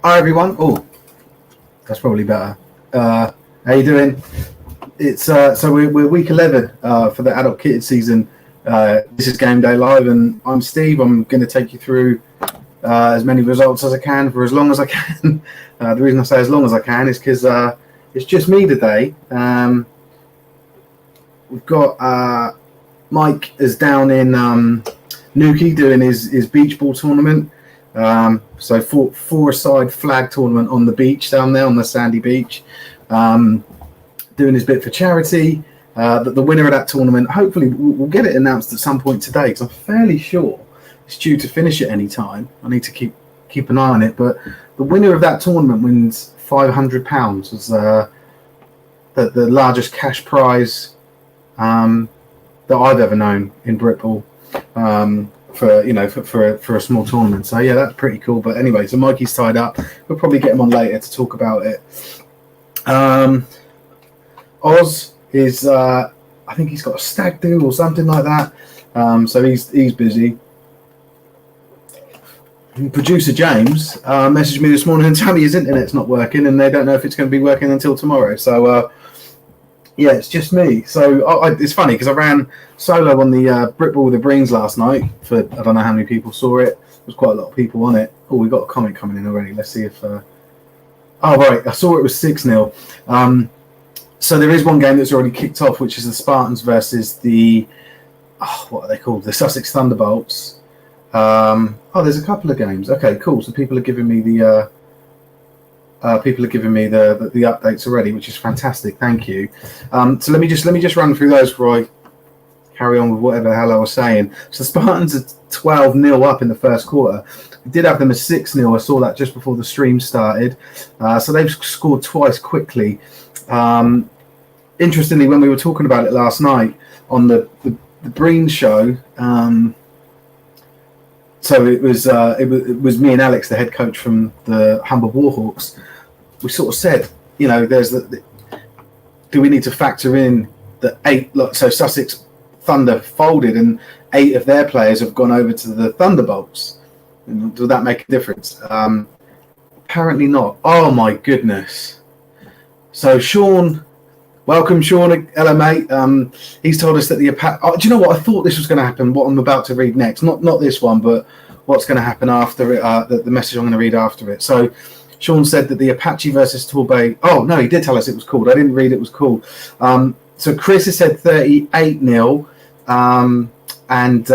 Hi everyone. Oh, that's probably better. How you doing? It's so we're week 11 for the adult kitted season. This is Game Day Live, and I'm Steve. I'm going to take you through as many results as I can for as long as I can. The reason I say as long as I can is because it's just me today. We've got Mike is down in Newquay doing his beach ball tournament. So four-a-side flag tournament on the beach down there on the sandy beach, doing his bit for charity. The winner of that tournament, hopefully we'll get it announced at some point today, because I'm fairly sure it's due to finish at any time. I need to keep an eye on it, but the winner of that tournament wins £500 as the largest cash prize that I've ever known in Britball. For a small tournament. So yeah, that's pretty cool. But anyway, so Mikey's tied up. We'll probably get him on later to talk about it. Oz is I think he's got a stag do or something like that. So he's busy. Producer James messaged me this morning and told me his internet's not working and they don't know if it's going to be working until tomorrow. So yeah, it's just me. So it's funny because I ran solo on the Britball the Breens last night for, I don't know how many people saw it. There's quite a lot of people on it. Oh, we got a comment coming in already. Let's see if... oh, right. I saw it was 6-0. So there is one game that's already kicked off, which is the Spartans versus the... what are they called? The Sussex Thunderbolts. There's a couple of games. Okay, cool. So people are giving me the... the updates already, which is fantastic. Thank you. So let me just run through those before I carry on with whatever the hell I was saying. So the Spartans are 12-0 up in the first quarter. We did have them as 6-0. I saw that just before the stream started. So they've scored twice quickly. Interestingly, when we were talking about it last night on the Breen show, so it was me and Alex, the head coach from the Humber Warhawks. We sort of said, do we need to factor in the 8? So Sussex Thunder folded, and 8 of their players have gone over to the Thunderbolts. Does that make a difference? Apparently not. Oh my goodness! So Sean, welcome Sean. Hello mate. He's told us that the do you know what? I thought this was going to happen. What I'm about to read next, not this one, but what's going to happen after it. The message I'm going to read after it. So Sean said that the Apache versus Torbay. Oh no, he did tell us it was called. I didn't read it was called. So Chris has said 38-0, and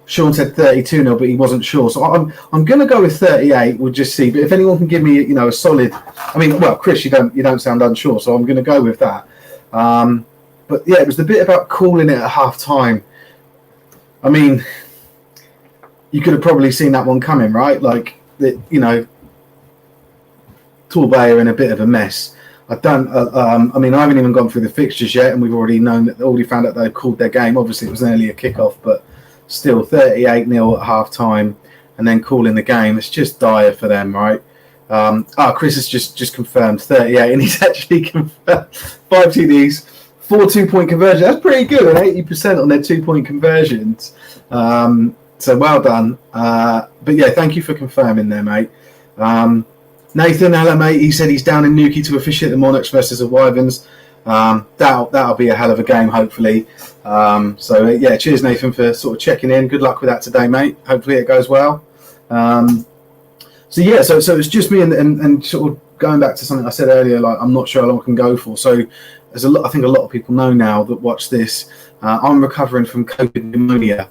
Sean said 32-0, but he wasn't sure. So I'm going to go with 38. We'll just see. But if anyone can give me, a solid. I mean, well, Chris, you don't sound unsure, so I'm going to go with that. But yeah, it was the bit about calling it at half time. I mean, you could have probably seen that one coming, right? Like that, Torbay are in a bit of a mess. I haven't even gone through the fixtures yet, and we've already found out they've called their game. Obviously, it was an earlier kickoff, but still 38-0 at half time, and then calling the game. It's just dire for them, right? Chris has just confirmed 38, and he's actually confirmed 5 TDs, 4 2-point conversions. That's pretty good, and 80% on their 2-point conversions. So well done. But yeah, thank you for confirming there, mate. Nathan, hello, mate. He said he's down in Newquay to officiate the Monarchs versus the Wyverns. That'll be a hell of a game, hopefully. So yeah, cheers, Nathan, for sort of checking in. Good luck with that today, mate. Hopefully it goes well. So it's just me and sort of going back to something I said earlier. Like, I'm not sure how long I can go for. So I think a lot of people know now that watch this. I'm recovering from COVID pneumonia.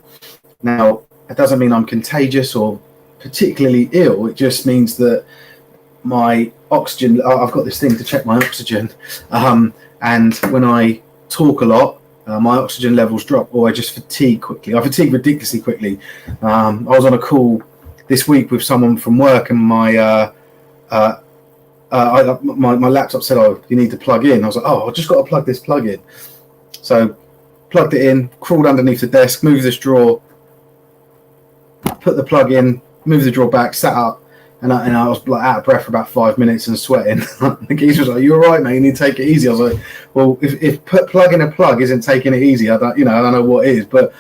Now, it doesn't mean I'm contagious or particularly ill. It just means that my oxygen, I've got this thing to check my oxygen, and when I talk a lot, my oxygen levels drop, or I just fatigue quickly. I fatigue ridiculously quickly. I was on a call this week with someone from work, and my laptop said, "Oh, you need to plug in." I was like, "Oh, I've just got to plug this plug in." So plugged it in, crawled underneath the desk, moved this drawer, put the plug in, moved the drawer back, sat up. And I was like out of breath for about 5 minutes and sweating. The geezer was like, "You're all right, mate. You need to take it easy." I was like, "Well, if plugging a plug isn't taking it easy, I don't know what is." But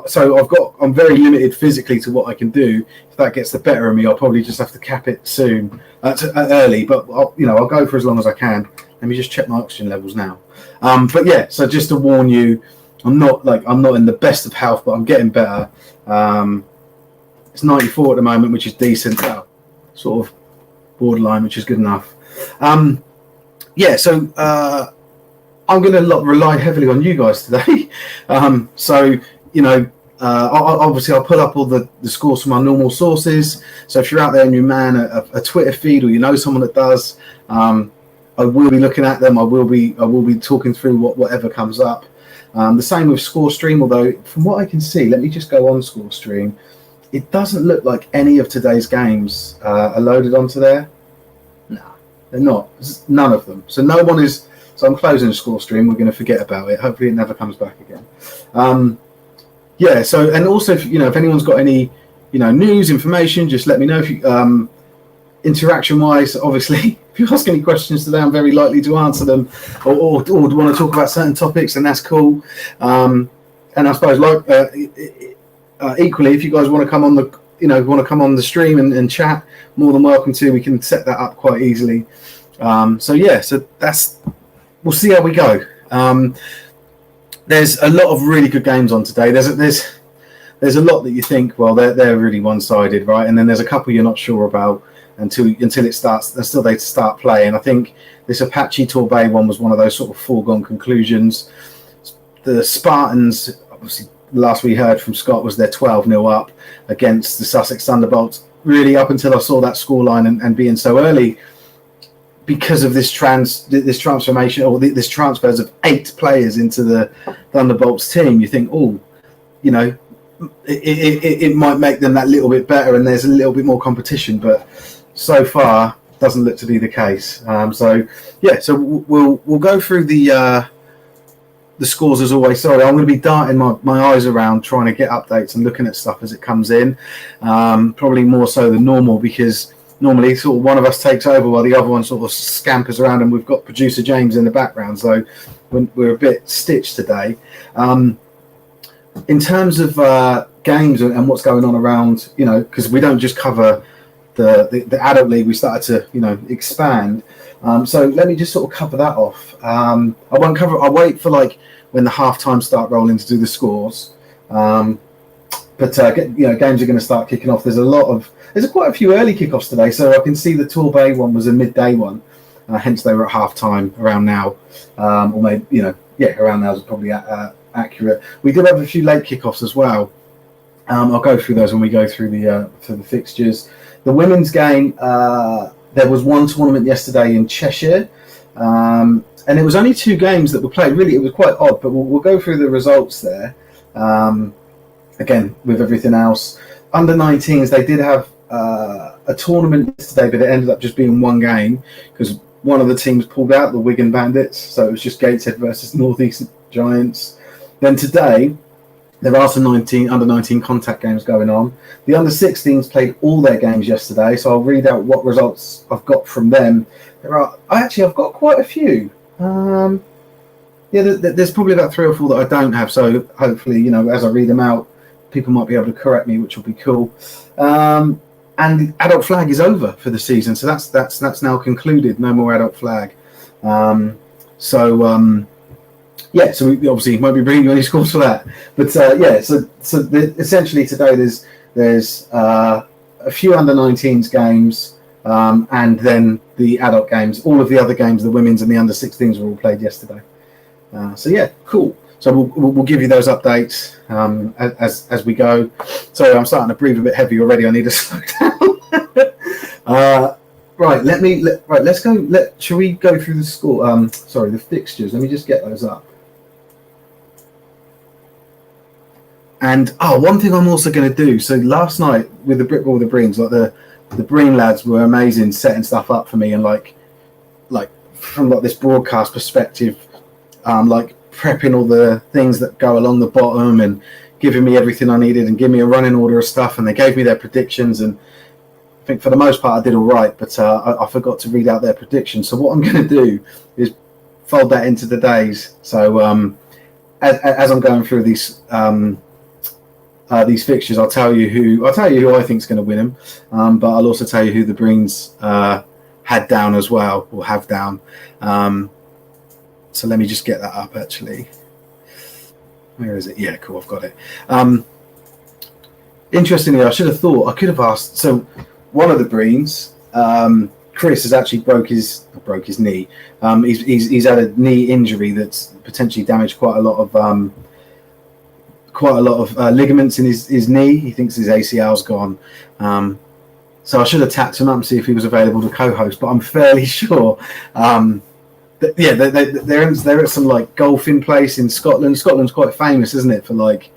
So I'm very limited physically to what I can do. If that gets the better of me, I'll probably just have to cap it soon, early. But I'll go for as long as I can. Let me just check my oxygen levels now. But yeah, so just to warn you, I'm not in the best of health, but I'm getting better. It's 94 at the moment, which is decent. Sort of borderline, which is good enough. So I'm going to rely heavily on you guys today. Obviously I'll put up all the scores from our normal sources. So if you're out there and you man a Twitter feed, or you know someone that does, I will be looking at them. I will be talking through whatever comes up. The same with ScoreStream, although from what I can see, let me just go on ScoreStream. It doesn't look like any of today's games are loaded onto there. No, they're not. None of them. So no one is. So I'm closing the ScoreStream. We're going to forget about it. Hopefully it never comes back again. So, and also, if anyone's got any, news, information, just let me know. If you, interaction-wise, obviously, if you ask any questions today, I'm very likely to answer them, or want to talk about certain topics, and that's cool. And I suppose, equally, if you guys want to come on the stream and chat, more than welcome to. We can set that up quite easily. So that's. We'll see how we go. There's a lot of really good games on today. There's a lot that you think, well, they're really one-sided, right? And then there's a couple you're not sure about until it starts. Until they start playing. I think this Apache Torbay one was one of those sort of foregone conclusions. The Spartans, obviously, the last we heard from Scott was they're 12-0 up against the Sussex Thunderbolts. Really, up until I saw that scoreline and being so early. Because of this transformation, or this transfers of 8 players into the Thunderbolts team, you think, it might make them that little bit better, and there's a little bit more competition. But so far, doesn't look to be the case. So we'll go through the scores as always. Sorry, I'm going to be darting my eyes around trying to get updates and looking at stuff as it comes in. Probably more so than normal, because normally sort of one of us takes over while the other one sort of scampers around, and we've got producer James in the background, so we're a bit stitched today. In terms of games and what's going on around, because we don't just cover the adult league, we started to expand. So let me just sort of cover that off. I'll wait for when the half-time start rolling to do the scores. But games are going to start kicking off. There's quite a few early kickoffs today, so I can see the Torbay one was a midday one, hence they were at half time around now, or maybe around now is probably accurate. We did have a few late kickoffs as well. I'll go through those when we go through the fixtures. The women's game, there was one tournament yesterday in Cheshire, and it was only 2 games that were played. Really, it was quite odd, but we'll go through the results there. Again, with everything else, under 19s, they did have a tournament yesterday, but it ended up just being one game because one of the teams pulled out, the Wigan Bandits, so it was just Gateshead versus North East Giants. Then today, there are some under 19 contact games going on. The under 16s played all their games yesterday, so I'll read out what results I've got from them. I've got quite a few. There's probably about 3 or 4 that I don't have, so hopefully, as I read them out, people might be able to correct me, which will be cool. And the adult flag is over for the season, so that's now concluded. No more adult flag. So we obviously won't be bringing you any scores for that. But essentially today there's a few under 19s games, and then the adult games. All of the other games, the women's and the under 16s, were all played yesterday. Cool. So we'll give you those updates as we go. Sorry, I'm starting to breathe a bit heavy already. I need to slow down. Let's go. Shall we go through the score? The fixtures. Let me just get those up. And one thing I'm also going to do. So last night with the Britball with the Breens, the Breen lads were amazing, setting stuff up for me, and from this broadcast perspective, prepping all the things that go along the bottom and giving me everything I needed and give me a running order of stuff, and they gave me their predictions, and I think for the most part I did all right, but I forgot to read out their predictions. So what I'm going to do is fold that into the days. So as I'm going through these fixtures, I'll tell you who I think is going to win them, but I'll also tell you who the Breens had down as well, or have down. So let me just get that up. Actually, where is it? Yeah, cool. I've got it. Interestingly, I could have asked. So one of the Breens, Chris, has actually broke his knee. He's had a knee injury that's potentially damaged quite a lot of ligaments in his knee. He thinks his ACL's gone. So I should have tapped him up and see if he was available to co-host. But I'm fairly sure. They're at some like golfing place in Scotland. Scotland's quite famous, isn't it? For like,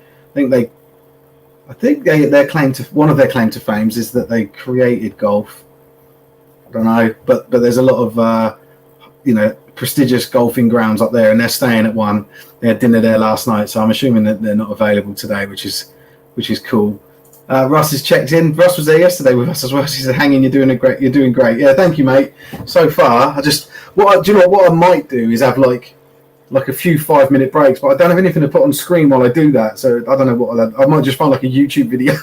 I think their claim to one of their claim to fame is that they created golf. I don't know, but there's a lot of prestigious golfing grounds up there, and they're staying at one. They had dinner there last night, so I'm assuming that they're not available today, which is cool. Russ has checked in. Russ was there yesterday with us as well. He said, "Hanging, you're doing great." Yeah, thank you, mate. So far, what I might do is have like a few 5-minute breaks, but I don't have anything to put on screen while I do that. So I don't know I might just find like a YouTube video.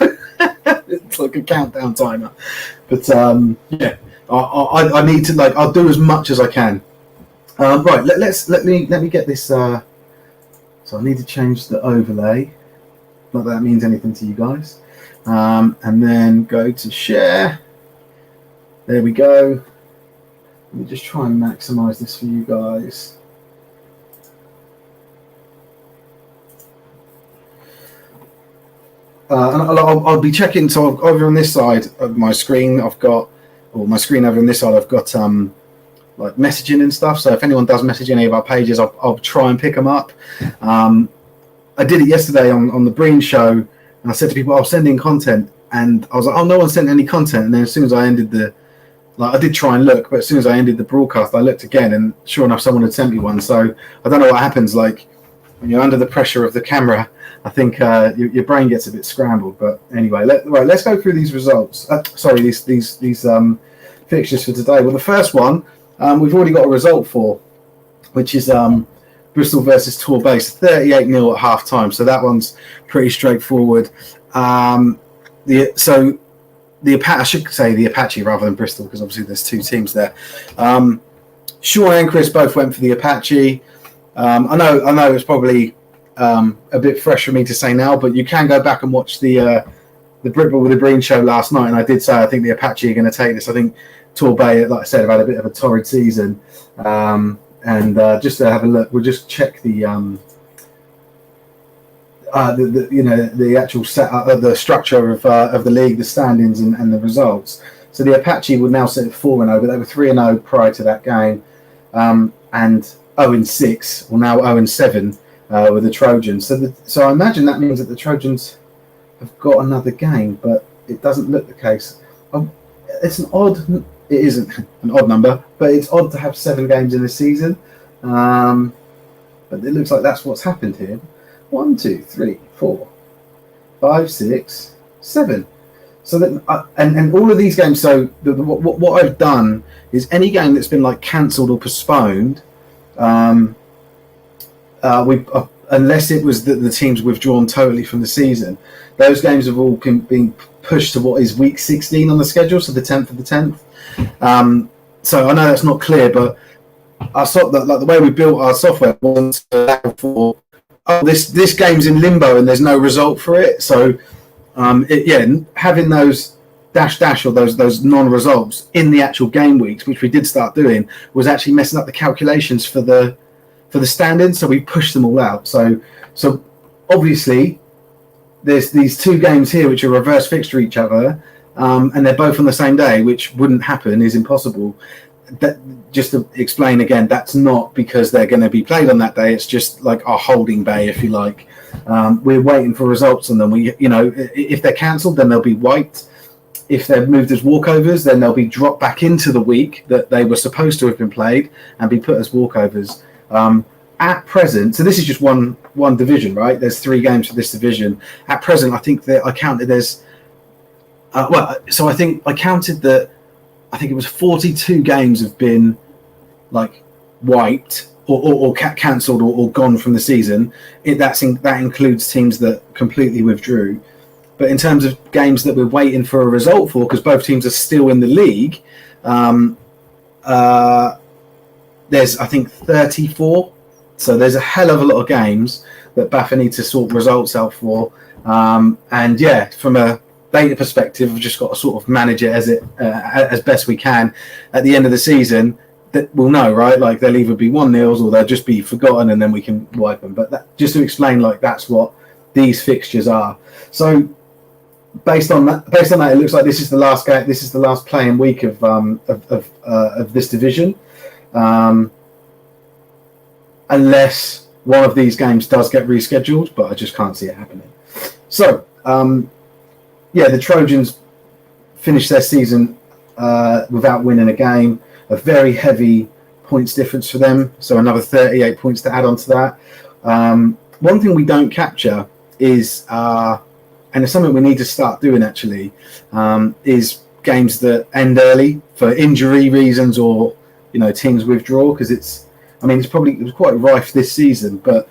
It's like a countdown timer. But yeah, I need to I'll do as much as I can. Right, let me get this. So I need to change the overlay. Not that that means anything to you guys. And then go to share. There we go. Let me just try and maximize this for you guys. And I'll be checking. So over on this side of my screen, over on this side, I've got like messaging and stuff. So if anyone does message any of our pages, I'll try and pick them up. I did it yesterday on the Breen show, and I said to people, "I'll send in content," and I was like, "Oh, no one sent any content." And then as soon as I ended I did try and look, but as soon as I ended the broadcast, I looked again, and sure enough, someone had sent me one. So I don't know what happens, like when you're under the pressure of the camera. I think your brain gets a bit scrambled. But anyway, let's go through these results. These fixtures for today. Well, the first one we've already got a result for, which is Bristol versus Torbay, 38-0 at half time. So that one's pretty straightforward. I should say the Apache rather than Bristol, because obviously there's two teams there. Sean and Chris both went for the Apache. I know it's probably a bit fresh for me to say now, but you can go back and watch the Britball with the Breen show last night, and I did say I think the Apache are going to take this. I think Torbay, like I said, have had a bit of a torrid season. And just to have a look, we'll just check the actual setup of the structure of the league, the standings, and the results. So the Apache would now sit at 4-0, but they were 3-0 prior to that game, and 0-6, or now 0-7 with the Trojans. So I imagine that means that the Trojans have got another game, but it doesn't look the case. It isn't an odd number, but it's odd to have 7 games in a season. But it looks like that's what's happened here. 1, 2, 3, 4, 5, 6, 7. So that and all of these games. So what I've done is any game that's been like cancelled or postponed, unless it was that the team's withdrawn totally from the season, those games have all been pushed to what is week 16 on the schedule, so the 10th of the 10th. So I know that's not clear, but I saw that the way we built our software wasn't for this game's in limbo and there's no result for it. So having those dash or those non-results in the actual game weeks, which we did start doing, was actually messing up the calculations for the stand-in. So we pushed them all out. So obviously there's these 2 games here which are reverse fixture each other. And they're both on the same day, which wouldn't happen, is impossible. That, just to explain again, that's not because they're going to be played on that day. It's just like our holding bay, if you like. We're waiting for results on them. If they're cancelled, then they'll be wiped. If they're moved as walkovers, then they'll be dropped back into the week that they were supposed to have been played and be put as walkovers. At present, so this is just one division, right? There's 3 games for this division. At present, I think that I counted there's. So I think I counted that. I think it was 42 games have been like wiped, cancelled or gone from the season. That includes teams that completely withdrew. But in terms of games that we're waiting for a result for, because both teams are still in the league, there's, I think, 34. So there's a hell of a lot of games that BAFA need to sort results out for. And yeah, from a data perspective, we've just got to sort of manage it as best we can. At the end of the season, that we'll know, right? Like they'll either be 1-0 or they'll just be forgotten, and then we can wipe them. But just to explain, like that's what these fixtures are. So based on that, it looks like this is the last game. This is the last playing week of this division, unless one of these games does get rescheduled. But I just can't see it happening. So the Trojans finished their season without winning a game. A very heavy points difference for them, so another 38 points to add on to that. One thing we don't capture is, and it's something we need to start doing actually, is games that end early for injury reasons or teams withdraw, because it was quite rife this season, but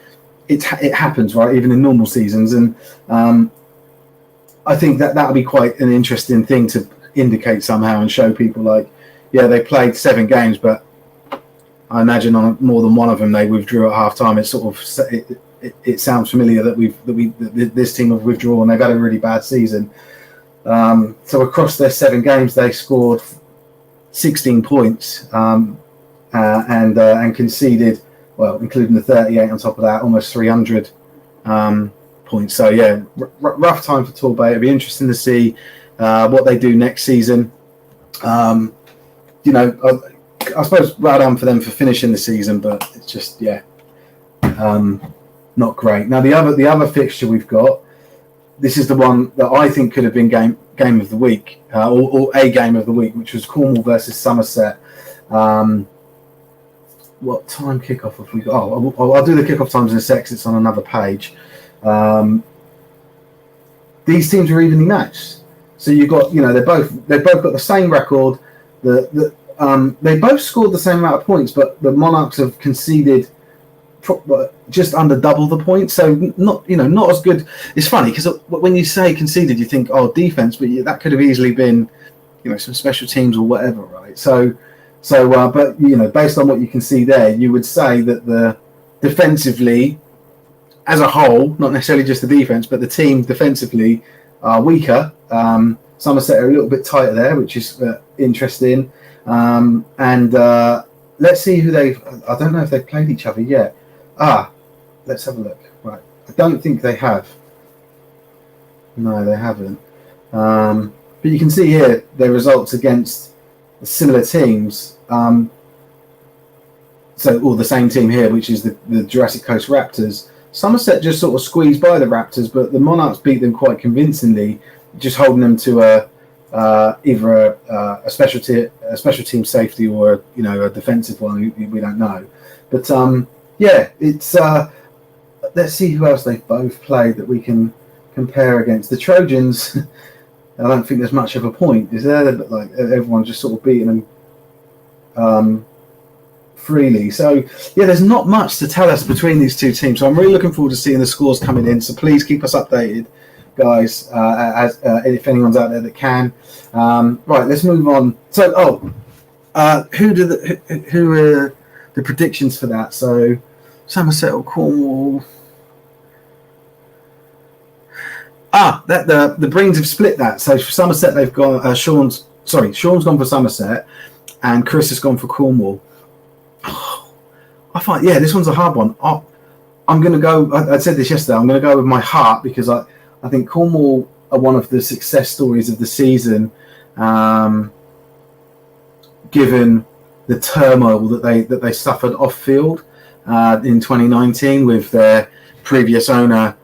it happens, right, even in normal seasons, and I think that would be quite an interesting thing to indicate somehow and show people, like, yeah, they played 7 games, but I imagine on more than one of them they withdrew at half time. It sort of it sounds familiar that this team have withdrawn. They've had a really bad season. So across their 7 games, they scored 16 points and conceded, well, including the 38 on top of that, almost 300 points. So yeah, rough time for Torbay. It'll be interesting to see what they do next season. I suppose well done for them for finishing the season, but it's just not great. Now the other fixture we've got, this is the one that I think could have been game of the week or a game of the week, which was Cornwall versus Somerset. What time kickoff have we got? I'll do the kickoff times in a sec. It's on another page. These teams are evenly matched, so you've got they've both got the same record. They both scored the same amount of points, but the Monarchs have conceded just under double the points. So not as good. It's funny because when you say conceded, you think defense, but that could have easily been some special teams or whatever, right? So but based on what you can see there, you would say that the defensively as a whole, not necessarily just the defense, but the team defensively are weaker. Somerset are a little bit tighter there, which is interesting. And let's see who I don't know if they've played each other yet. Let's have a look. Right. I don't think they have. No, they haven't. But you can see here their results against similar teams. Or the same team here, which is the Jurassic Coast Raptors. Somerset just sort of squeezed by the Raptors, but the Monarchs beat them quite convincingly, just holding them to either a special team safety or a defensive one. We don't know, but it's let's see who else they've both played that we can compare against. The Trojans, I don't think there's much of a point, is there? But like everyone's just sort of beating them freely. So yeah, there's not much to tell us between these two teams. So I'm really looking forward to seeing the scores coming in. So please keep us updated, guys, if anyone's out there that can. Right, let's move on. So, who are the predictions for that? So, Somerset or Cornwall? The Breens have split that. So for Somerset, they've gone. Sean's gone for Somerset, and Chris has gone for Cornwall. I find this one's a hard one. I'm going to go. I said this yesterday. I'm going to go with my heart because I think Cornwall are one of the success stories of the season, given the turmoil that they suffered off field in 2019 with their previous owner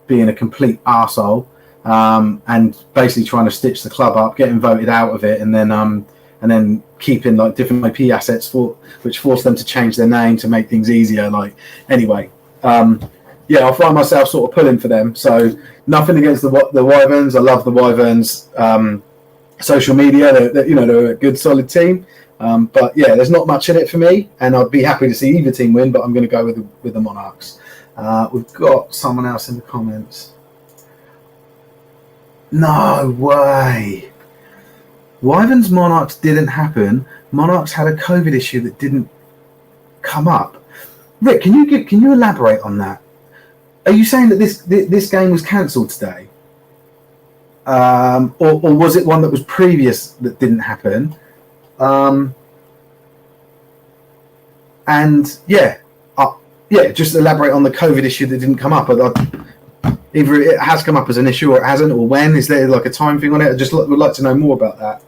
being a complete arsehole and basically trying to stitch the club up, getting voted out of it, and then keeping like different IP assets which forced them to change their name to make things easier. I find myself sort of pulling for them. So nothing against the Wyverns. I love the Wyverns. social media that they're a good solid team. But yeah, there's not much in it for me, and I'd be happy to see either team win, but I'm going to go with the Monarchs. We've got someone else in the comments. No way. Wyverns Monarchs didn't happen. Monarchs had a COVID issue that didn't come up. Rick, can you elaborate on that? Are you saying that this game was cancelled today, or was it one that was previous that didn't happen? And yeah, just elaborate on the COVID issue that didn't come up. Either it has come up as an issue or it hasn't, or when. Is there like a time thing on it? I just would like to know more about that.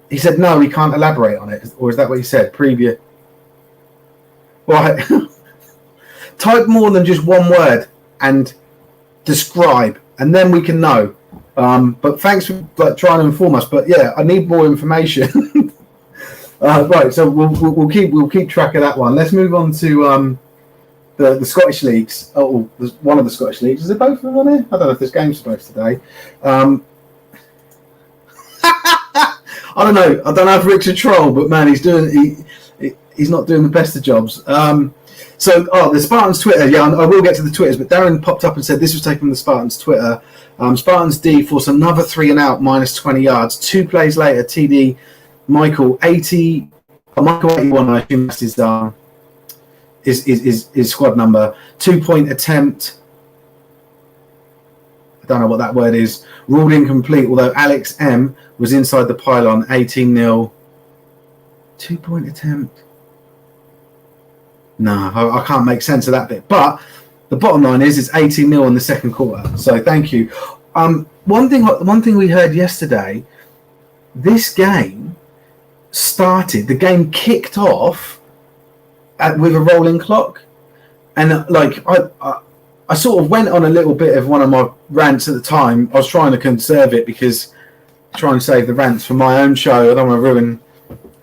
He said no, he can't elaborate on it, or is that what he said? Previous. Right. Type more than just one word and describe, and then we can know. But thanks for trying to inform us. But yeah, I need more information. Right, so we'll keep track of that one. Let's move on to the Scottish leagues. Oh, there's one of the Scottish leagues. Is it both of them on here? I don't know if this game's supposed today. I don't know if Rick's a troll, but man, he's not doing the best of jobs. So the Spartans Twitter, yeah, I will get to the Twitters, but Darren popped up and said this was taken from the Spartans Twitter. Spartans D force another 3 and out, minus 20 yards. 2 plays later, TD Michael 81. I assume that's his squad number. 2-point attempt. I don't know what that word is. Ruled incomplete, although Alex M was inside the pylon. 18-0. 2-point attempt. No, I can't make sense of that bit. But the bottom line is it's 18-0 in the second quarter. So thank you. One thing we heard yesterday, this game started, the game kicked off with a rolling clock. And like I sort of went on a little bit of one of my rants at the time. I was trying to conserve it because I try and save the rants for my own show. I don't want to ruin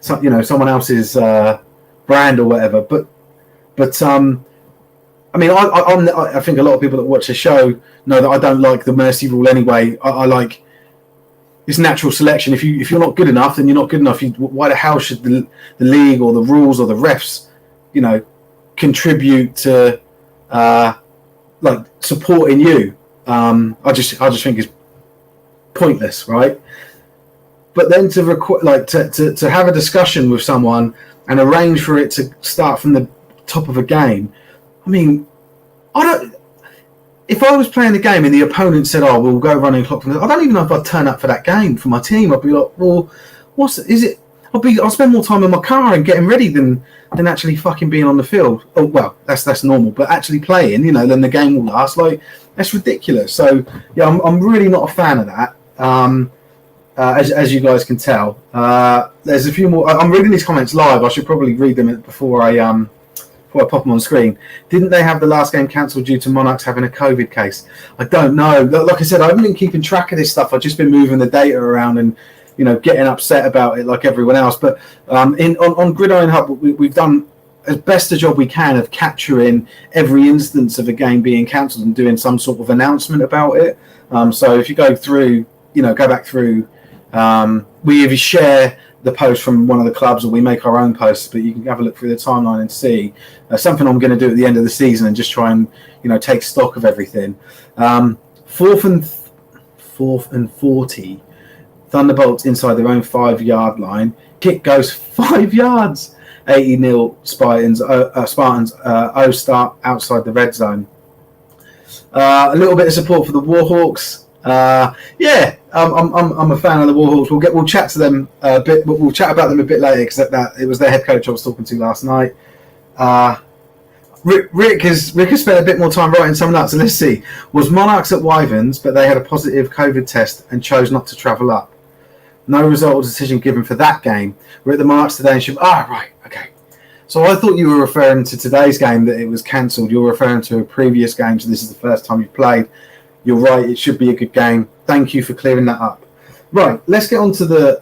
someone else's brand or whatever. But I mean, I think a lot of people that watch the show know that I don't like the mercy rule anyway. I like it's natural selection. If you're not good enough, then you're not good enough. Why the hell should the league or the rules or the refs, contribute to like supporting you? I just think it's pointless, right? But then to have a discussion with someone and arrange for it to start from the top of a game. I mean, if I was playing the game and the opponent said, "Oh, we'll go running clock from this," I don't even know if I'd turn up for that game for my team. I'd be like, "Well, I'll spend more time in my car and getting ready than actually fucking being on the field." Oh well, that's normal, but actually playing, then the game will last. Like that's ridiculous. So yeah, I'm really not a fan of that. As you guys can tell, there's a few more. I'm reading these comments live. I should probably read them before I pop them on screen. Didn't they have the last game cancelled due to Monarchs having a COVID case? I don't know. Like I said, I haven't been keeping track of this stuff. I've just been moving the data around and getting upset about it like everyone else. But on Gridiron Hub, we've done as best a job we can of capturing every instance of a game being cancelled and doing some sort of announcement about it. So if you go through, go back through, we either share the post from one of the clubs or we make our own posts, but you can have a look through the timeline and see something I'm going to do at the end of the season and just try and take stock of everything. Fourth and 40, Thunderbolts inside their own 5-yard line, kick goes 5 yards. 80-0 Spartans. Start outside the red zone. A little bit of support for the Warhawks. Yeah, I'm a fan of the Warhawks. We'll chat to them a bit, but we'll chat about them a bit later because that it was their head coach I was talking to last night. Rick has spent a bit more time writing something up. So let's see. Was Monarchs at Wyverns, but they had a positive COVID test and chose not to travel up. No result or decision given for that game. We're at the Monarchs today and right, okay. So I thought you were referring to today's game that it was cancelled. You're referring to a previous game, so this is the first time you've played. You're right, it should be a good game. Thank you for clearing that up. Right, let's get on to the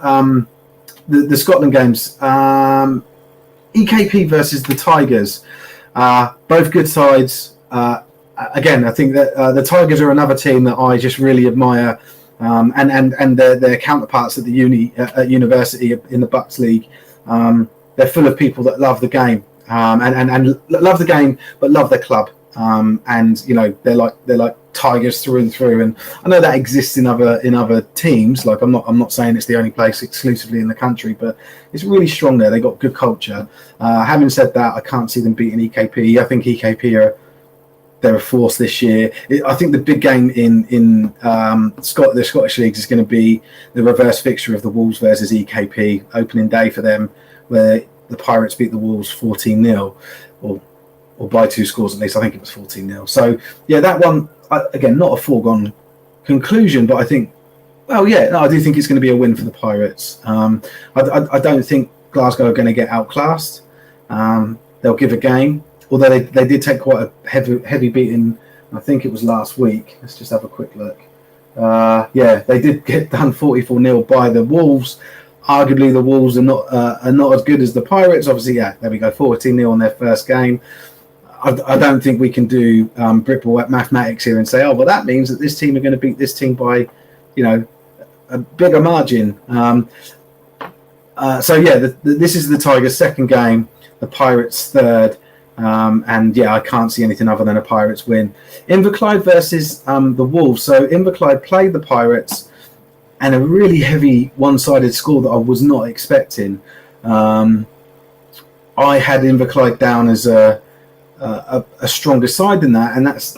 Scotland games. EKP versus the Tigers. Both good sides. Again, I think that the Tigers are another team that I just really admire and their counterparts at the university in the Bucks League. They're full of people that love the game, and love the game, but love their club. And you know, they're like tigers through and through. And I know that exists in other teams. Like I'm not saying it's the only place exclusively in the country, but it's really strong there. They got good culture. Having said that, I can't see them beating EKP. I think EKP they're a force this year. I think the big game in the Scottish leagues is going to be the reverse fixture of the Wolves versus EKP, opening day for them, where the Pirates beat the Wolves 14-0, or by 2 scores at least. I think it was 14-0. So yeah, that one again, not a foregone conclusion, but I think, I do think it's going to be a win for the Pirates. I don't think Glasgow are going to get outclassed. They'll give a game. Although they did take quite a heavy beating, I think it was last week. Let's just have a quick look. They did get done 44-0 by the Wolves. Arguably, the Wolves are not as good as the Pirates. Obviously, there we go, 14-0 on their first game. I don't think we can do Britball at mathematics here and say, well, that means that this team are going to beat this team by, a bigger margin. This is the Tigers' second game, the Pirates' third. I can't see anything other than a Pirates win. Inverclyde versus the Wolves. So Inverclyde played the Pirates, and a really heavy one-sided score that I was not expecting. I had Inverclyde down as a stronger side than that, and that's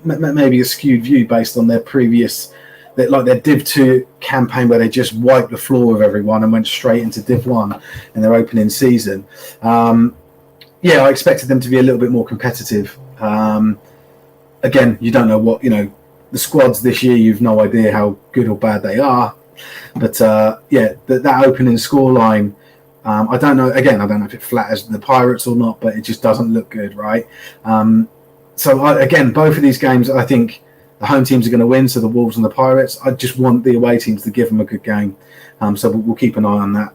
maybe a skewed view based on their previous, their Div 2 campaign where they just wiped the floor with everyone and went straight into Div 1 in their opening season. I expected them to be a little bit more competitive. Again, you don't know what, the squads this year, you've no idea how good or bad they are. But that opening scoreline, I don't know if it flatters the Pirates or not, but it just doesn't look good, right? Both of these games, I think the home teams are going to win, so the Wolves and the Pirates. I just want the away teams to give them a good game. So we'll keep an eye on that.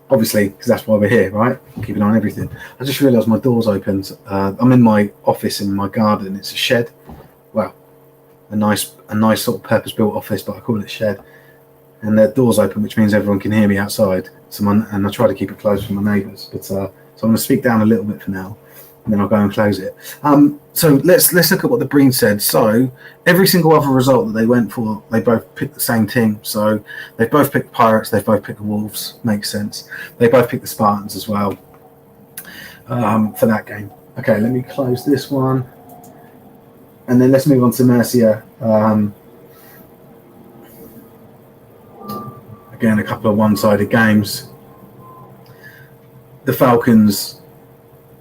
Obviously, because that's why we're here, right? Keep an eye on everything. I just realised my door's opened. I'm in my office in my garden. It's a shed. Well, a nice sort of purpose-built office, but I call it a shed. And the door's open, which means everyone can hear me outside. And I try to keep it closed from my neighbours. But so I'm going to speak down a little bit for now, and then I'll go and close it. So let's look at what the Breen said. So every single other result that they went for, they both picked the same team. So they both picked the Pirates, they both picked the Wolves. Makes sense. They both picked the Spartans as well for that game. Okay, let me close this one, and then let's move on to Mercia. Again, a couple of one-sided games. The Falcons,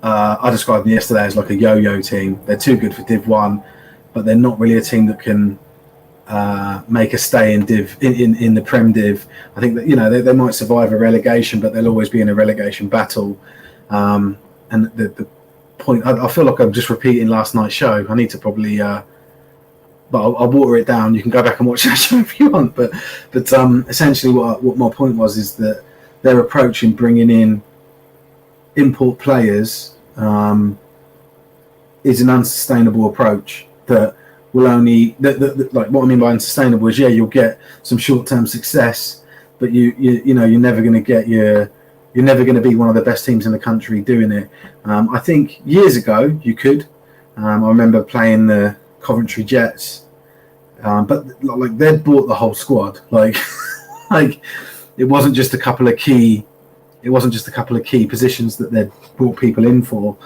I described them yesterday as like a yo-yo team. They're too good for Div 1, but they're not really a team that can make a stay in Div in the Prem Div. I think that they might survive a relegation, but they'll always be in a relegation battle. And the point, I feel like I'm just repeating last night's show. I need to probably, but I'll water it down. You can go back and watch that show if you want. But essentially, what my point was is that their approach in bringing in import players is an unsustainable approach that will only like what I mean by unsustainable is you'll get some short-term success, but you're never going to get you're never going to be one of the best teams in the country doing it. I think years ago you could. I remember playing the Coventry Jets, but like they'd bought the whole squad. Like it wasn't just a couple of key. It wasn't just a couple of key positions that they'd brought people in for.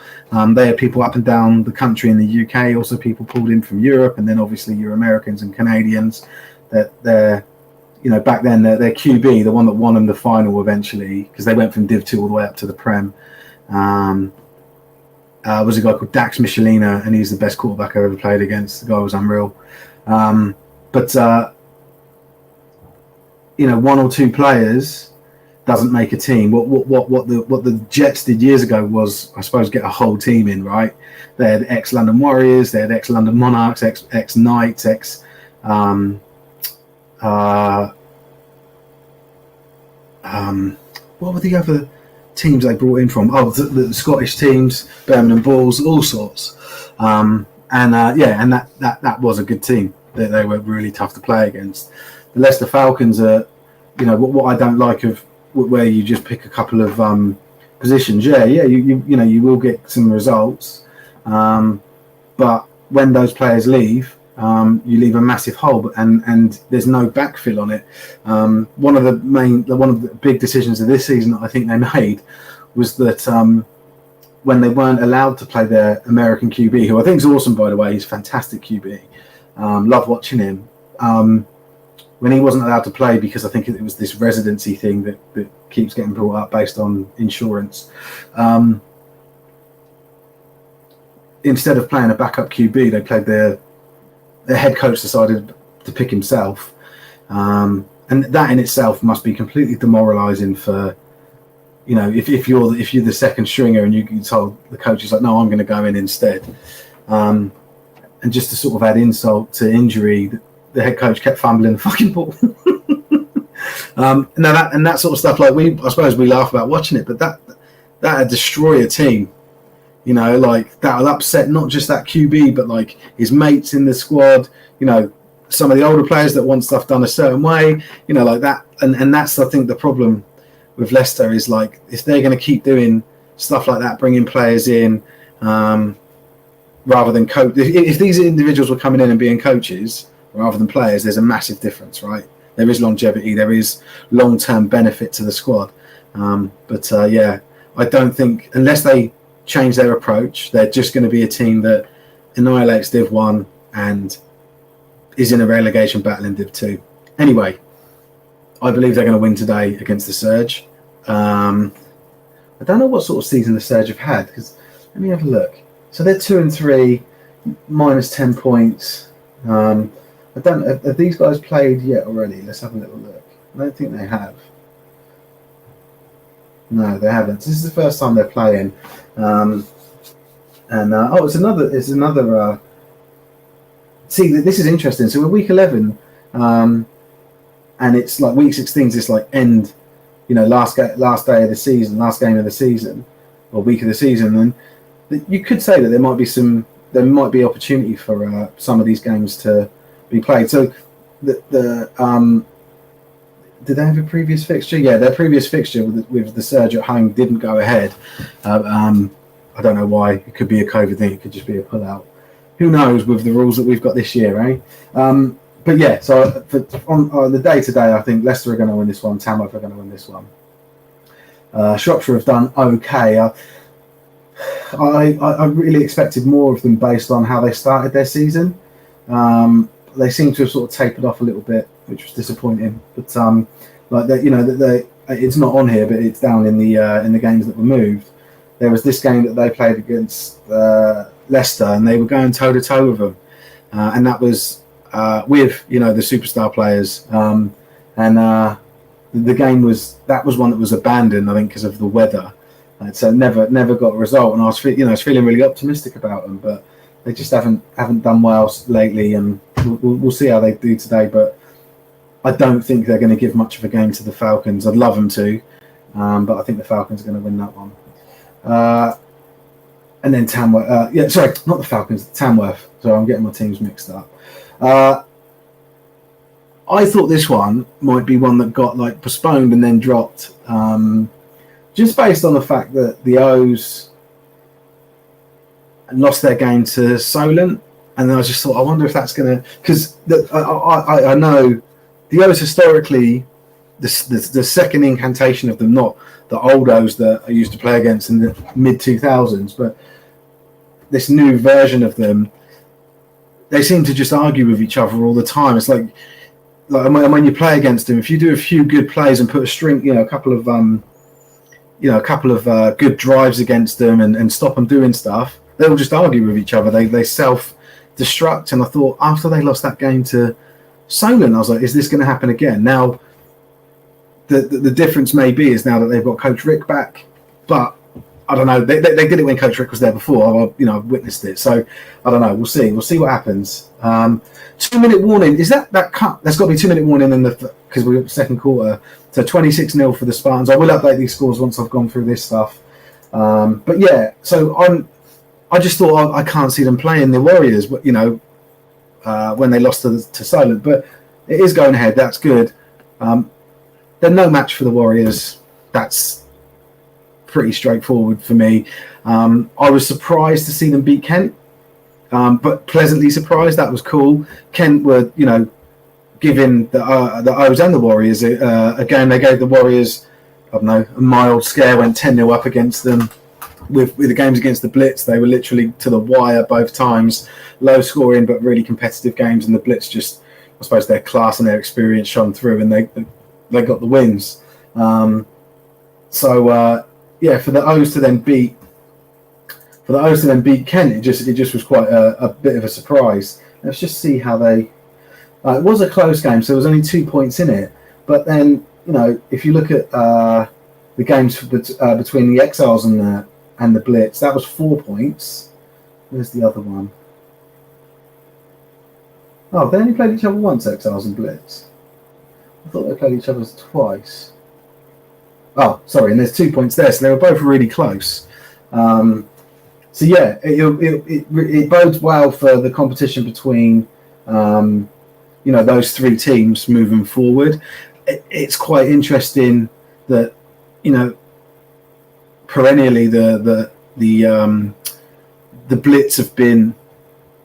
They had people up and down the country in the UK, also people pulled in from Europe, and then obviously your Americans and Canadians. That they're, back then their QB, the one that won them the final eventually, because they went from Div 2 all the way up to the Prem, was a guy called Dax Michelina, and he's the best quarterback I ever played against. The guy was unreal. One or two players doesn't make a team. What the Jets did years ago was, I suppose, get a whole team in, right? They had ex-London Warriors, they had ex-London Monarchs, ex-Knights, what were the other teams they brought in from? The Scottish teams, Birmingham Bulls, all sorts. And that was a good team. They were really tough to play against. The Leicester Falcons are, what I don't like of where you just pick a couple of positions. You will get some results, but when those players leave, you leave a massive hole, and there's no backfill on it. One of the big decisions of this season that I think they made was that when they weren't allowed to play their American QB, who I think is awesome, by the way, he's a fantastic QB. Love watching him. When he wasn't allowed to play because I think it was this residency thing that keeps getting brought up based on insurance. Instead of playing a backup QB, they played their head coach decided to pick himself. And that in itself must be completely demoralising for, if you're the second stringer and you told the coach is like, no, I'm going to go in instead. And just to sort of add insult to injury, the head coach kept fumbling the fucking ball. That sort of stuff, I suppose we laugh about watching it, but that'd destroy a team. That'll upset not just that QB, but his mates in the squad. Some of the older players that want stuff done a certain way. Like that, and that's I think the problem with Leicester is if they're going to keep doing stuff like that, bringing players in. Rather than coach, if these individuals were coming in and being coaches rather than players, there's a massive difference, right? There is longevity, there is long-term benefit to the squad. I don't think, unless they change their approach, they're just going to be a team that annihilates Div 1 and is in a relegation battle in Div 2. Anyway, I believe they're going to win today against the Surge. I don't know what sort of season the Surge have had, because let me have a look. So they're 2-3, minus 10 points. Have these guys played yet already? Let's have a little look. I don't think they have. No, they haven't. This is the first time they're playing. It's another. See, this is interesting. So we're week 11, and it's week 16 is this end, last day of the season, last game of the season, or week of the season, and you could say that there might be opportunity for some of these games to be played. So, did they have a previous fixture? Yeah, their previous fixture with the Surge at home didn't go ahead. I don't know why. It could be a COVID thing. It could just be a pullout. Who knows with the rules that we've got this year, eh? But yeah, so on the day today, I think Leicester are going to win this one. Tamworth are going to win this one. Shropshire have done okay. I really expected more of them based on how they started their season. They seem to have sort of tapered off a little bit, which was disappointing. But it's not on here, but it's down in the games that were moved. There was this game that they played against Leicester, and they were going toe to toe with them, and that was with the superstar players. The game was one that was abandoned, I think, because of the weather. So never got a result, and I was feeling really optimistic about them, but they just haven't done well lately, and we'll see how they do today. But I don't think they're going to give much of a game to the Falcons. I'd love them to, but I think the Falcons are going to win that one. And then Tamworth. Sorry, not the Falcons. Tamworth. So I'm getting my teams mixed up. I thought this one might be one that got postponed and then dropped. Just based on the fact that the O's lost their game to Solent, and I just thought, I wonder if that's going to, because I know the O's historically, the second incantation of them, not the old O's that I used to play against in the mid 2000s, but this new version of them, they seem to just argue with each other all the time. It's like when you play against them, if you do a few good plays and put a string, a couple of good drives against them and stop them doing stuff, they'll just argue with each other. They self-destruct. And I thought after they lost that game to Solent, I was like, is this going to happen again? Now, the difference may be is now that they've got Coach Rick back, but I don't know. They did it when Coach Rick was there before. I've witnessed it. So I don't know. We'll see. We'll see what happens. 2-minute warning. Is that cut? There's got to be 2-minute warning in because we're second quarter. So 26-0 for the Spartans. I will update these scores once I've gone through this stuff. But yeah, so I just thought I can't see them playing the Warriors. But when they lost to Solent. But it is going ahead. That's good. They're no match for the Warriors. That's pretty straightforward for me. I was surprised to see them beat Kent, but pleasantly surprised. That was cool. Kent were, giving the O's and the Warriors a game. They gave the Warriors, I don't know, a mild scare, went 10-0 up against them. With the games against the Blitz, they were literally to the wire both times. Low scoring, but really competitive games. And the Blitz just, I suppose, their class and their experience shone through, and they got the wins. For the O's to then beat Kent, it just was quite a bit of a surprise. Let's just see how they. It was a close game, so there was only 2 points in it. But then, if you look at the games between the Exiles and the Blitz, that was 4 points. Where's the other one? Oh, they only played each other once, Exiles and Blitz. I thought they played each other twice. Oh, sorry, and there's 2 points there, so they were both really close. It bodes well for the competition between those three teams moving forward. It's quite interesting that perennially the Blitz have been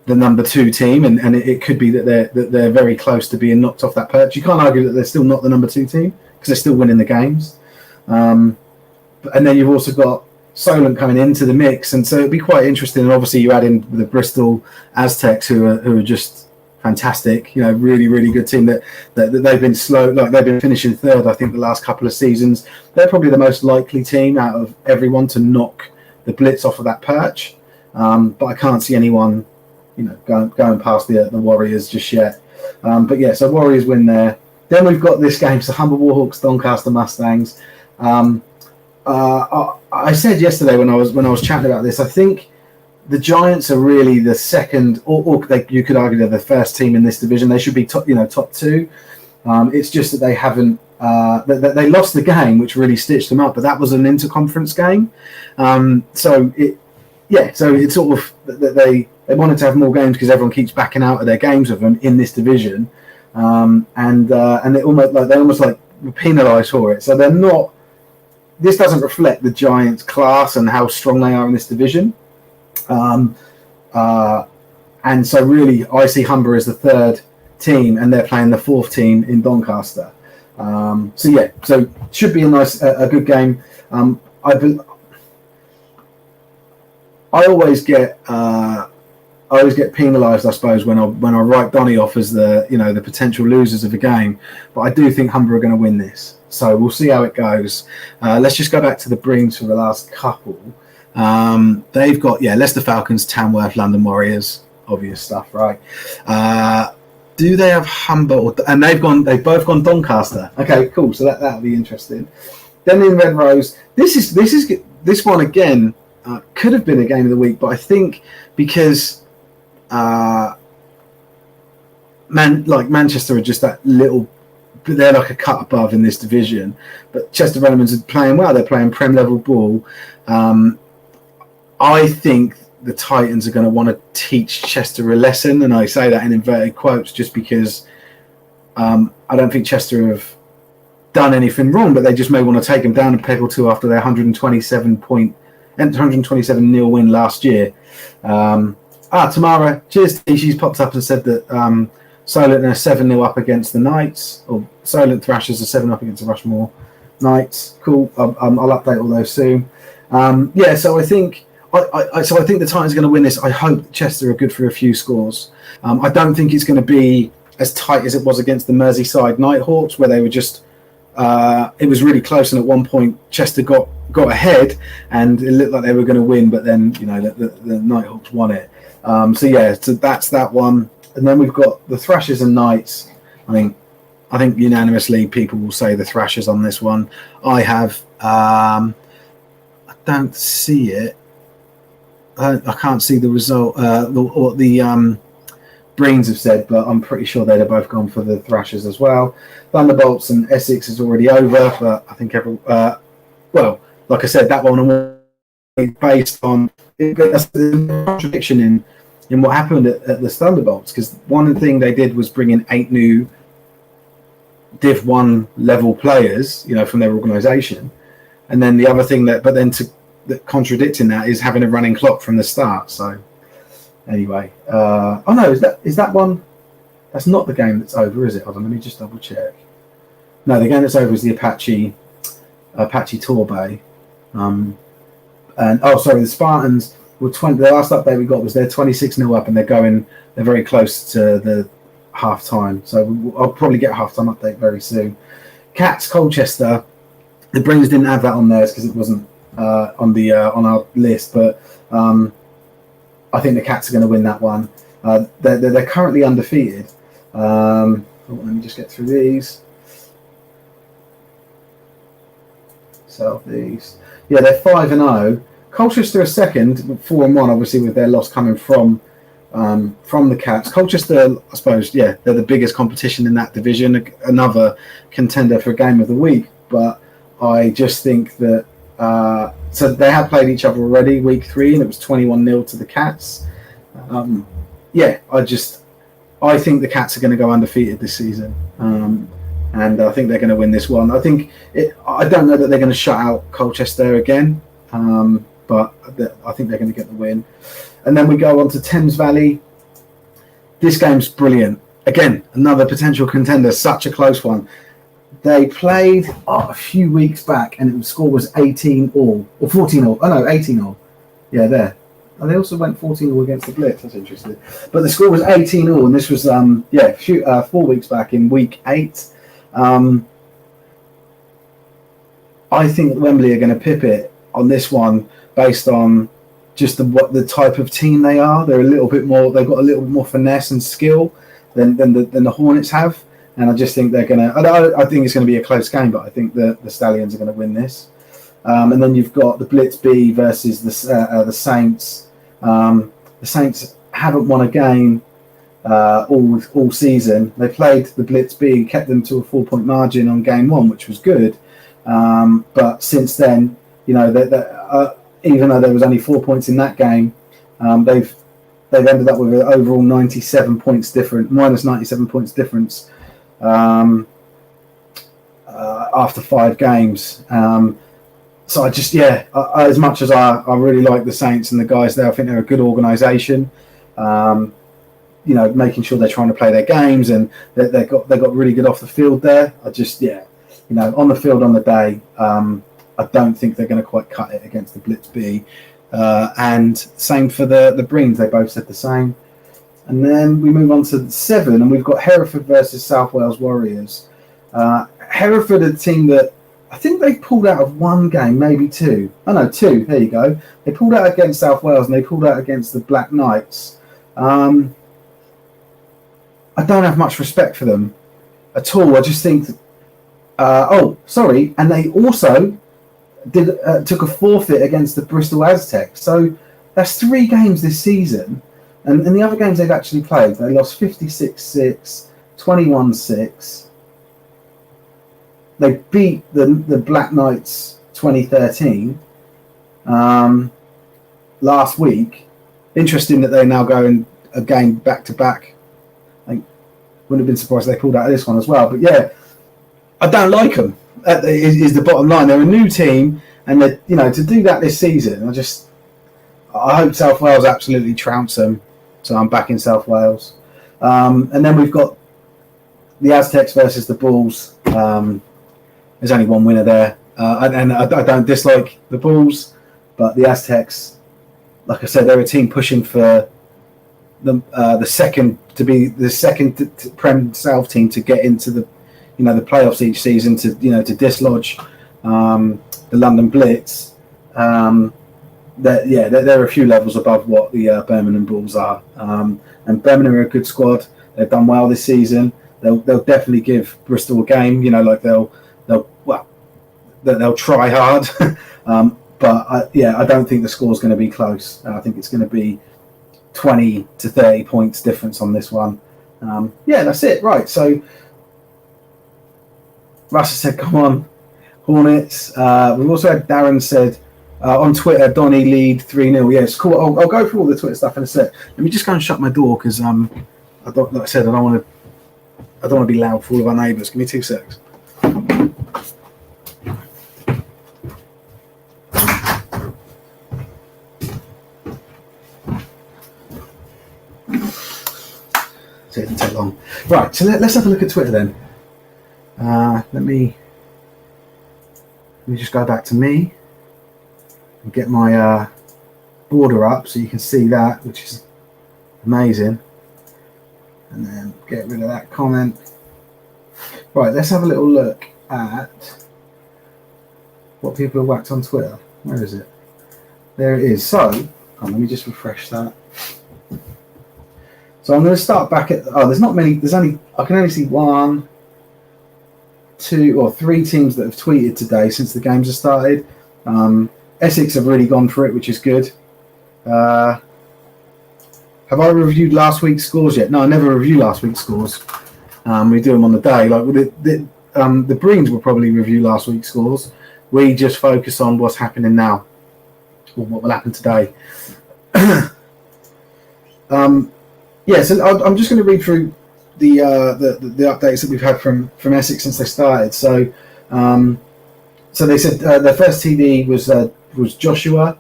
the number 2 team, and it could be that they're very close to being knocked off that perch. You can't argue that they're still not the number 2 team because they're still winning the games. And then you've also got Solent coming into the mix, and so it'd be quite interesting. And obviously, you add in the Bristol Aztecs, who are just fantastic. Really, really good team. That they've been slow, like they've been finishing third. I think the last couple of seasons, they're probably the most likely team out of everyone to knock the Blitz off of that perch. But I can't see anyone, going past the Warriors just yet. So Warriors win there. Then we've got this game: so Humber Warhawks, Doncaster Mustangs. I said yesterday when I was chatting about this, I think the Giants are really the second, or you could argue they're the first team in this division. They should be top 2. It's just that they haven't. They lost the game, which really stitched them up. But that was an interconference game, so it's sort of that they wanted to have more games because everyone keeps backing out of their games of them in this division, and they almost were penalised for it. So they're not. This doesn't reflect the Giants' class and how strong they are in this division. And so really, I see Humber as the 3rd team, and they're playing the 4th team in Doncaster. So should be a good game. I always get penalised, I suppose, when I write Donny off as the potential losers of the game. But I do think Humber are going to win this. So we'll see how it goes. Let's just go back to the Brings for the last couple. They've got Leicester Falcons, Tamworth, London Warriors, obvious stuff, right? Do they have Humber? And they've both gone Doncaster. Okay, cool. So that'll be interesting. Then in Red Rose, this one again could have been a game of the week, but I think because Manchester are just that little. They're like a cut above in this division, but Chester Venomans are playing well. They're playing Prem level ball. I think the Titans are going to want to teach Chester a lesson, and I say that in inverted quotes just because I don't think Chester have done anything wrong, but they just may want to take them down a peg or two after their 127-0 win last year. Tamara, cheers. She's popped up and said that Solent are 7-0 up against the Knights, or Solent Thrashers are 7 up against the Rushmore Knights. Cool. I'll update all those soon. So I think the Titans are going to win this. I hope Chester are good for a few scores. I don't think it's going to be as tight as it was against the Merseyside Nighthawks, where they were just. It was really close, and at one point Chester got ahead, and it looked like they were going to win, but then the Nighthawks won it. So that's that one. And then we've got the Thrashers and Knights. I think unanimously people will say the Thrashers on this one. I have. I don't see it. I can't see the result. What the Breens have said, but I'm pretty sure they'd have both gone for the Thrashers as well. Thunderbolts and Essex is already over, but I think like I said, that one based on that's the contradiction in what happened at the Thunderbolts, because one thing they did was bring in 8 new Div 1 level players, from their organisation, and then the other thing that contradicting that is having a running clock from the start. So anyway, oh no, is that one? That's not the game that's over, is it? Hold on, let me just double check. No, the game that's over is the Apache Torbay. And the Spartans were 20. The last update we got was they're 26-0 up, and they're very close to the half time. So I'll probably get a half time update very soon. Cats Colchester. The Brings didn't have that on theirs because it wasn't on our list, but I think the Cats are going to win that one. They're currently undefeated. Let me just get through these. So these, yeah, they're 5-0. Colchester are second, 4-1, obviously with their loss coming from the Cats. Colchester, I suppose, yeah, they're the biggest competition in that division. Another contender for Game of the Week, but I just think that so they had played each other already week 3, and it was 21-0 to the Cats. I think the Cats are going to go undefeated this season, and I think they're going to win this one. I don't know that they're going to shut out Colchester again, but I think they're going to get the win. And then we go on to Thames Valley. This game's brilliant. Again, another potential contender, such a close one. They played a few weeks back, and the score was 18-all, or 14-all. Oh, no, 18-all. Yeah, there. And they also went 14-all against the Blitz. That's interesting. But the score was 18-all, and this was 4 weeks back in week 8. I think Wembley are going to pip it on this one based on just the type of team they are. They're a little bit more. They've got a little bit more finesse and skill than the Hornets have, and I just think they're going to. I think it's going to be a close game, but I think the Stallions are going to win this. And then you've got the Blitz B versus the Saints. The Saints haven't won a game all season. They played the Blitz B, kept them to a 4-point margin on game 1, which was good. But since then, even though there was only 4 points in that game, they've ended up with an overall 97 points difference, minus 97 points difference after 5 games. So I just, as much as I really like the Saints and the guys there, I think they're a good organisation. Making sure they're trying to play their games, and they got really good off the field there. I just, on the field on the day, I don't think they're going to quite cut it against the Blitz B. And same for the Brings, they both said the same. And then we move on to 7, and we've got Hereford versus South Wales Warriors. Hereford are a team that I think they pulled out of 1 game, maybe 2. Oh no, 2. There you go. They pulled out against South Wales, and they pulled out against the Black Knights. I don't have much respect for them at all. I just think. And they also took a forfeit against the Bristol Aztecs. So that's 3 games this season, and in the other games they've actually played, they lost 56-6, 21-6. They beat the Black Knights 2013 last week. Interesting that they're now going a game back to back. I wouldn't have been surprised if they pulled out of this one as well. But yeah, I don't like them. Is the bottom line. They're a new team, and to do that this season, I hope South Wales absolutely trounce them. So I'm back in South Wales. And then we've got the Aztecs versus the Bulls. There's only one winner there, and I don't dislike the Bulls, but the Aztecs, like I said, they're a team pushing for the second Prem South team to get into the playoffs each season, to dislodge the London Blitz. They're a few levels above what the Birmingham Bulls are, and Birmingham are a good squad. They've done well this season. They'll definitely give Bristol a game. They'll try hard, but I don't think the score's going to be close. I think it's going to be 20 to 30 points difference on this one. That's it. Right, so Russ said, come on, Hornets. We've also had Darren said On Twitter, Donny lead 3-0. Yeah, it's cool. I'll go through all the Twitter stuff in a sec. Let me just go and shut my door because I don't, like I said, I don't want to be loud for all of our neighbours. Give me 2 secs. So it didn't take long. Right, so let's have a look at Twitter then. Let me just go back to me and get my border up so you can see that, which is amazing. And then get rid of that comment. Right, let's have a little look at what people have whacked on Twitter. Where is it? There it is. So, let me just refresh that. So I'm going to start back at. There's not many. I can only see 1, 2, or 3 teams that have tweeted today since the games have started. Essex have really gone for it, which is good. Have I reviewed last week's scores yet? No, I never review last week's scores. We do them on the day. Like the Breens will probably review last week's scores. We just focus on what's happening now, or what will happen today. Yeah, so I'm just going to read through the updates that we've had from Essex since they started. So, so they said their first TD was Joshua.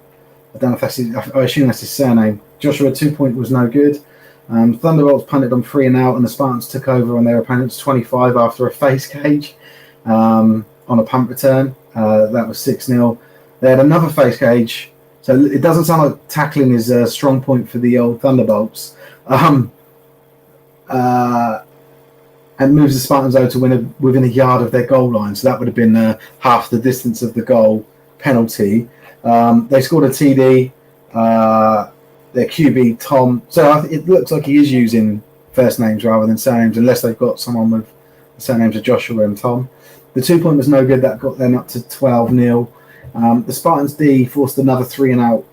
I don't know if I assume that's his surname. Joshua 2-point was no good. Thunderbolts punted on 3 and out, and the Spartans took over on their opponent's 25 after a face cage on a punt return. That was 6-0. They had another face cage. So it doesn't sound like tackling is a strong point for the old Thunderbolts. And moves the Spartans over to within a yard of their goal line. So that would have been half the distance of the goal penalty. They scored a TD. Their QB, Tom. So it looks like he is using first names rather than surnames, unless they've got someone with the surnames of Joshua and Tom. The 2-point was no good. That got them up to 12-0. The Spartans D forced another 3 and out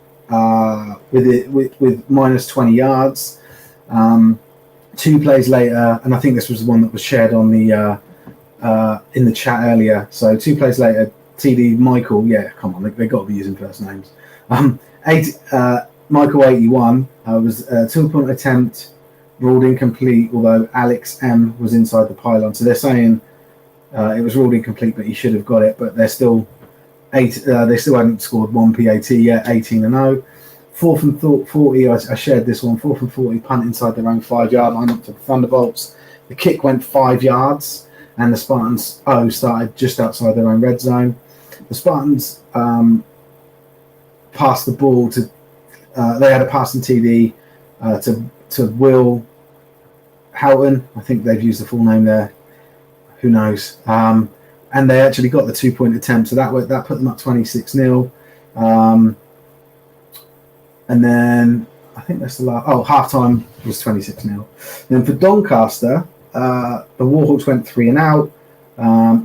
with minus 20 yards. 2 plays later, and I think this was the one that was shared on the in the chat earlier. So 2 plays later, TD Michael. Yeah, come on, they got to be using first names. Michael 81 was a 2-point attempt ruled incomplete, although Alex M was inside the pylon. So they're saying it was ruled incomplete, but he should have got it. But they're still they still hadn't scored 1 PAT yet. 18-0. 4th and 40. I shared this one. 4th and 40 punt inside their own 5-yard line up to the Thunderbolts. The kick went 5 yards, and the Spartans started just outside their own red zone. The Spartans passed the ball to. They had a passing TD to Will Houghton. I think they've used the full name there. Who knows? And they actually got the 2-point attempt, so that put them up 26-0. And then I think that's the last. Halftime was 26-0. Then for Doncaster, the Warhawks went 3 and out.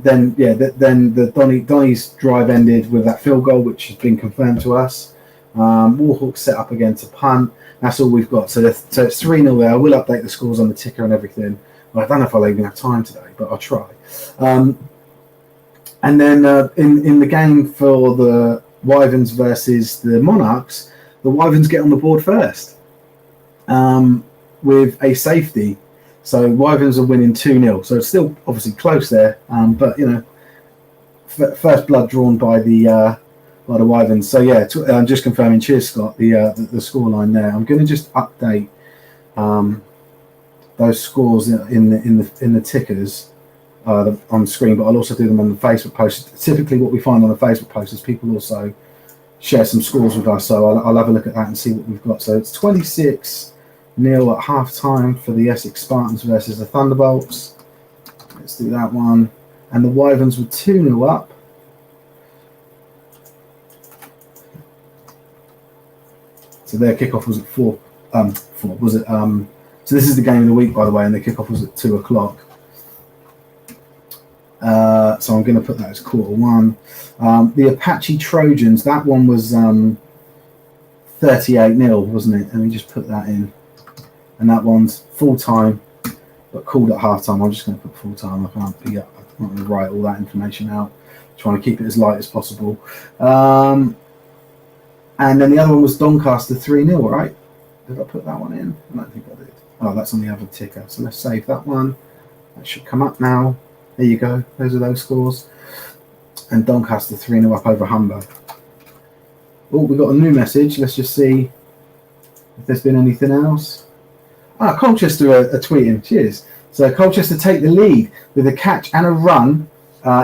Then the Donny's drive ended with that field goal, which has been confirmed to us. Warhawks set up again to punt. That's all we've got. So it's 3-0 there. I will update the scores on the ticker and everything. Well, I don't know if I'll even have time today, but I'll try. And then in the game for the Wyverns versus the Monarchs, the Wyverns get on the board first with a safety. So Wyverns are winning 2-0. So it's still obviously close there, but first blood drawn by the Wyverns. So yeah, I'm just confirming. Cheers, Scott. The scoreline there. I'm going to just update those scores in the tickers on screen, but I'll also do them on the Facebook post. Typically, what we find on the Facebook post is people also share some scores with us. So I'll have a look at that and see what we've got. So it's 26-0 at half time for the Essex Spartans versus the Thunderbolts. Let's do that one. And the Wyverns were 2-0 up. So their kickoff was at 4. Was it? So this is the game of the week, by the way, and the kickoff was at 2:00. So I'm going to put that as quarter 1. The Apache Trojans, that one was 38-0, wasn't it? Let me just put that in. And that one's full time, but called at half time. I'm just going to put full time. I'm not going to write all that information out. Trying to keep it as light as possible. And then the other one was Doncaster 3-0, right? Did I put that one in? I don't think I did. Oh, that's on the other ticker. So let's save that one. That should come up now. There you go. Those are those scores. And Doncaster 3-0 up over Humber. Oh, we got a new message. Let's just see if there's been anything else. Colchester are tweeting. Cheers. So Colchester take the lead with a catch and a run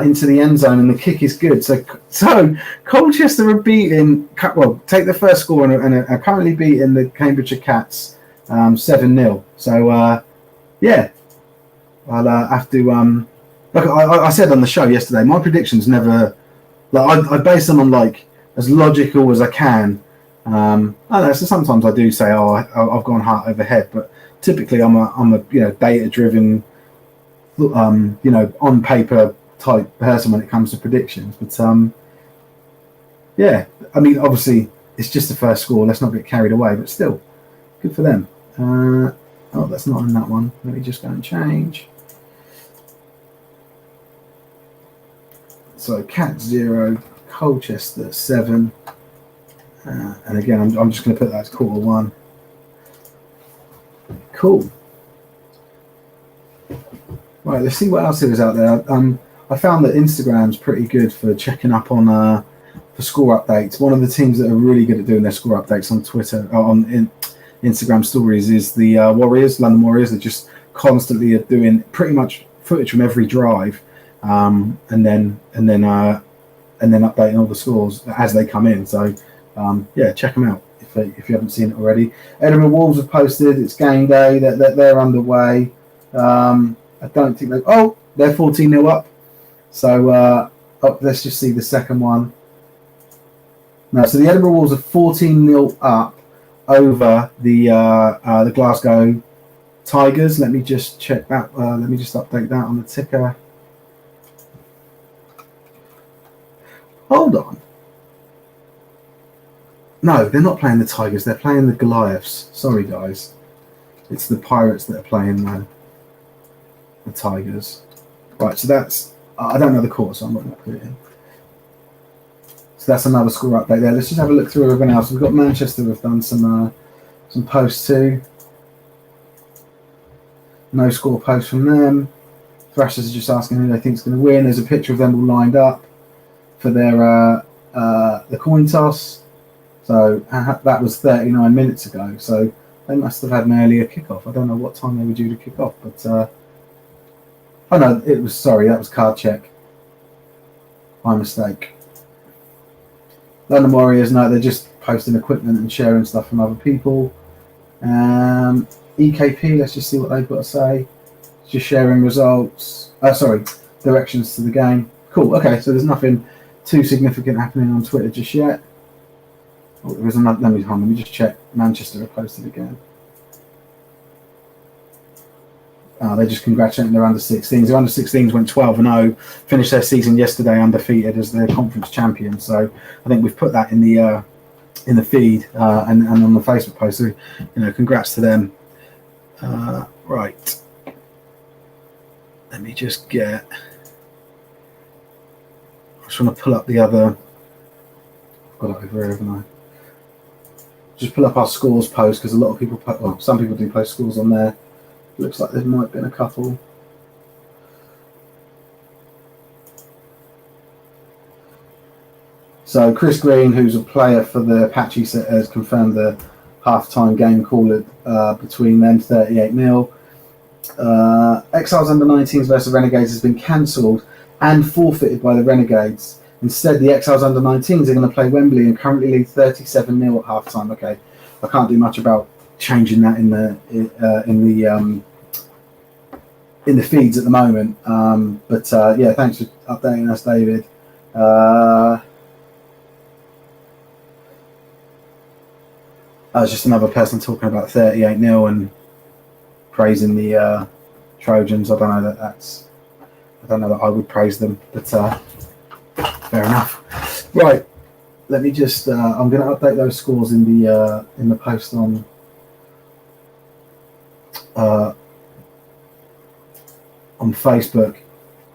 into the end zone, and the kick is good. So Colchester are beating, well, take the first score and are currently beating the Cambridgeshire Cats 7-0. So, yeah, I'll have to, like I said on the show yesterday, my predictions never, like I base them on like as logical as I can. I don't know, so sometimes I do say, I've gone heart over head, but typically I'm a data driven, on paper type person when it comes to predictions. But yeah, I mean, obviously it's just the first score. Let's not get carried away, but still, good for them. Oh, that's not in that one. Let me just go and change. So Cat 0, Colchester 7, and again, I'm just going to put that as Q1. Cool. Right, let's see what else there is out there. I found that Instagram's pretty good for checking up on for score updates. One of the teams that are really good at doing their score updates on Twitter, on Instagram stories, is the Warriors, London Warriors. They're just constantly doing pretty much footage from every drive, and then updating all the scores as they come in. So yeah, check them out if you haven't seen it already. Edinburgh Wolves have posted. It's game day. They're underway. I don't think they're 14-0 up. So let's just see the second one. No, so the Edinburgh Wolves are 14-0 up over the Glasgow Tigers. Let me just check that. Let me just update that on the ticker. Hold on. No, they're not playing the Tigers. They're playing the Goliaths. Sorry, guys. It's the Pirates that are playing the Tigers. Right, so that's... I don't know the course, so I'm not going to put it in. So that's another score update there. Let's just have a look through everyone else. We've got Manchester have done some posts too. No score posts from them. Thrashers are just asking who they think is going to win. There's a picture of them all lined up for their the coin toss. So that was 39 minutes ago. So they must have had an earlier kickoff. I don't know what time they were due to kick off, but oh no, that was card check. My mistake. London Warriors, no, they're just posting equipment and sharing stuff from other people. EKP, let's just see what they've got to say. Just sharing results. Directions to the game. Cool. Okay, so there's nothing too significant happening on Twitter just yet. Oh, there is another. Let me just check. Manchester have posted again. They're just congratulating their under-16s. Their under-16s went 12-0, finished their season yesterday undefeated as their conference champions. So I think we've put that in the feed and on the Facebook post. So congrats to them. Right. Let me just get. I just want to pull up the other. I've got it over here, haven't I? Just pull up our scores post because a lot of people. Some people do post scores on there. Looks like there might have been a couple. So Chris Green, who's a player for the Apache, has confirmed the half-time game call between them, 38-0. Exiles under-19s versus Renegades has been cancelled and forfeited by the Renegades. Instead, the Exiles under-19s are going to play Wembley and currently lead 37-0 at half-time. Okay, I can't do much about changing that in the feeds at the moment, but yeah, thanks for updating us, David. I was just another person talking about 38-0 and praising the Trojans. I don't know that I would praise them, but fair enough. Right, let me just. I'm going to update those scores in the post on. On Facebook.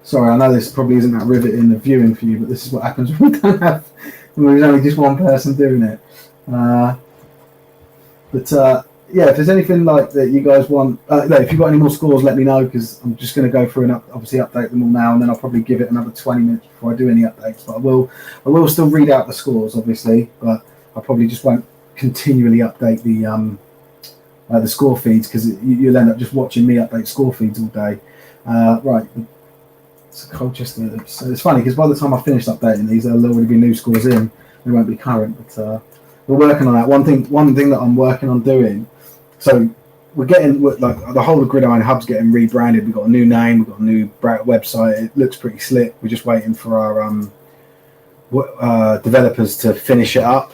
Sorry, I know this probably isn't that riveting the viewing for you, but this is what happens when we don't have. When there's only just one person doing it. Yeah, if there's anything like that you guys want, if you've got any more scores, let me know, because I'm just going to go through and obviously update them all now, and then I'll probably give it another 20 minutes before I do any updates. But I will still read out the scores, obviously, but I probably just won't continually update the score feeds, because you'll end up just watching me update score feeds all day. Right, it's Colchester. So it's funny because by the time I finish updating these, there'll already be new scores in. They won't be current, but we're working on that. One thing that I'm working on doing. So we're like the whole of Gridiron Hub's getting rebranded. We've got a new name. We've got a new website. It looks pretty slick. We're just waiting for our developers to finish it up.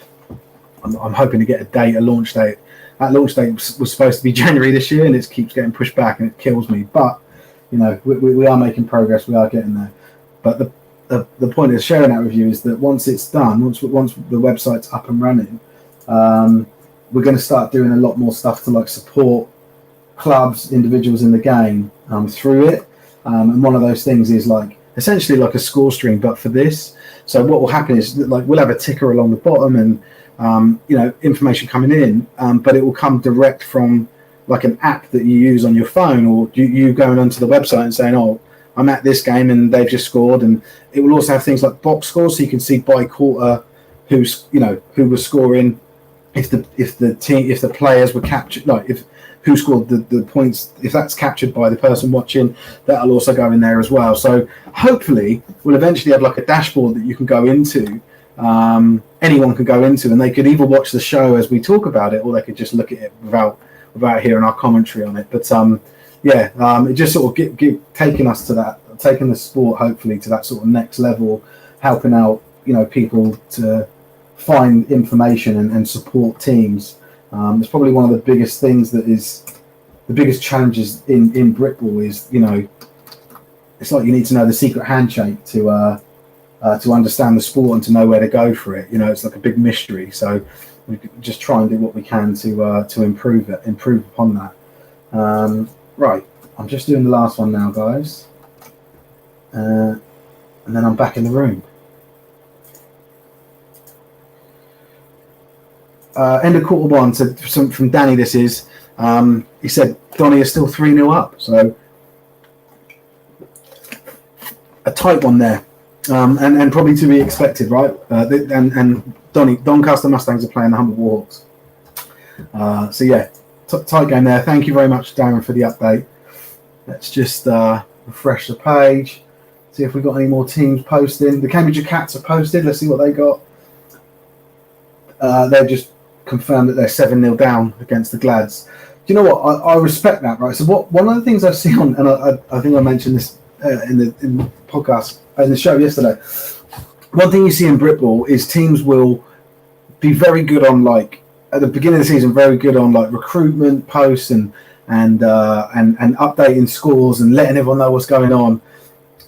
I'm hoping to get a launch date. That launch date was supposed to be January this year, and it keeps getting pushed back, and it kills me. But we are making progress. We are getting there. But the point of sharing that with you is that once it's done, once the website's up and running, we're going to start doing a lot more stuff to like support clubs, individuals in the game through it. And one of those things is like essentially like a score stream, but for this. So what will happen is that, like, we'll have a ticker along the bottom and information coming in, but it will come direct from like an app that you use on your phone, or you going onto the website and saying, "Oh, I'm at this game and they've just scored." And it will also have things like box scores, so you can see by quarter who was scoring, if the players were captured, like if who scored the points, if that's captured by the person watching, that'll also go in there as well. So hopefully we'll eventually have like a dashboard that you can go into, anyone can go into, and they could either watch the show as we talk about it, or they could just look at it without hearing our commentary on it. But it just sort of taking us to that, taking the sport hopefully to that sort of next level, helping out people to find information and support teams. It's probably one of the biggest things that is the biggest challenges in Britball is, it's like you need to know the secret handshake to understand the sport and to know where to go for it. It's like a big mystery. So we just try and do what we can to improve upon that. Right, I'm just doing the last one now, guys, and then I'm back in the room. End of quarter one. So from Danny, this is he said Donny is still 3-0 up, so a tight one there, and probably to be expected, right? And Doncaster Mustangs are playing the Humber Warhawks. So yeah, tight game there. Thank you very much, Darren, for the update. Let's just refresh the page, see if we've got any more teams posting. The Cambridgeshire Cats are posted. Let's see what they got. They've just confirmed that they're 7-0 down against the Glads. Do you know what? I respect that, right? So one of the things I've seen on, and I think I mentioned this in the podcast, in the show yesterday. One thing you see in Britball is teams will be very good on, like, at the beginning of the season, very good on like recruitment posts and updating scores and letting everyone know what's going on.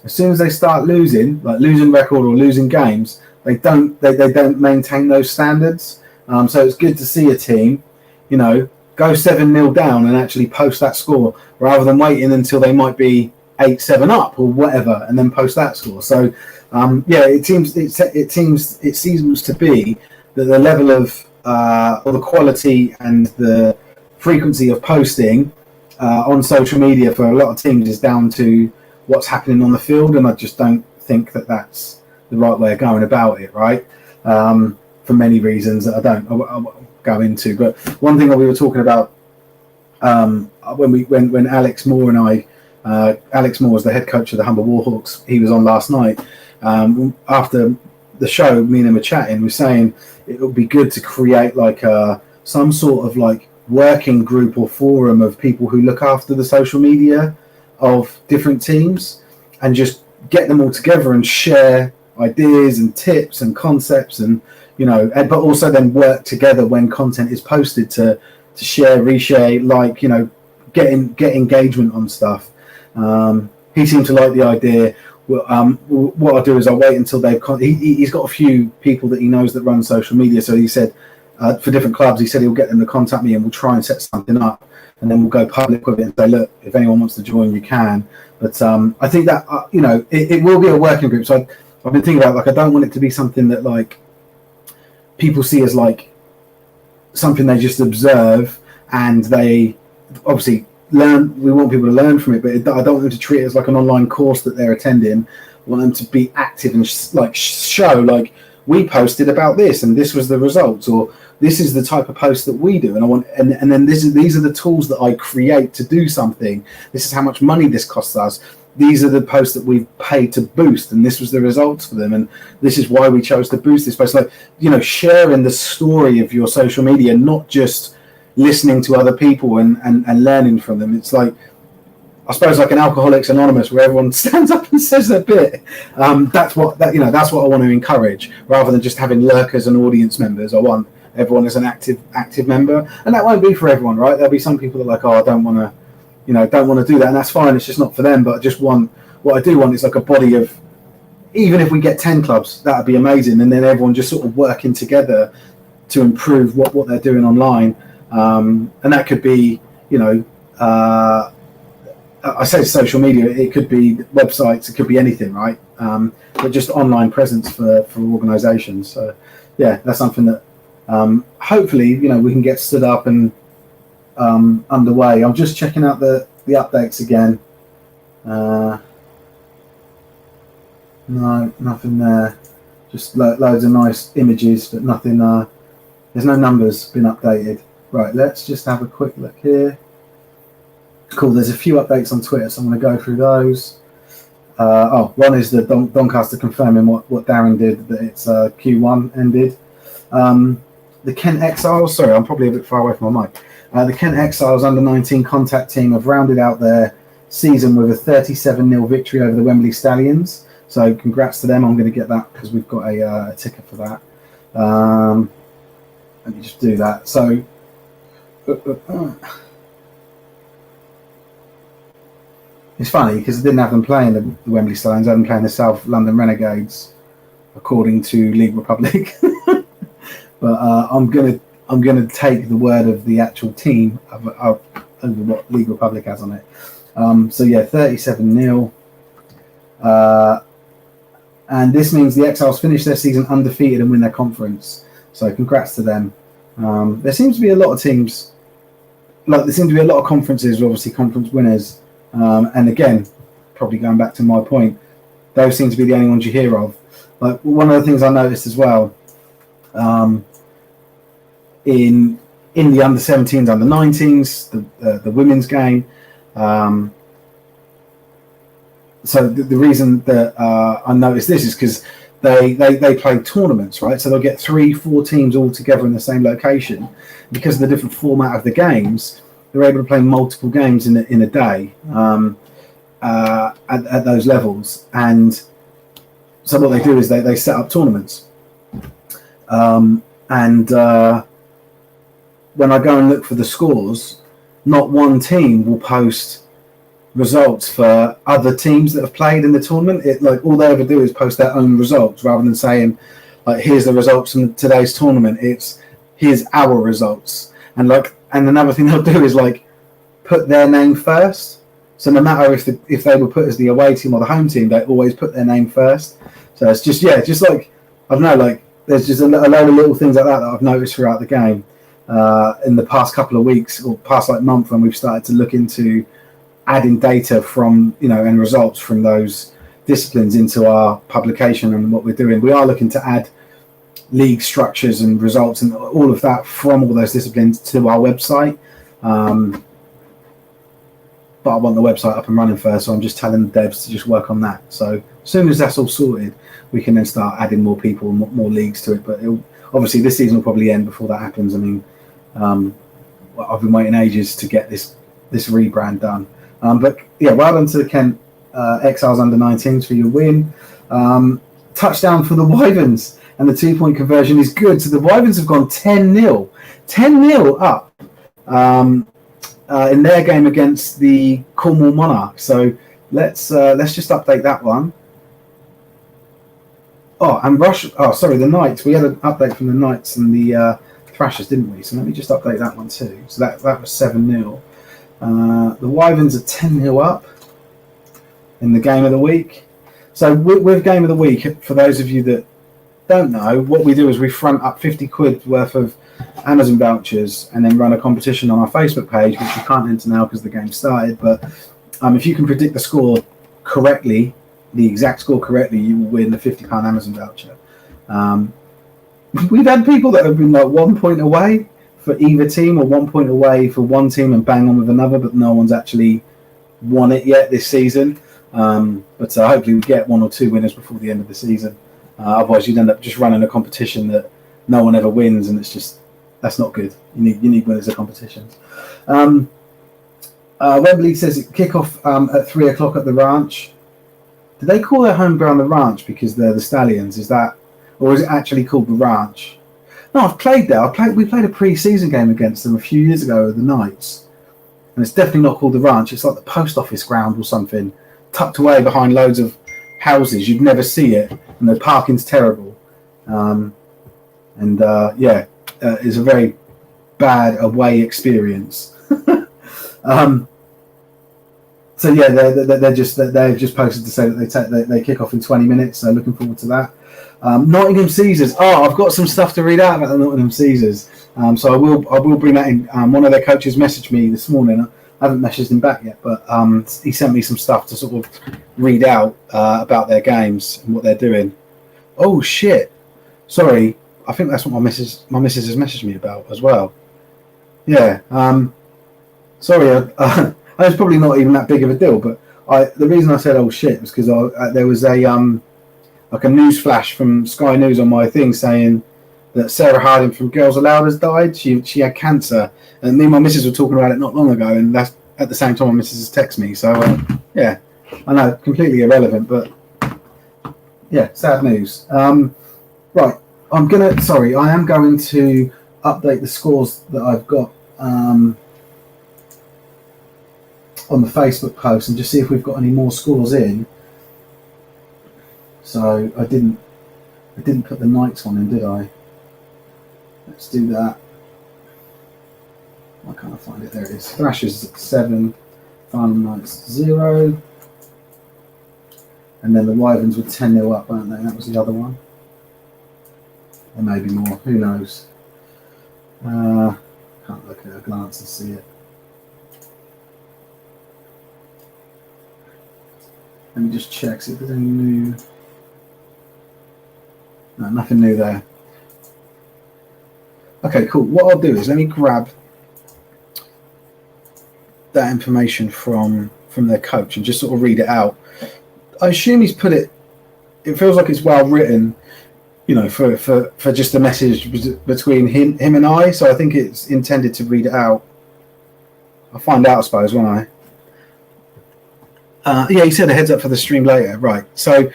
As soon as they start losing record or losing games, they don't maintain those standards. So it's good to see a team, go 7-0 down and actually post that score rather than waiting until they might be 8-7 up or whatever and then post that score. So it seems to be that the level of or the quality and the frequency of posting on social media for a lot of teams is down to what's happening on the field, and I just don't think that that's the right way of going about it, right? For many reasons that I won't go into. But one thing that we were talking about when Alex Moore and Alex Moore was the head coach of the Humber Warhawks, he was on last night. After the show, me and him were chatting, we're saying it would be good to create like some sort of like working group or forum of people who look after the social media of different teams and just get them all together and share ideas and tips and concepts and but also then work together when content is posted to share, reshare, like, get engagement on stuff. He seemed to like the idea. What I'll do is I'll wait until he's got a few people that he knows that run social media. So he said for different clubs, he said he'll get them to contact me and we'll try and set something up, and then we'll go public with it and say, look, if anyone wants to join, you can. But I think that it will be a working group. So I've been thinking about, like, I don't want it to be something that like people see as like something they just observe, and they obviously learn. We want people to learn from it, but I don't want them to treat it as like an online course that they're attending. I want them to be active and show like, we posted about this and this was the results, or this is the type of post that we do, and I want, and then these are the tools that I create to do something. This is how much money this costs us. These are the posts that we've paid to boost, and this was the results for them, and this is why we chose to boost this post. Like, sharing the story of your social media, not just listening to other people and learning from them. It's like, I suppose, like an Alcoholics Anonymous, where everyone stands up and says their bit. That's what I want to encourage, rather than just having lurkers and audience members. I want everyone as an active member, and that won't be for everyone, right? There'll be some people that are like, I don't want to, don't want to do that, and that's fine. It's just not for them. But I just want, what I do want is like a body of, even if we get 10 clubs, that'd be amazing, and then everyone just sort of working together to improve what they're doing online, and that could be, I say social media, it could be websites, it could be anything, right? But just online presence for organisations. So yeah, that's something that hopefully we can get stood up and underway. I'm just checking out the updates again. No, nothing there. Just loads of nice images, but nothing. There's no numbers been updated. Right, let's just have a quick look here. Cool, there's a few updates on Twitter, so I'm going to go through those. One is the Doncaster confirming what Darren did, that it's Q1 ended. The Kent Exiles, sorry, I'm probably a bit far away from my mic. The Kent Exiles under-19 contact team have rounded out their season with a 37-0 victory over the Wembley Stallions. So congrats to them. I'm going to get that because we've got a ticker for that. Let me just do that. So... It's funny because I didn't have them playing the Wembley Stallions. I had them playing the South London Renegades, according to League Republic. But I'm gonna take the word of the actual team over what League Republic has on it. So yeah, 37-0, and this means the Exiles finish their season undefeated and win their conference. So congrats to them. There seems to be a lot of teams, there seem to be a lot of conferences, obviously conference winners. And again, probably going back to my point, those seem to be the only ones you hear of. Like, one of the things I noticed as well, in the under-17s, under-19s, the women's game. So the reason that I noticed this is because they play tournaments, right? So they'll get 3-4 teams all together in the same location. Because of the different format of the games, they're able to play multiple games in a day at those levels. And so what they do is they set up tournaments. And when I go and look for the scores, not one team will post results for other teams that have played in the tournament. All they ever do is post their own results, rather than saying, here's the results from today's tournament. It's, here's our results. And another thing they'll do is put their name first. So no matter if they were put as the away team or the home team, they always put their name first. So it's just I don't know, there's just a load of little things like that I've noticed throughout the game in the past couple of weeks or past month, when we've started to look into adding data from and results from those disciplines into our publication and what we're doing. We are looking to add league structures and results and all of that from all those disciplines to our website, but I want the website up and running first, so I'm just telling the devs to just work on that. So as soon as that's all sorted, we can then start adding more people and more leagues to it. But obviously this season will probably end before that happens. I mean, I've been waiting ages to get this rebrand done, but yeah, well done to the Kent Exiles under-19s for your win. Touchdown for the Wyverns. And the 2-point conversion is good. So the Wyverns have gone 10-0. 10-0 up in their game against the Cornwall Monarchs. So let's just update that one. The Knights. We had an update from the Knights and the Thrashers, didn't we? So let me just update that one too. So that was 7-0. The Wyverns are 10-0 up in the game of the week. So with game of the week, for those of you that don't know, what we do is we front up 50 quid worth of Amazon vouchers and then run a competition on our Facebook page, which you can't enter now because the game started. But if you can predict the score correctly, the exact score correctly, you will win the £50 Amazon voucher. We've had people that have been like 1 point away for either team or 1 point away for one team and bang on with another, but no one's actually won it yet this season. But hopefully we get 1 or 2 winners before the end of the season. Otherwise, you'd end up just running a competition that no one ever wins, and that's not good. You need winners of competitions. Wembley says kick-off at 3 o'clock at the Ranch. Do they call their home ground the Ranch because they're the Stallions? Is that, or is it actually called the Ranch? No, I've played there. We played a pre-season game against them a few years ago, the Knights, and it's definitely not called the Ranch. It's like the post office ground or something, tucked away behind loads of houses. You'd never see it, and the parking's terrible. It's a very bad away experience. They've just posted to say that they kick off in 20 minutes. So looking forward to that. Nottingham Caesars. Oh, I've got some stuff to read out about the Nottingham Caesars. So I will bring that in. One of their coaches messaged me this morning. I haven't messaged him back yet, but he sent me some stuff to sort of read out about their games and what they're doing. Oh shit! Sorry, I think that's what my missus has messaged me about as well. Yeah. Sorry. It's probably not even that big of a deal, but the reason I said oh shit was because there was a like a news flash from Sky News on my thing saying that Sarah Harding from Girls Aloud has died. She had cancer, and me and my missus were talking about it not long ago, and that's at the same time my missus has texted me. So yeah, I know, completely irrelevant, but yeah, sad news. Right, I am going to update the scores that I've got on the Facebook post and just see if we've got any more scores in. So I didn't put the Knights one in, did I? Let's do that. Why can't I find it? There it is. Thrashers 7, Farnham Knights 0. And then the Wyverns were 10-0 up, weren't they? That was the other one. There may be more. Who knows? Can't look at a glance and see it. Let me just check, see if there's any new... No, nothing new there. Okay, cool. What I'll do is let me grab that information from their coach and just sort of read it out. I assume he's put it... It feels like it's well written, you know, for just a message between him and I. So I think it's intended to read it out. I'll find out, I suppose, won't I? Yeah, he said a heads up for the stream later. Right. So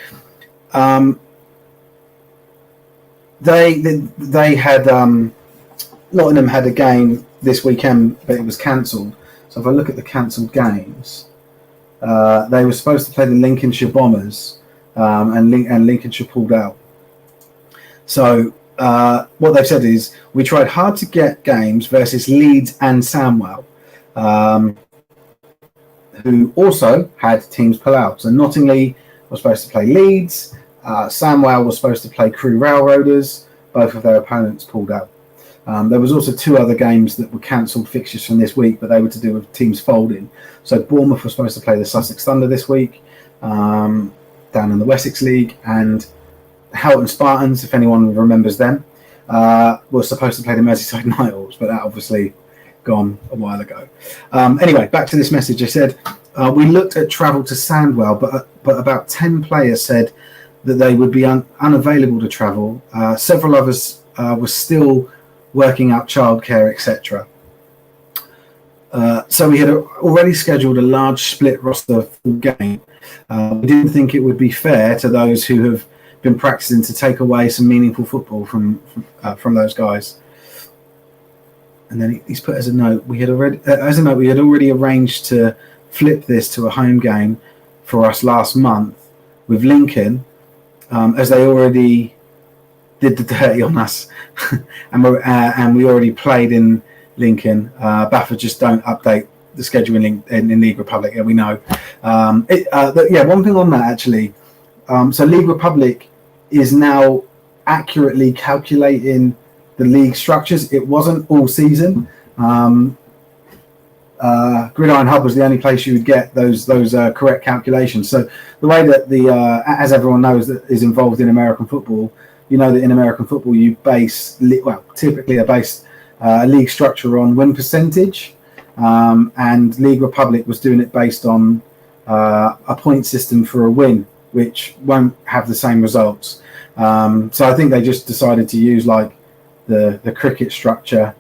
they had Nottingham had a game this weekend, but it was cancelled. So if I look at the cancelled games, they were supposed to play the Lincolnshire Bombers, and Lincolnshire pulled out. So what they've said is we tried hard to get games versus Leeds and Samwell, who also had teams pull out. So Nottingham was supposed to play Leeds, Samwell was supposed to play Crewe Railroaders. Both of their opponents pulled out. There was also 2 other games that were cancelled fixtures from this week, but they were to do with teams folding. So Bournemouth was supposed to play the Sussex Thunder this week, down in the Wessex League, and Houghton Spartans, if anyone remembers them, were supposed to play the Merseyside Nighthawks, but that obviously gone a while ago. Anyway, back to this message. I said we looked at travel to Sandwell, but about 10 players said that they would be unavailable to travel. Several others were still working out childcare, etc. So we had already scheduled a large split roster full game. We didn't think it would be fair to those who have been practicing to take away some meaningful football from those guys. And then he's put as a note, we had already arranged to flip this to a home game for us last month with Lincoln, as they already did the dirty on us, and we already played in Lincoln. Baffert just don't update the schedule in League Republic. Yeah, we know. One thing on that actually. So League Republic is now accurately calculating the league structures. It wasn't all season. Gridiron Hub was the only place you would get those correct calculations. So the way that as everyone knows that is involved in American football, you know that in American football you base typically a league structure on win percentage, and League Republic was doing it based on a point system for a win, which won't have the same results. So I think they just decided to use like the cricket structure,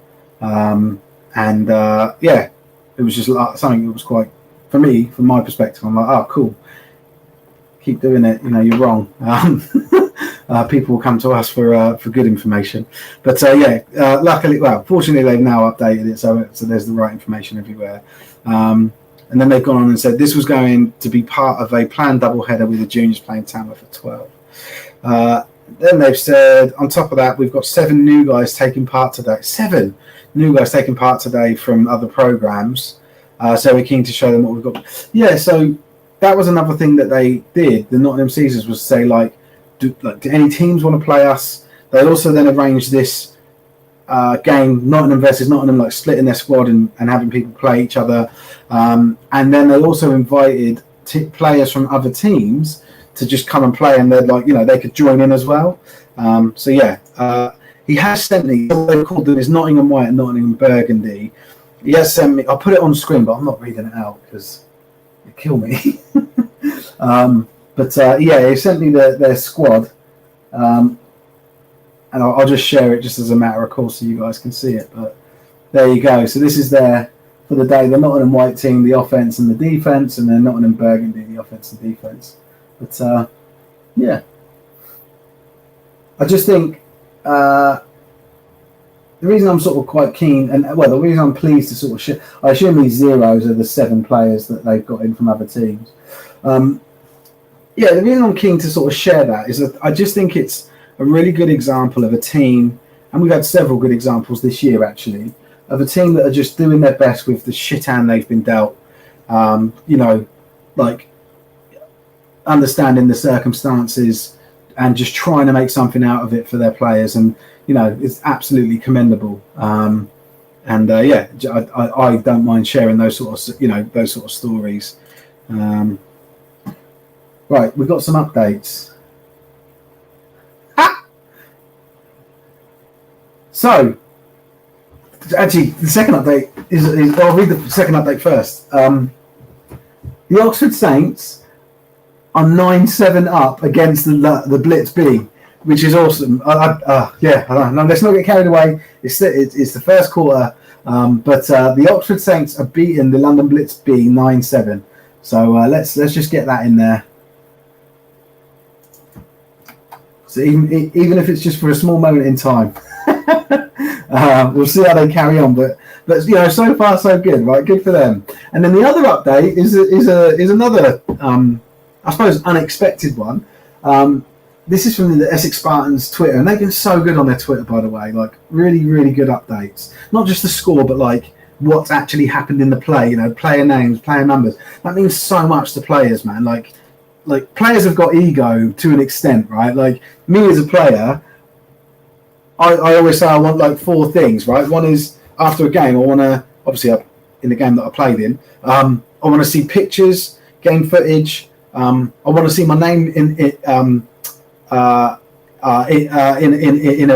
it was just like something that was quite, for me, from my perspective, I'm like, oh, cool. Keep doing it. You know, you're wrong. People will come to us for good information. But luckily, fortunately, they've now updated it, so there's the right information everywhere. And then they've gone on and said this was going to be part of a planned doubleheader with the juniors playing Tamworth at 12. Then they've said, on top of that, we've got 7 new guys taking part today. 7 new guys taking part today from other programs. So we're keen to show them what we've got. Yeah, so that was another thing that they did. The Nottingham Caesars was say, do any teams want to play us? They also then arranged this game, Nottingham versus Nottingham, like splitting their squad and having people play each other. And then they also invited players from other teams to just come and play, and they're like, they could join in as well. He has sent me, what they called them is Nottingham White and Nottingham Burgundy. He has sent me, I'll put it on screen, but I'm not reading it out because it'll kill me. He sent me their squad, and I'll just share it just as a matter of course so you guys can see it. But there you go. So this is there for the day. The Nottingham White team, the offence and the defence, and then Nottingham Burgundy, the offence and defence. But I just think the reason I'm sort of quite keen, the reason I'm pleased to sort of share, I assume these zeros are the 7 players that they've got in from other teams. The reason I'm keen to sort of share that is that I just think it's a really good example of a team, and we've had several good examples this year actually, of a team that are just doing their best with the shit hand they've been dealt. Understanding the circumstances and just trying to make something out of it for their players, and it's absolutely commendable. I don't mind sharing those sort of stories. Right, we've got some updates. So, actually, the second update is I'll read the second update first. The Oxford Saints are 9-7 up against the Blitz B, which is awesome. No, let's not get carried away. It's the first quarter, but the Oxford Saints are beating the London Blitz B 9-7. So let's just get that in there. So even if it's just for a small moment in time, we'll see how they carry on. But so far so good, right? Good for them. And then the other update is another. I suppose unexpected one. This is from the Essex Spartans Twitter, and they've been so good on their Twitter, by the way. Like really, really good updates. Not just the score, but like what's actually happened in the play. Player names, player numbers. That means so much to players, man. Like players have got ego to an extent, right? Like me as a player, I always say I want like 4 things, right? One is after a game, I want to obviously in the game that I played in, I want to see pictures, game footage. I want to see my name in a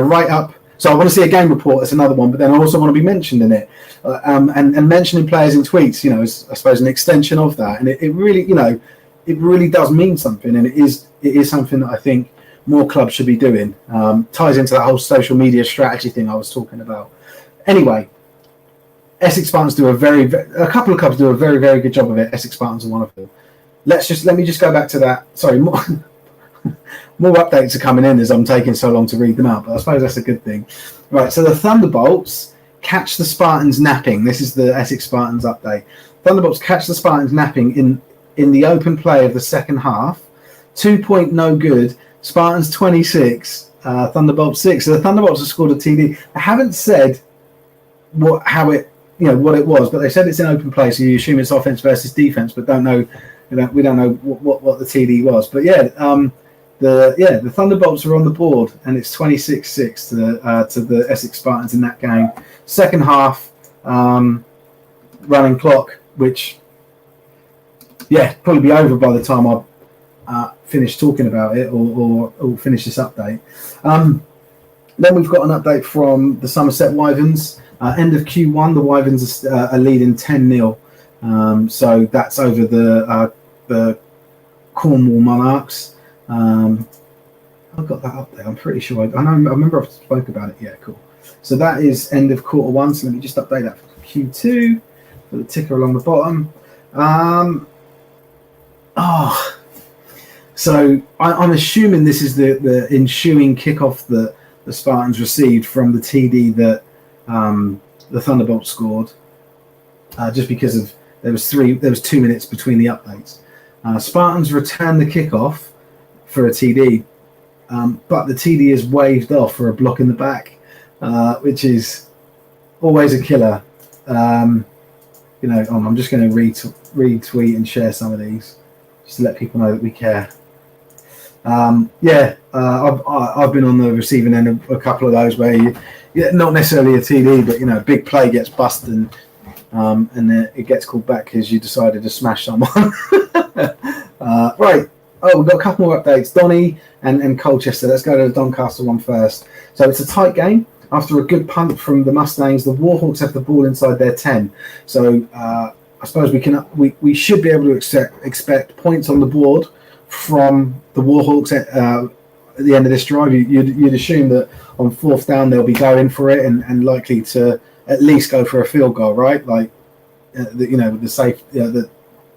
write-up. So I want to see a game report. That's another one. But then I also want to be mentioned in it, and mentioning players in tweets. Is I suppose an extension of that. And it really, it really does mean something. And it is something that I think more clubs should be doing. Ties into that whole social media strategy thing I was talking about. Anyway, Essex Spartans a couple of clubs do a very, very good job of it. Essex Spartans are one of them. Let me just go back to that. Sorry, more updates are coming in as I'm taking so long to read them out, but I suppose that's a good thing. Right, so the Thunderbolts catch the Spartans napping. This is the Essex Spartans update. Thunderbolts catch the Spartans napping in the open play of the second half. 2 point no good. Spartans 26, Thunderbolts 6. So the Thunderbolts have scored a TD. I haven't said what it was, but they said it's an open play, so you assume it's offense versus defense, but don't know. We don't know what the TD was, but the Thunderbolts are on the board, and it's 26-6 to the Essex Spartans in that game. Second half, running clock, which probably be over by the time I finish talking about it or finish this update. Then we've got an update from the Somerset Wyverns. End of Q1, the Wyverns are leading 10-0. So that's over the Cornwall Monarchs. I've got that update. I'm pretty sure. I remember I spoke about it. Yeah, cool. So that is end of quarter one. So let me just update that for Q2. Put the ticker along the bottom. So I'm assuming this is the ensuing kickoff that the Spartans received from the TD that the Thunderbolts scored. Just because of there was 2 minutes between the updates. Spartans returned the kickoff for a TD, but the TD is waved off for a block in the back, which is always a killer. I'm just going to retweet and share some of these just to let people know that we care. I've been on the receiving end of a couple of those where not necessarily a TD, but a big play gets busted and it gets called back because you decided to smash someone. Right. Oh, we've got a couple more updates. Donny and Colchester. Let's go to the Doncaster one first. So it's a tight game. After a good punt from the Mustangs, the Warhawks have the ball inside their 10. So I suppose we should be able to expect points on the board from the Warhawks at the end of this drive. You'd assume that on fourth down they'll be going for it and likely to at least go for a field goal, right? Like with the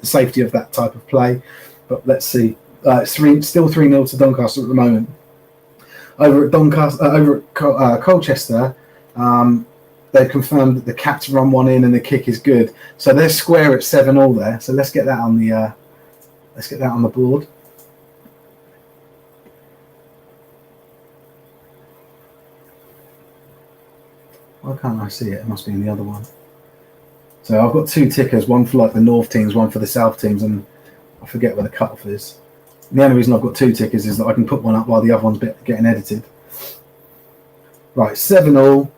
safety of that type of play. But let's see. It's still 3-0 to Doncaster at the moment. Over at Colchester, they've confirmed that the Cats run one in and the kick is good. So they're square at 7-7 there. So let's get that on the board. Why can't I see it? It must be in the other one. So I've got two tickers, one for like the North teams, one for the South teams, and I forget where the cutoff is. The only reason I've got two tickers is that I can put one up while the other one's getting edited. Right, 7-7,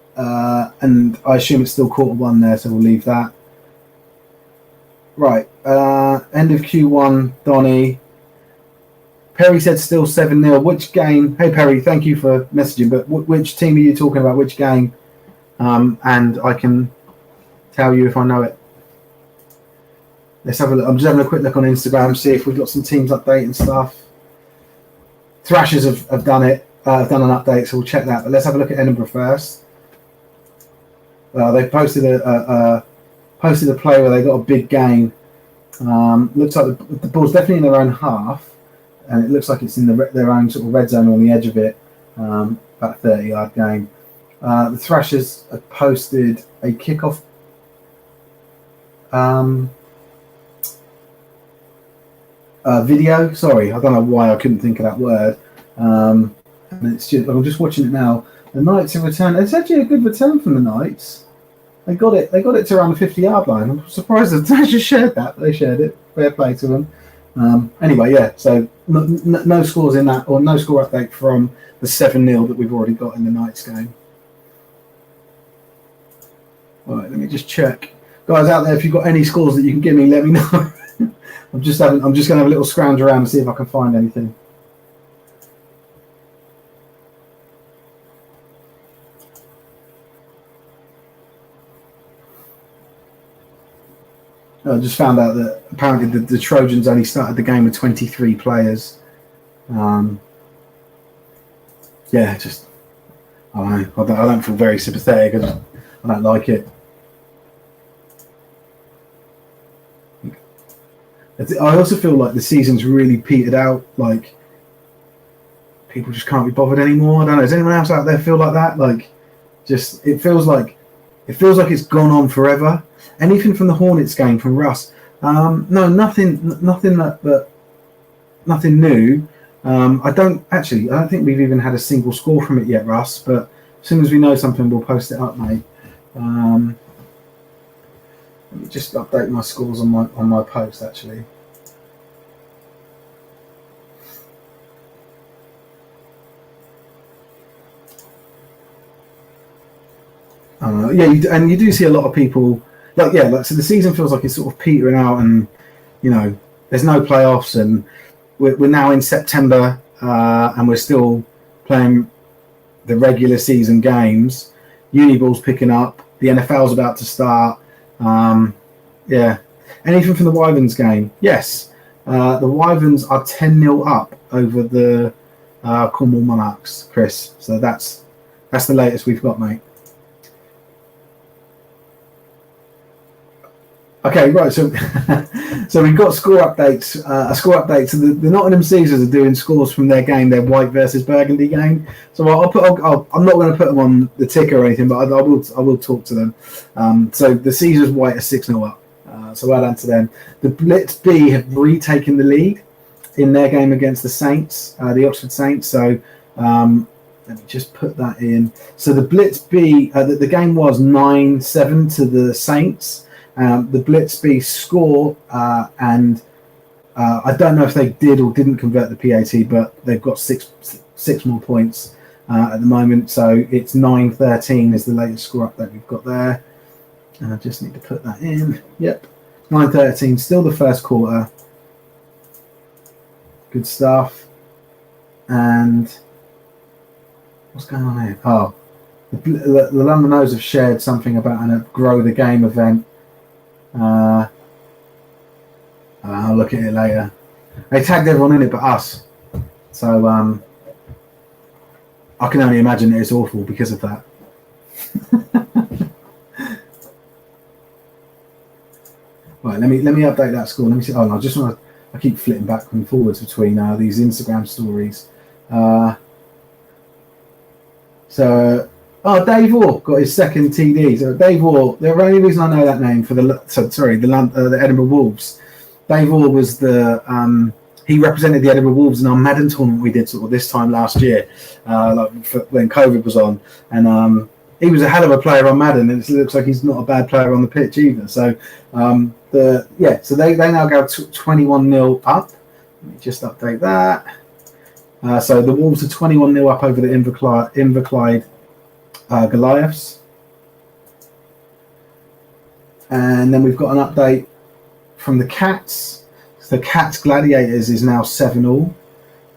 and I assume it's still quarter one there, so we'll leave that. Right, end of Q1, Donny. Perry said still 7-0. Which game? Hey Perry, thank you for messaging, but which team are you talking about? Which game? And I can tell you if I know it. Let's have a look. I'm just having a quick look on Instagram, see if we've got some teams update and stuff. Thrashers have done it. I've done an update, so we'll check that. But let's have a look at Edinburgh first. They posted a play where they got a big gain. Looks like the ball's definitely in their own half, and it looks like it's in their own sort of red zone on the edge of it. About a 30-yard gain. The Thrashers have posted a kickoff. Video. Sorry, I don't know why I couldn't think of that word. And I'm just watching it now. The Knights have returned. It's actually a good return from the Knights. They got it to around the 50-yard line. I'm surprised that they just shared that. But they shared it. Fair play to them. Anyway, yeah. So no scores in that, or no score update from the 7-0 that we've already got in the Knights game. All right, let me just check. Guys out there, if you've got any scores that you can give me, let me know. I'm just going to have a little scrounge around and see if I can find anything. I just found out that apparently the Trojans only started the game with 23 players. I don't feel very sympathetic. I don't like it. I also feel like the season's really petered out. Like people just can't be bothered anymore. I don't know. Does anyone else out there feel like that? Like, just it feels like it's gone on forever. Anything from the Hornets game from Russ? No, nothing new. I don't think we've even had a single score from it yet, Russ. But as soon as we know something, we'll post it up, mate. Let me just update my scores on my post, actually. yeah, and you do see a lot of people so the season feels like it's sort of petering out, and there's no playoffs, and we're now in September, and we're still playing the regular season games. Uniball's picking up. The NFL's about to start. Anything from the Wyverns game? Yes. The Wyverns are 10-0 up over the Cornwall Monarchs, Chris. So that's the latest we've got, mate. Okay, right. So we've got score updates. A score update. So the Nottingham Caesars are doing scores from their game, their White versus Burgundy game. So I'm not going to put them on the ticker or anything, but I will talk to them. So the Caesars White are 6-0 up. So well done to them. The Blitz B have retaken the lead in their game against the Saints, the Oxford Saints. So let me just put that in. So the Blitz B, the game was 9-7 to the Saints. The Blitz B score, and I don't know if they did or didn't convert the PAT, but they've got six more points at the moment. So it's 9-13 is the latest score update we've got there. And I just need to put that in. Yep, 9-13, still the first quarter. Good stuff. And what's going on here? Oh, the London O's have shared something about a Grow the Game event. I'll look at it later. They tagged everyone in it but us, so I can only imagine that it's awful because of that. Right, let me update that score. Let me see. Oh, no, I keep flitting back and forwards between these Instagram stories. Dave Orr got his second TD. So Dave Orr, the only reason I know that name for the Edinburgh Wolves. Dave Orr was he represented the Edinburgh Wolves in our Madden tournament we did sort of this time last year, when COVID was on, and he was a hell of a player on Madden, and it looks like he's not a bad player on the pitch either. So so they now go 21-0 up. Let me just update that. So the Wolves are 21-0 up over the Inverclyde Goliaths. And then we've got an update from the Cats. The Cats Gladiators is now 7-all.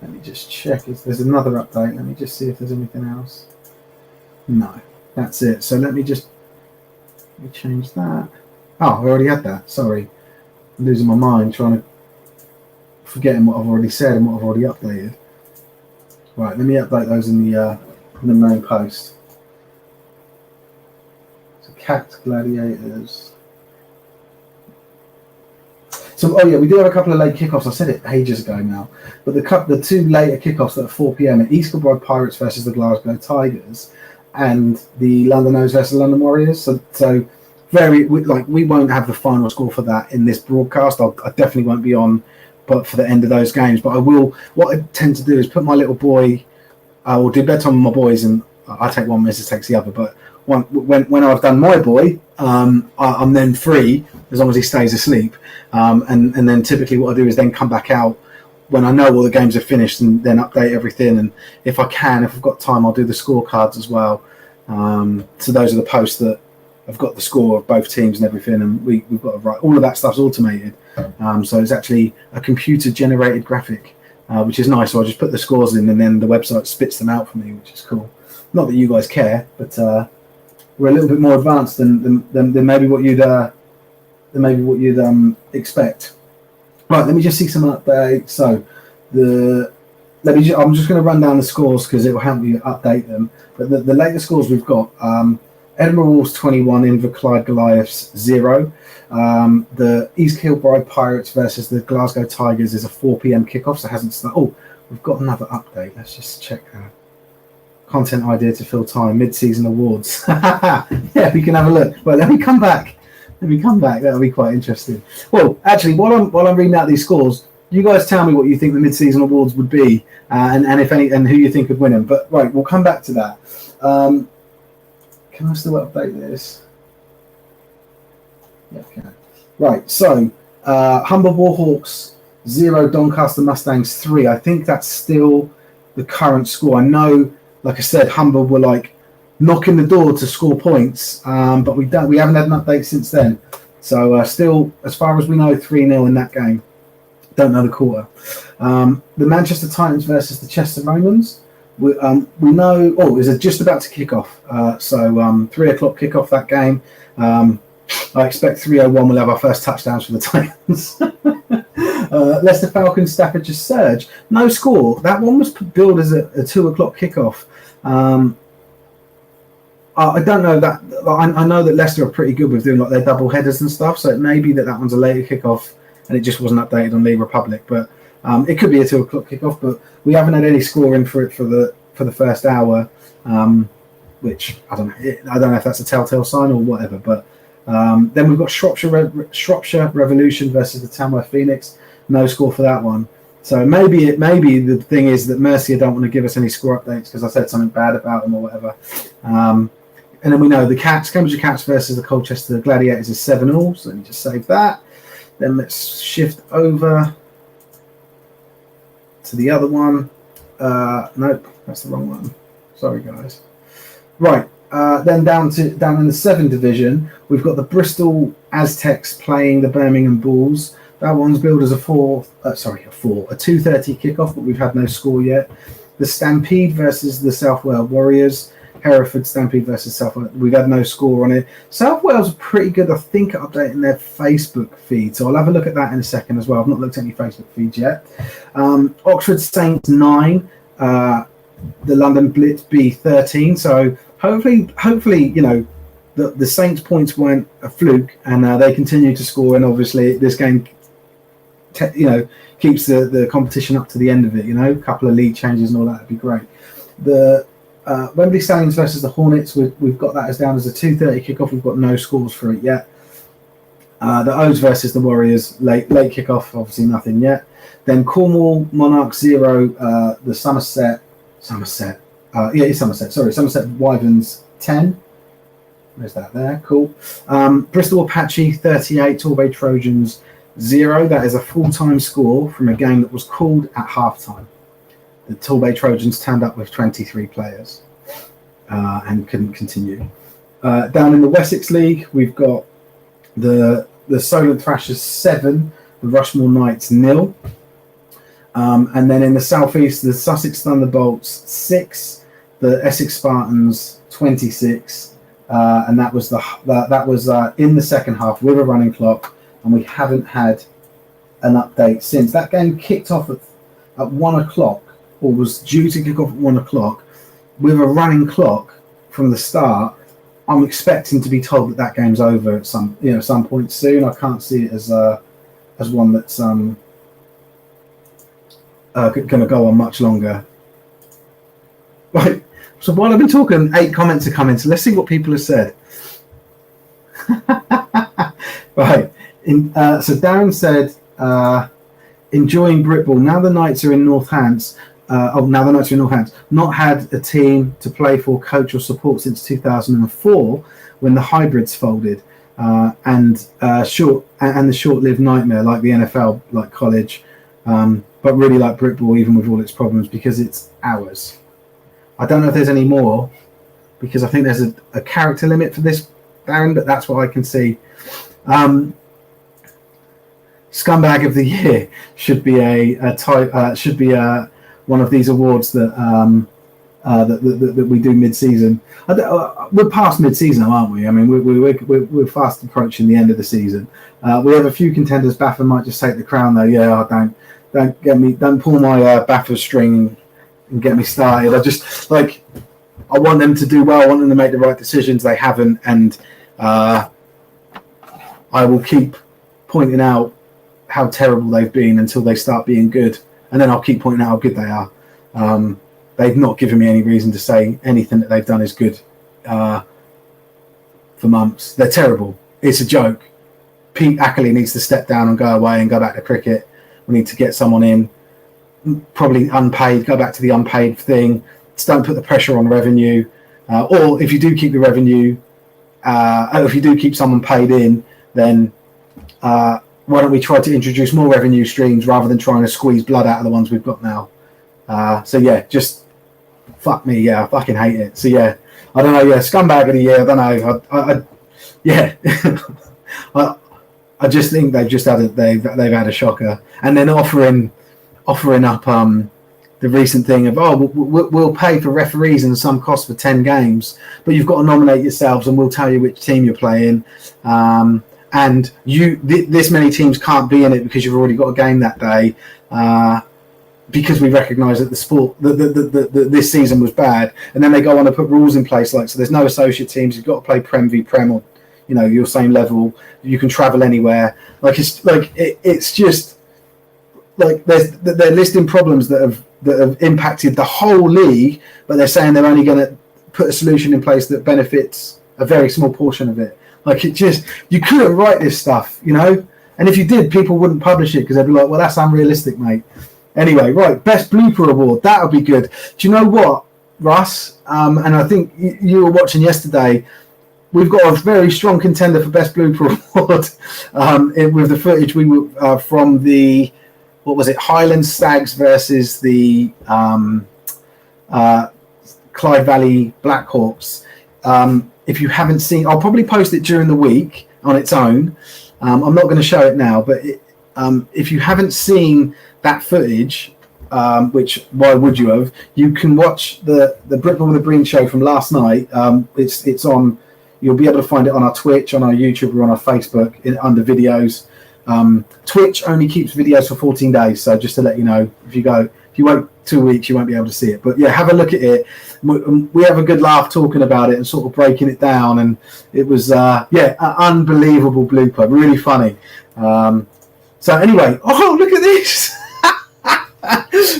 Let me just check if there's another update. Let me just see if there's anything else. No, that's it. So let me change that. Oh, I already had that. Sorry. I'm losing my mind forgetting what I've already said and what I've already updated. Right, let me update those in the main post. So Cats Gladiators. So, we do have a couple of late kickoffs. I said it ages ago now, but the two later kickoffs at 4 p.m. at East Kilbride Pirates versus the Glasgow Tigers, and the London O's versus London Warriors. So we won't have the final score for that in this broadcast. I definitely won't be on, but for the end of those games. But I will. What I tend to do is put my little boy. I will do bedtime with my boys, and I take one, Mrs. takes the other. But when I've done my boy, I'm then free as long as he stays asleep. And then typically what I do is then come back out when I know all the games are finished and then update everything. And if I've got time, I'll do the scorecards as well. So those are the posts that have got the score of both teams and everything. And we've got to write all of that stuff's automated. So it's actually a computer generated graphic, which is nice. So I just put the scores in and then the website spits them out for me, which is cool. Not that you guys care, but we're a little bit more advanced than maybe what you'd expect. Right, let me just see some updates. So I'm just going to run down the scores because it will help me update them. But the latest scores we've got: Edinburgh Wolves 21, Inverclyde Goliaths 0. The East Kilbride Pirates versus the Glasgow Tigers is a 4 p.m. kickoff, so it hasn't started. Oh, we've got another update. Let's just check that. Content idea to fill time, mid-season awards. Yeah, we can have a look. Well, let me come back. That'll be quite interesting. Well, actually, while I'm reading out these scores, you guys tell me what you think the mid-season awards would be, and if any, and who you think would win them. But right, we'll come back to that. Can I still update this? Yeah, okay. Right. So, Humber Warhawks 0, Doncaster Mustangs 3. I think that's still the current score. I know. Like I said, Humber were like knocking the door to score points, but we haven't had an update since then. So still, as far as we know, 3-0 in that game. Don't know the quarter. The Manchester Titans versus the Chester Romans. We know. Oh, is it just about to kick off? So 3 o'clock kick off that game. I expect 3:01 we'll have our first touchdowns for the Titans. Leicester Falcons, Staffordshire Surge. No score. That one was billed as a 2 o'clock kickoff. I don't know that. I know that Leicester are pretty good with doing like their double headers and stuff. So it may be that one's a later kickoff and it just wasn't updated on League Republic. But it could be a 2 o'clock kickoff. But we haven't had any scoring for it for the first hour, which I don't know if that's a telltale sign or whatever. But then we've got Shropshire Revolution versus the Tamworth Phoenix. No score for that one. So maybe the thing is that Mercia don't want to give us any score updates because I said something bad about them or whatever. And then we know the Cambridge Cats versus the Colchester Gladiators is 7-all. So let me just save that. Then let's shift over to the other one. Nope, that's the wrong one. Sorry, guys. Right. Then down in the 7 division, we've got the Bristol Aztecs playing the Birmingham Bulls. That one's billed as a 2:30 kickoff, but we've had no score yet. The Stampede versus the South Wales Warriors. Hereford Stampede versus South Wales. We've had no score on it. South Wales are pretty good, I think, at updating their Facebook feed. So I'll have a look at that in a second as well. I've not looked at any Facebook feeds yet. Oxford Saints 9. The London Blitz B13. So hopefully, you know, the Saints points weren't a fluke and they continue to score. And obviously this game, keeps the competition up to the end of it. You know, a couple of league changes and all that would be great. The Wembley Stallions versus the Hornets, we've got that as down as a 2:30 kickoff. We've got no scores for it yet. The O's versus the Warriors, late kickoff, obviously nothing yet. Then Cornwall Monarchs 0, the Somerset. Somerset Wyverns 10. There's that there. Cool. Bristol Apache 38, Torbay Trojans 0. That is a full-time score from a game that was called at halftime. The Torbay Trojans turned up with 23 players and couldn't continue. Down in the Wessex League, we've got the Solent Thrashers 7, the Rushmore Knights 0. And then in the southeast, the Sussex Thunderbolts 6, the Essex Spartans 26, and that was in the second half with a running clock, and we haven't had an update since. That game kicked off at 1 o'clock, or was due to kick off at 1 o'clock, with a running clock from the start. I'm expecting to be told that game's over at some point soon. I can't see it as one that's going to go on much longer. Right. So while I've been talking, 8 comments are coming. So let's see what people have said. Right. So Darren said, enjoying Britball. Now the Knights are in Northants. Not had a team to play for, coach or support since 2004 when the hybrids folded. And the short-lived nightmare like the NFL, like college. But really like Britball, even with all its problems, because it's ours. I don't know if there's any more, because I think there's a character limit for this, Darren, but that's what I can see. Scumbag of the Year should be one of these awards that we do mid-season. We're past mid-season, aren't we? I mean, we're fast approaching the end of the season. We have a few contenders. Baffer might just take the crown, though. Yeah, don't pull my Baffer string and get me started. I want them to do well. I want them to make the right decisions. They haven't, and I will keep pointing out how terrible they've been until they start being good, and then I'll keep pointing out how good they are. They've not given me any reason to say anything that they've done is good for months. They're terrible. It's a joke. Pete Ackley needs to step down and go away and go back to cricket. We need to get someone in, probably unpaid, go back to the unpaid thing. Just don't put the pressure on revenue. Or if you do keep the revenue, if you do keep someone paid in, then why don't we try to introduce more revenue streams rather than trying to squeeze blood out of the ones we've got now? So yeah, just fuck me, yeah, I fucking hate it. So yeah, I don't know, yeah, scumbag of the year, I don't know, yeah, I just think they've had a shocker, and then offering up the recent thing of we'll pay for referees and some cost for 10 games, but you've got to nominate yourselves and we'll tell you which team you're playing, and this many teams can't be in it because you've already got a game that day, because we recognise that the sport this season was bad, and then they go on to put rules in place like, so there's no associate teams, you've got to play Prem v Prem, or your same level, you can travel anywhere, it's just like they're listing problems that have impacted the whole league, but they're saying they're only going to put a solution in place that benefits a very small portion of it. You couldn't write this stuff, and if you did, people wouldn't publish it because they'd be like, well, that's unrealistic, mate. Anyway, right, best blooper award, that would be good. Do you know what, Russ, and I think you were watching yesterday, we've got a very strong contender for best blooper award with the footage we were from the, what was it, Highland Stags versus the Clyde Valley Blackhawks. If you haven't seen, I'll probably post it during the week on its own. I'm not going to show it now, but if you haven't seen that footage, which why would you have? You can watch the Britball with the Breen show from last night. It's on. You'll be able to find it on our Twitch, on our YouTube, or on our Facebook under videos. Twitch only keeps videos for 14 days, so just to let you know, if you wait 2 weeks, you won't be able to see it. But yeah, have a look at it. We have a good laugh talking about it and sort of breaking it down, and it was an unbelievable blooper, really funny. So anyway, look at this.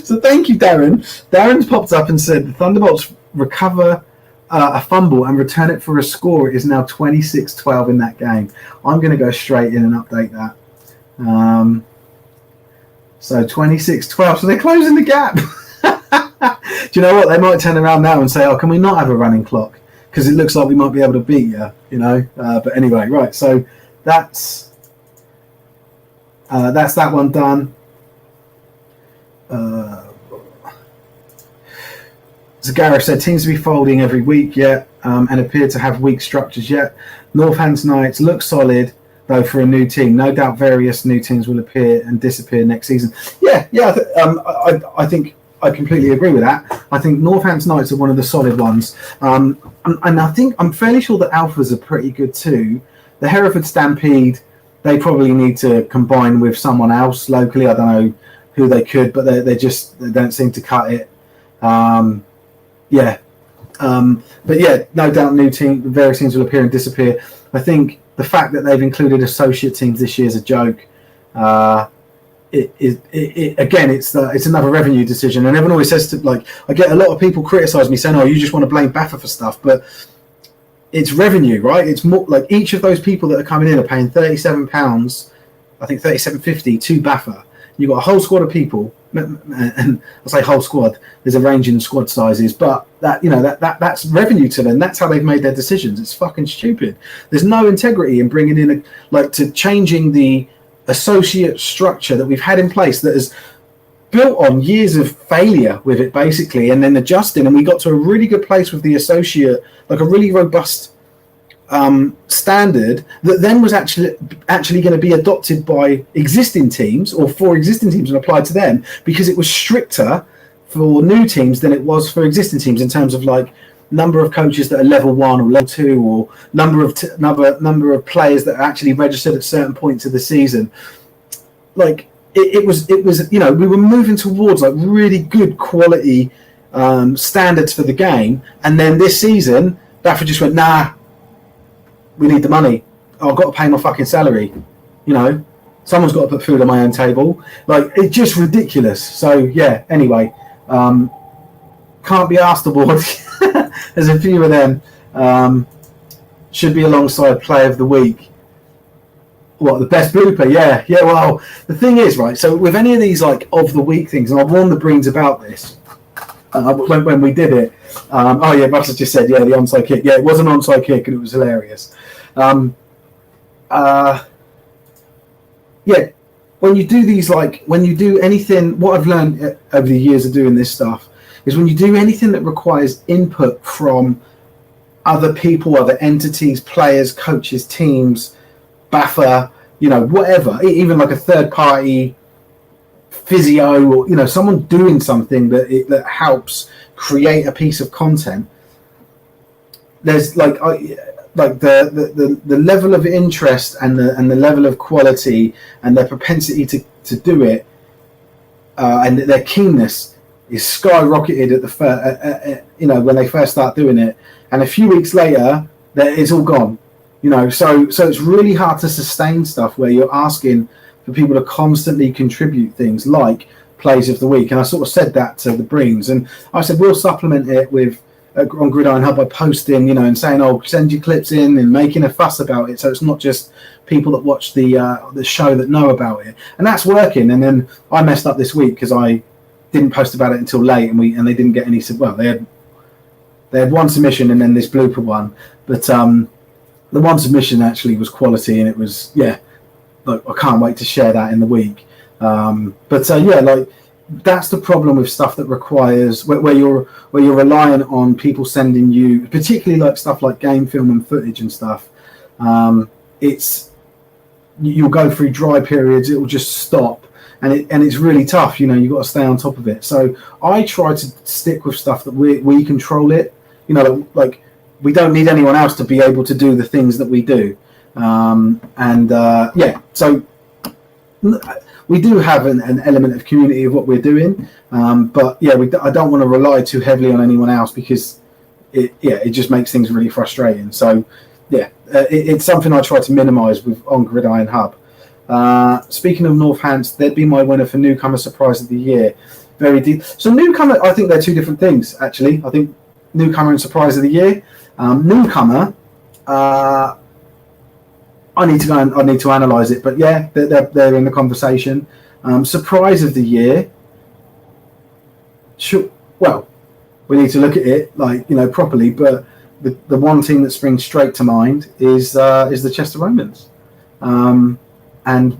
So thank you, Darren. Darren's popped up and said the Thunderbolts recover a fumble and return it for a score. It is now 26-12 in that game. I'm going to go straight in and update that. So 26-12. So they're closing the gap. Do you know what? They might turn around now and say, can we not have a running clock? Because it looks like we might be able to beat you, But anyway, right. So that's that one done. So Gareth said teams to be folding every week yet, and appear to have weak structures yet. Northants Knights look solid though for a new team. No doubt various new teams will appear and disappear next season. I think I completely agree with that. I think Northants Knights are one of the solid ones, and I think I'm fairly sure that Alphas are pretty good too. The Hereford Stampede, they probably need to combine with someone else locally. I don't know who they could, but they don't seem to cut it. But yeah, no doubt various teams will appear and disappear. I think the fact that they've included associate teams this year is a joke. It's another revenue decision, and everyone always says I get a lot of people criticise me saying, you just want to blame Baffa for stuff, but it's revenue, right? It's more like each of those people that are coming in are paying £37, I think £37.50 to Baffa. You've got a whole squad of people, and I say whole squad, there's a range in squad sizes, but that's revenue to them. That's how they've made their decisions. It's fucking stupid. There's no integrity in bringing in to changing the associate structure that we've had in place that is built on years of failure with it, basically, and then adjusting, and we got to a really good place with the associate, like a really robust standard that then was actually going to be adopted by existing teams or for existing teams and applied to them, because it was stricter for new teams than it was for existing teams in terms of number of coaches that are level 1 or level 2, or number of players that are actually registered at certain points of the season. It was we were moving towards really good quality standards for the game, and then this season Baffa just went, nah, we need the money. I've got to pay my fucking salary. Someone's got to put food on my own table. It's just ridiculous. So yeah, anyway, can't be asked award. There's a few of them. Should be alongside Play of the Week. What, the best blooper? Yeah. Well, the thing is, right, so with any of these of the week things, and I've warned the Breens about this when we did it. Russell just said, the onside kick. Yeah, it was an onside kick and it was hilarious. When you do these, when you do anything, what I've learned over the years of doing this stuff is when you do anything that requires input from other people, other entities, players, coaches, teams, BAFA, whatever, even like a third party physio, or someone doing something that helps create a piece of content. There's the level of interest and the level of quality and their propensity to do it, and their keenness is skyrocketed at the when they first start doing it, and a few weeks later it's all gone. So it's really hard to sustain stuff where you're asking for people to constantly contribute things like plays of the week. And I sort of said that to the Breams, and I said we'll supplement it with on Gridiron Hub by posting, and saying, send your clips in and making a fuss about it, so it's not just people that watch the show that know about it, and that's working. And then I messed up this week because I didn't post about it until late, and they didn't get any. Well, they had one submission and then this blooper one, but the one submission actually was quality, and it was I can't wait to share that in the week. That's the problem with stuff that requires where you're relying on people sending you, particularly like stuff like game film and footage and stuff. You'll go through dry periods, it will just stop, and it's really tough. You've got to stay on top of it. So I try to stick with stuff that we control it. Like we don't need anyone else to be able to do the things that we do. So we do have an element of community of what we're doing, but I don't want to rely too heavily on anyone else, because it just makes things really frustrating. So it's something I try to minimise on Gridiron Hub. Speaking of Northants, they'd be my winner for newcomer surprise of the year. Very deep. So newcomer, I think they're two different things actually. I think newcomer and surprise of the year. Newcomer, I need to analyse it, but they're in the conversation. Surprise of the year. Sure. Well, we need to look at it properly, but the one team that springs straight to mind is the Chester Romans, and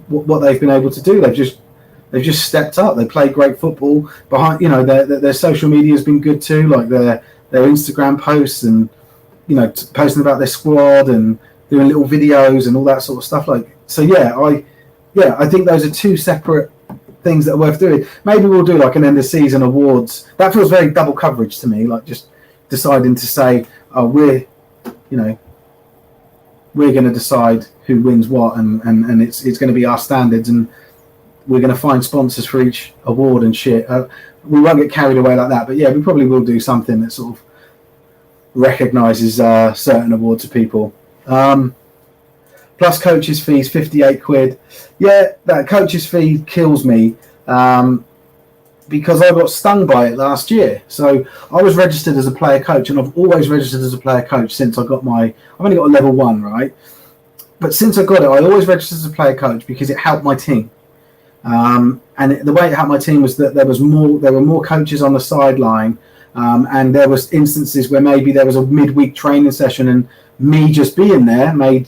what they've been able to do. They've just stepped up. They play great football. Behind their social media has been good too, like their Instagram posts and posting about their squad and doing little videos and all that sort of stuff. I think those are two separate things that are worth doing. Maybe we'll do like an end of season awards. That feels very double coverage to me, like just deciding to say, we're going to decide who wins what, and it's going to be our standards, and we're going to find sponsors for each award and shit. We won't get carried away like that, but we probably will do something that sort of recognises certain awards of people. Plus coaches fees, 58 quid. That coaches fee kills me, because I got stung by it last year. So I was registered as a player coach, and I've always registered as a player coach since I got I've only got a level 1, right? But since I got it, I always registered as a player coach because it helped my team. And the way it helped my team was that there were more coaches on the sideline, and there was instances where maybe there was a midweek training session, and me just being there made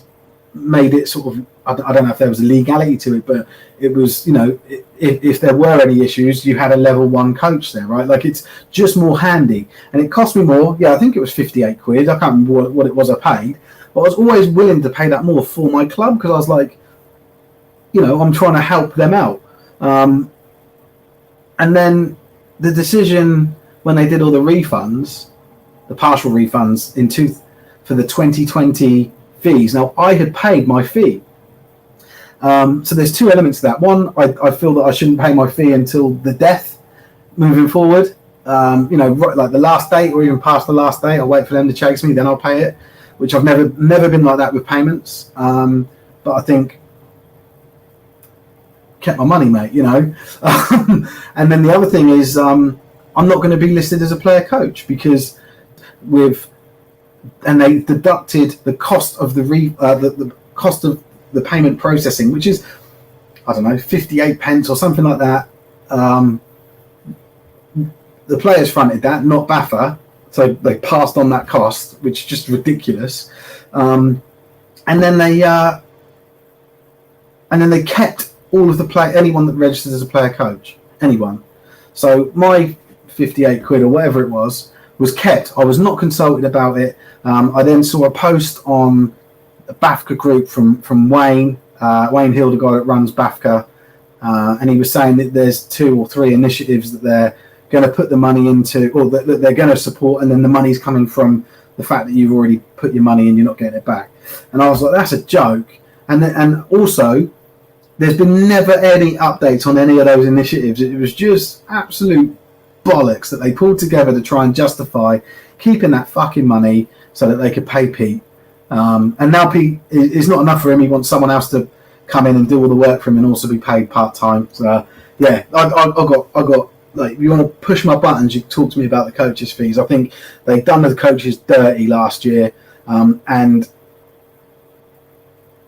it sort of, I don't know if there was a legality to it, but it was, if there were any issues, you had a level 1 coach there, right? Like, it's just more handy, and it cost me more. I think it was 58 quid. I can't remember what it was I paid, but I was always willing to pay that more for my club, because I was like, I'm trying to help them out. And then the decision when they did all the refunds, the partial refunds for the 2020 fees. Now, I had paid my fee. So there's two elements to that. One, I feel that I shouldn't pay my fee until the death moving forward. Like the last date or even past the last date, I'll wait for them to chase me, then I'll pay it, which I've never been like that with payments. But I think kept my money, mate, and then the other thing is I'm not going to be listed as a player coach, because they deducted the cost of the cost of the payment processing, which is, I don't know, 58 pence or something like that. The players fronted that, not BAFA, so they passed on that cost, which is just ridiculous. And then they kept all of anyone that registered as a player coach, anyone. So my £58 or whatever it was kept. I was not consulted about it. I then saw a post on a BAFCA group from Wayne Hill, the guy that runs BAFCA, and he was saying that there's 2 or 3 initiatives that they're going to put the money into, or that they're going to support, and then the money's coming from the fact that you've already put your money and you're not getting it back. And I was like, that's a joke. And also, there's been never any updates on any of those initiatives. It was just absolute bollocks that they pulled together to try and justify keeping that fucking money so that they could pay Pete. And now Pete is not enough for him. He wants someone else to come in and do all the work for him and also be paid part-time. So, yeah, I got like, if you want to push my buttons, you talk to me about the coaches' fees. I think they've done the coaches dirty last year, and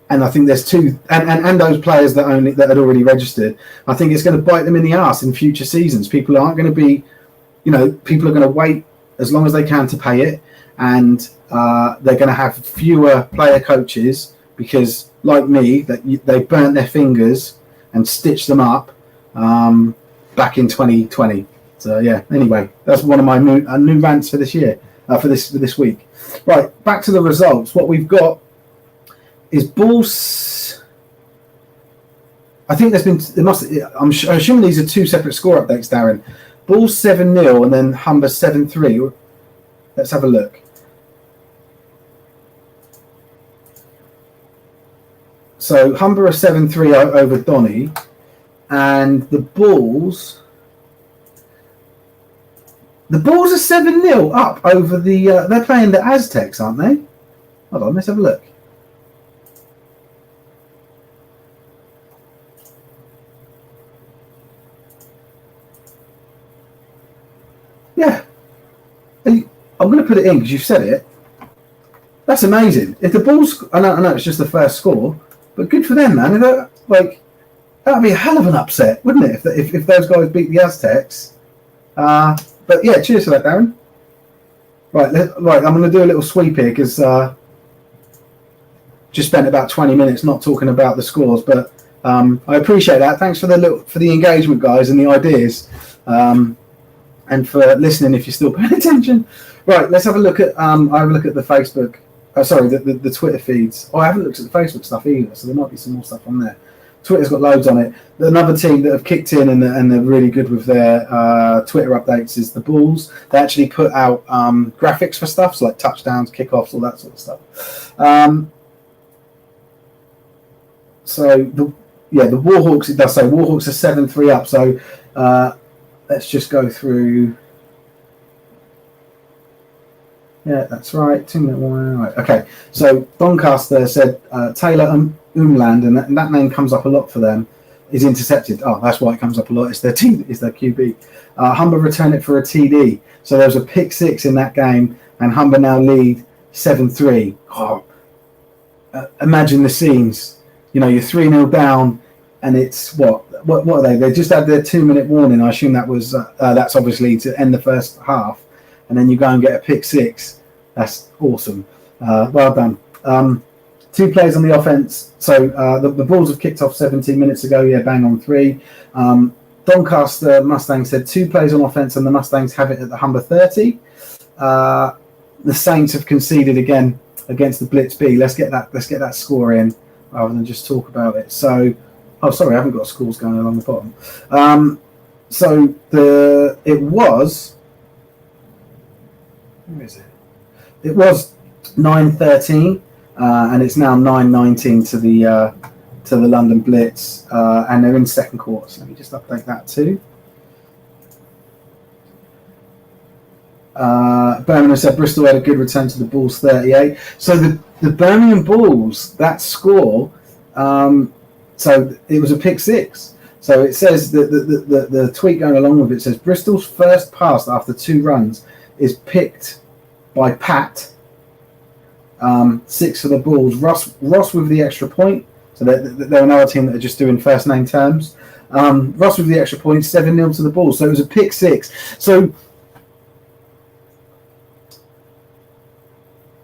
I think there's 2 and those players that had already registered. I think it's going to bite them in the arse in future seasons. People aren't going to be, people are going to wait as long as they can to pay it, and they're going to have fewer player coaches because, like me, they burnt their fingers and stitched them up. Back in 2020. So yeah. Anyway, that's one of my new rants for this year, for this week. Right, back to the results. What we've got is Bulls. I think I'm assuming these are 2 separate score updates, Darren. Bulls 7-0 and then Humber 7-3. Let's have a look. So Humber are 7-3 over Donny. And the Bulls are 7-0 up over the. They're playing the Aztecs, aren't they? Hold on, let's have a look. Yeah, I'm going to put it in because you've said it. That's amazing. If the Bulls, I know it's just the first score, but good for them, man. That'd be a hell of an upset, wouldn't it? If those guys beat the Aztecs. But yeah, cheers for that, Darren. Right, I'm going to do a little sweep here because just spent about 20 minutes not talking about the scores, but I appreciate that. Thanks for the engagement, guys, and the ideas, and for listening. If you're still paying attention, right, let's have a look at. I have a look at the Facebook. The Twitter feeds. I haven't looked at the Facebook stuff either, so there might be some more stuff on there. Twitter's got loads on it. Another team that have kicked in and they're really good with their Twitter updates is the Bulls. They actually put out graphics for stuff, so like touchdowns, kickoffs, all that sort of stuff. The Warhawks, it does say Warhawks are 7-3 up. So let's just go through. Yeah, that's right. 2-minute warning. Right. Okay. So Doncaster said Taylor Umland, and that name comes up a lot for them, is intercepted. Oh, that's why it comes up a lot. It's their QB. Humber returned it for a TD. So there was a pick 6 in that game, and Humber now lead 7-3. Oh, imagine the scenes. You're 3-0 down, and it's what are they? They just had their 2-minute warning. I assume that was that's obviously to end the first half, and then you go and get a pick 6. That's awesome. Well done. 2 players on the offense. So the Bulls have kicked off 17 minutes ago. Yeah, bang on 3. Doncaster Mustangs said 2 players on offense, and the Mustangs have it at the Humber 30. The Saints have conceded again against the Blitz B. Let's get that score in rather than just talk about it. So, sorry, I haven't got scores going along the bottom. It was. Where is it? It was 9-13, and it's now 9-19 to the London Blitz, and they're in second quarter. So let me just update that too. Birmingham said Bristol had a good return to the Bulls 38. So the Birmingham Bulls, that score, so it was a pick 6. So it says that the tweet going along with it says Bristol's first pass after 2 runs is picked by Pat. 6 for the Bulls. Ross with the extra point. So they're another team that are just doing first name terms. Ross with the extra point, 7-0 to the Bulls. So it was a pick 6. So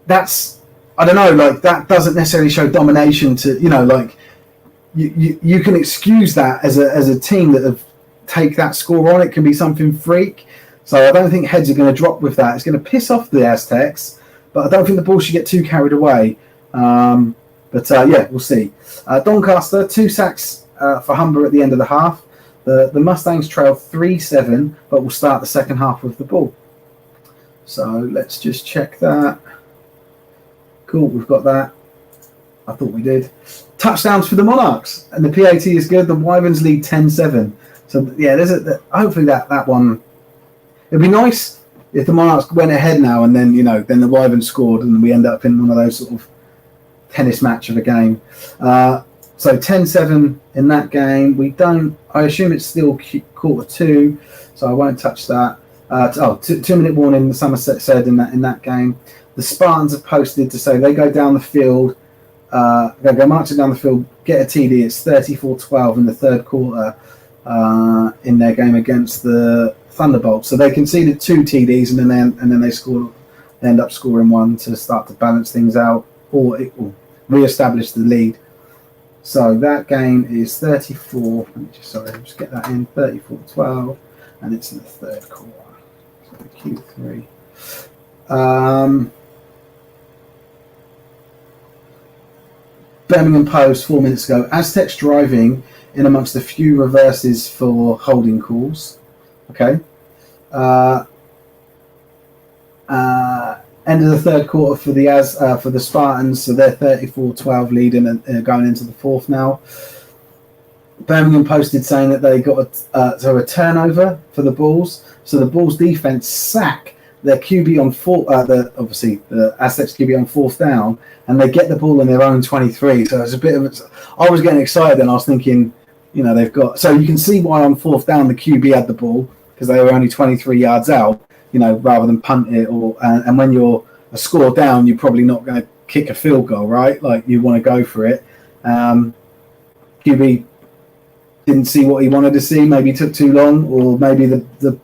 that's, I don't know, like that doesn't necessarily show domination to, like you can excuse that as a team that have take that score on. It can be something freak. So I don't think heads are going to drop with that. It's going to piss off the Aztecs, but I don't think the ball should get too carried away. Yeah, we'll see. Doncaster, 2 sacks for Humber at the end of the half. The Mustangs trail 3-7, but will start the second half with the ball. So let's just check that. Cool, we've got that. I thought we did. Touchdowns for the Monarchs, and the PAT is good. The Wyverns lead 10-7. So yeah, hopefully that one. It'd be nice if the Monarchs went ahead now, and then then the Wyverns scored, and we end up in one of those sort of tennis match of a game. So 10-7 in that game. I assume it's still quarter 2, so I won't touch that. 2-minute warning, the Somerset said in that game. The Spartans have posted to say they go down the field, they go marching down the field, get a TD. It's 34-12 in the third quarter in their game against the Thunderbolts. So they conceded 2 TDs and then they end up scoring 1 to start to balance things out or re-establish the lead. So that game is 34. Let me just get that in. 34-12, and it's in the third quarter. So Q3. Birmingham Post 4 minutes ago. Aztecs driving in amongst a few reverses for holding calls. Okay. End of the third quarter for the Spartans, so they're 34-12 leading and going into the fourth now. Birmingham posted saying that they got a turnover for the Bulls, so the Bulls defense sack their QB on the Aztecs QB on fourth down, and they get the ball in their own 23. So it's a bit of I was getting excited and I was thinking, they've got. So you can see why on fourth down the QB had the ball because they were only 23 yards out. Rather than punt it and when you're a score down, you're probably not going to kick a field goal, right? Like you want to go for it. QB didn't see what he wanted to see. Maybe took too long, or maybe the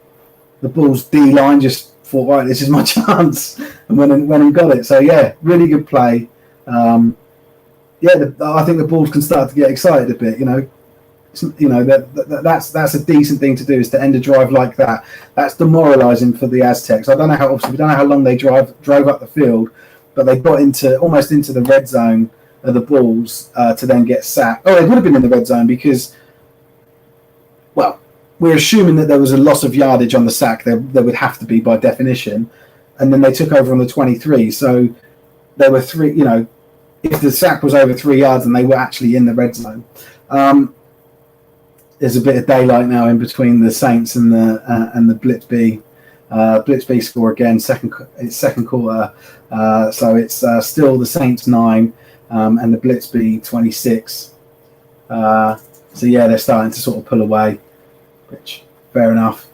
Bulls D line just thought, right, this is my chance, and when he got it. So yeah, really good play. I think the Bulls can start to get excited a bit. That's a decent thing to do, is to end a drive like that. That's demoralising for the Aztecs. I don't know we don't know how long they drove up the field, but they got almost into the red zone of the Bulls to then get sacked. Oh, they would have been in the red zone because, well, we're assuming that there was a loss of yardage on the sack. There would have to be by definition, and then they took over on the 23. So there were 3. If the sack was over 3 yards, and they were actually in the red zone. There's a bit of daylight now in between the Saints and the Blitz B. Blitz B score again, second quarter. So it's still the Saints 9 and the Blitz B 26. So yeah, they're starting to sort of pull away, which fair enough.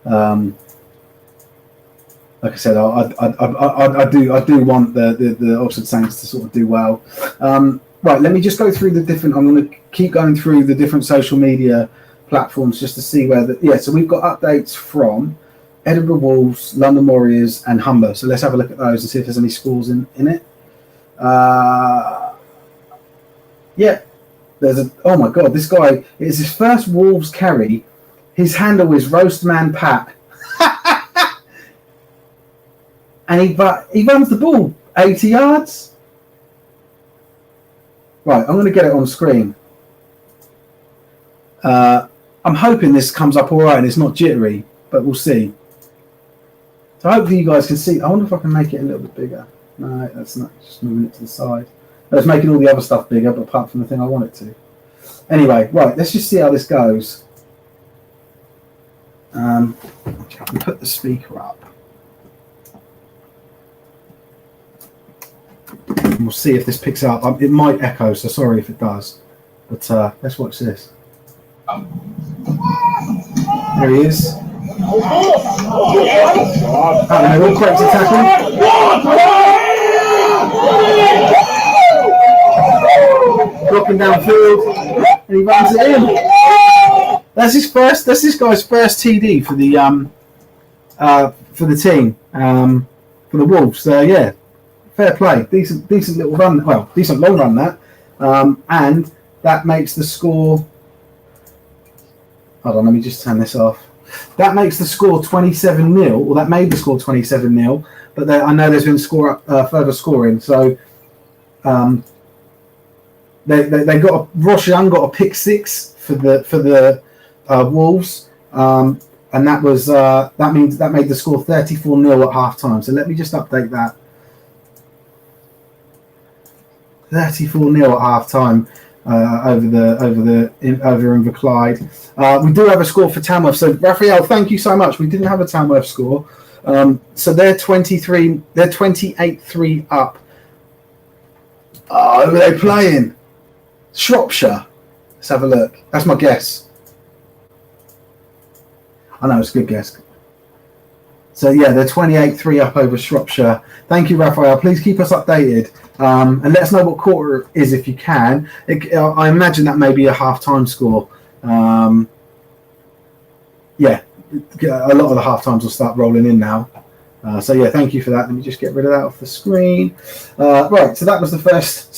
Like I said, I do want the Oxford Saints to sort of do well. Right, let me just go through the different. I'm going to keep going through the different social media platforms just to see where so we've got updates from Edinburgh Wolves, London Warriors, and Humber. So let's have a look at those and see if there's any scores in it. There's oh my god, this guy, it's his first Wolves carry. His handle is Roastman Pat. And he runs the ball 80 yards. Right, I'm going to get it on screen. I'm hoping this comes up all right and it's not jittery, but we'll see. So hopefully you guys can see. I wonder if I can make it a little bit bigger. No, that's not. Just moving it to the side. It's making all the other stuff bigger, but apart from the thing I want it to. Anyway, right, let's just see how this goes. I can put the speaker up. And we'll see if this picks up. It might echo, so sorry if it does. But let's watch this. There he is. All correct to tackle. Dropping downfield, and he runs it in. That's this guy's first TD for the team, for the Wolves. So yeah. Fair play, decent little run. Well, decent long run that, and that makes the score. Hold on, let me just turn this off. That makes the score 27-0. Well, that made the score 27-0. But I know there's been further scoring. So they got Ross Young got a pick 6 for the Wolves, and that made the score 34-0 at half time. So let me just update that. 34-0 at half time over Inverclyde. We do have a score for Tamworth. So Raphael, thank you so much. We didn't have a Tamworth score. So they're 28-3 up. Oh, who are they playing? Shropshire. Let's have a look. That's my guess. I know, it's a good guess. So yeah, they're 28-3 up over Shropshire. Thank you, Raphael. Please keep us updated. And let us know what quarter is if you can. I imagine that may be a half-time score. Yeah, a lot of the half-times will start rolling in now. So yeah, thank you for that. Let me just get rid of that off the screen. Right, so that was the first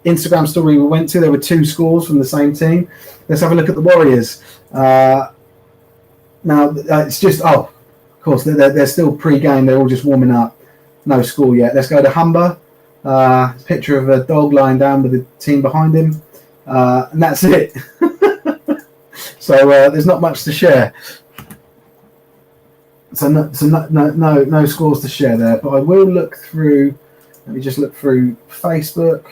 Instagram story we went to. There were 2 scores from the same team. Let's have a look at the Warriors. Now it's just of course they're still pre-game. They're all just warming up. No score yet. Let's go to Humber. Picture of a dog lying down with the team behind him, and that's it. So there's not much to share. So no scores to share there. But I will look through. Let me just look through Facebook.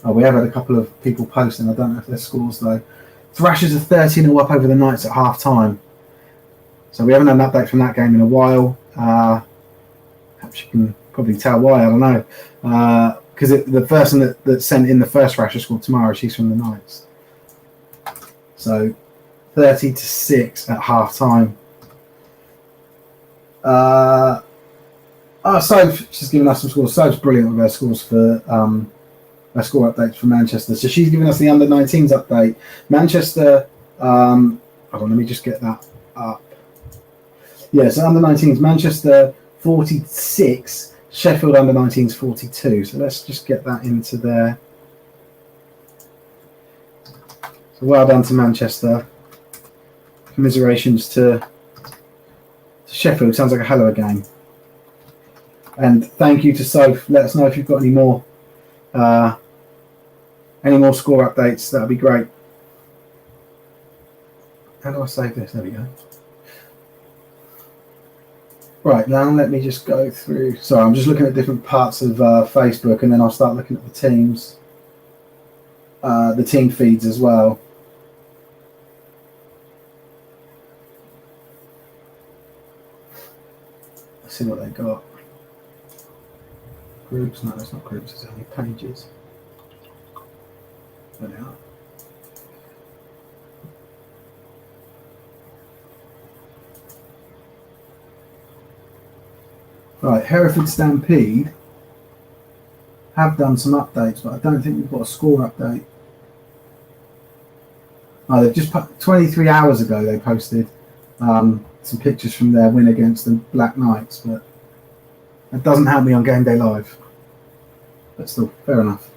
Oh, we have had a couple of people posting. I don't know if there's scores though. Thrashers are 13-0 up over the Knights at half time. So we haven't had an update from that game in a while. Perhaps you can probably tell why. I don't know. Because the person that sent in the first Thrasher score tomorrow, she's from the Knights. So 30-6 at half time. Soph, she's giving us some scores. Soph's brilliant with her scores for her score updates for Manchester. So she's giving us the under-19s update. Manchester, hold on, let me just get that up. Yeah, so under-19s, Manchester 46, Sheffield under-19s 42. So let's just get that into there. So well done to Manchester. Commiserations to Sheffield. Sounds like a hell of a game. And thank you to Soph. Let us know if you've got any more score updates. That'd be great. How do I save this? There we go. Right, now let me just go through. Sorry, I'm just looking at different parts of Facebook, and then I'll start looking at the teams, the team feeds as well. Let's see what they got. Groups? No, it's not groups. It's only pages. There they are. Right, Hereford Stampede have done some updates, but I don't think we've got a score update. Oh, they've just 23 hours ago they posted some pictures from their win against the Black Knights, but that doesn't help me on Game Day Live. But still, fair enough.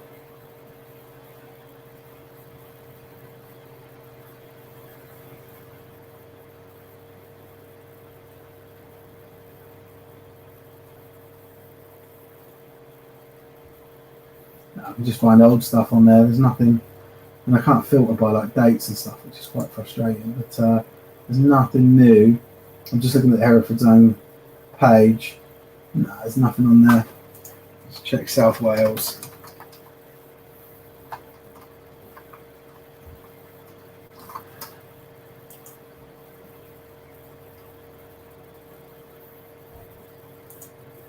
I can just find old stuff on there. There's nothing, and I can't filter by like dates and stuff, which is quite frustrating. But there's nothing new. I'm just looking at Hereford's own page. No, there's nothing on there. Let's check South Wales.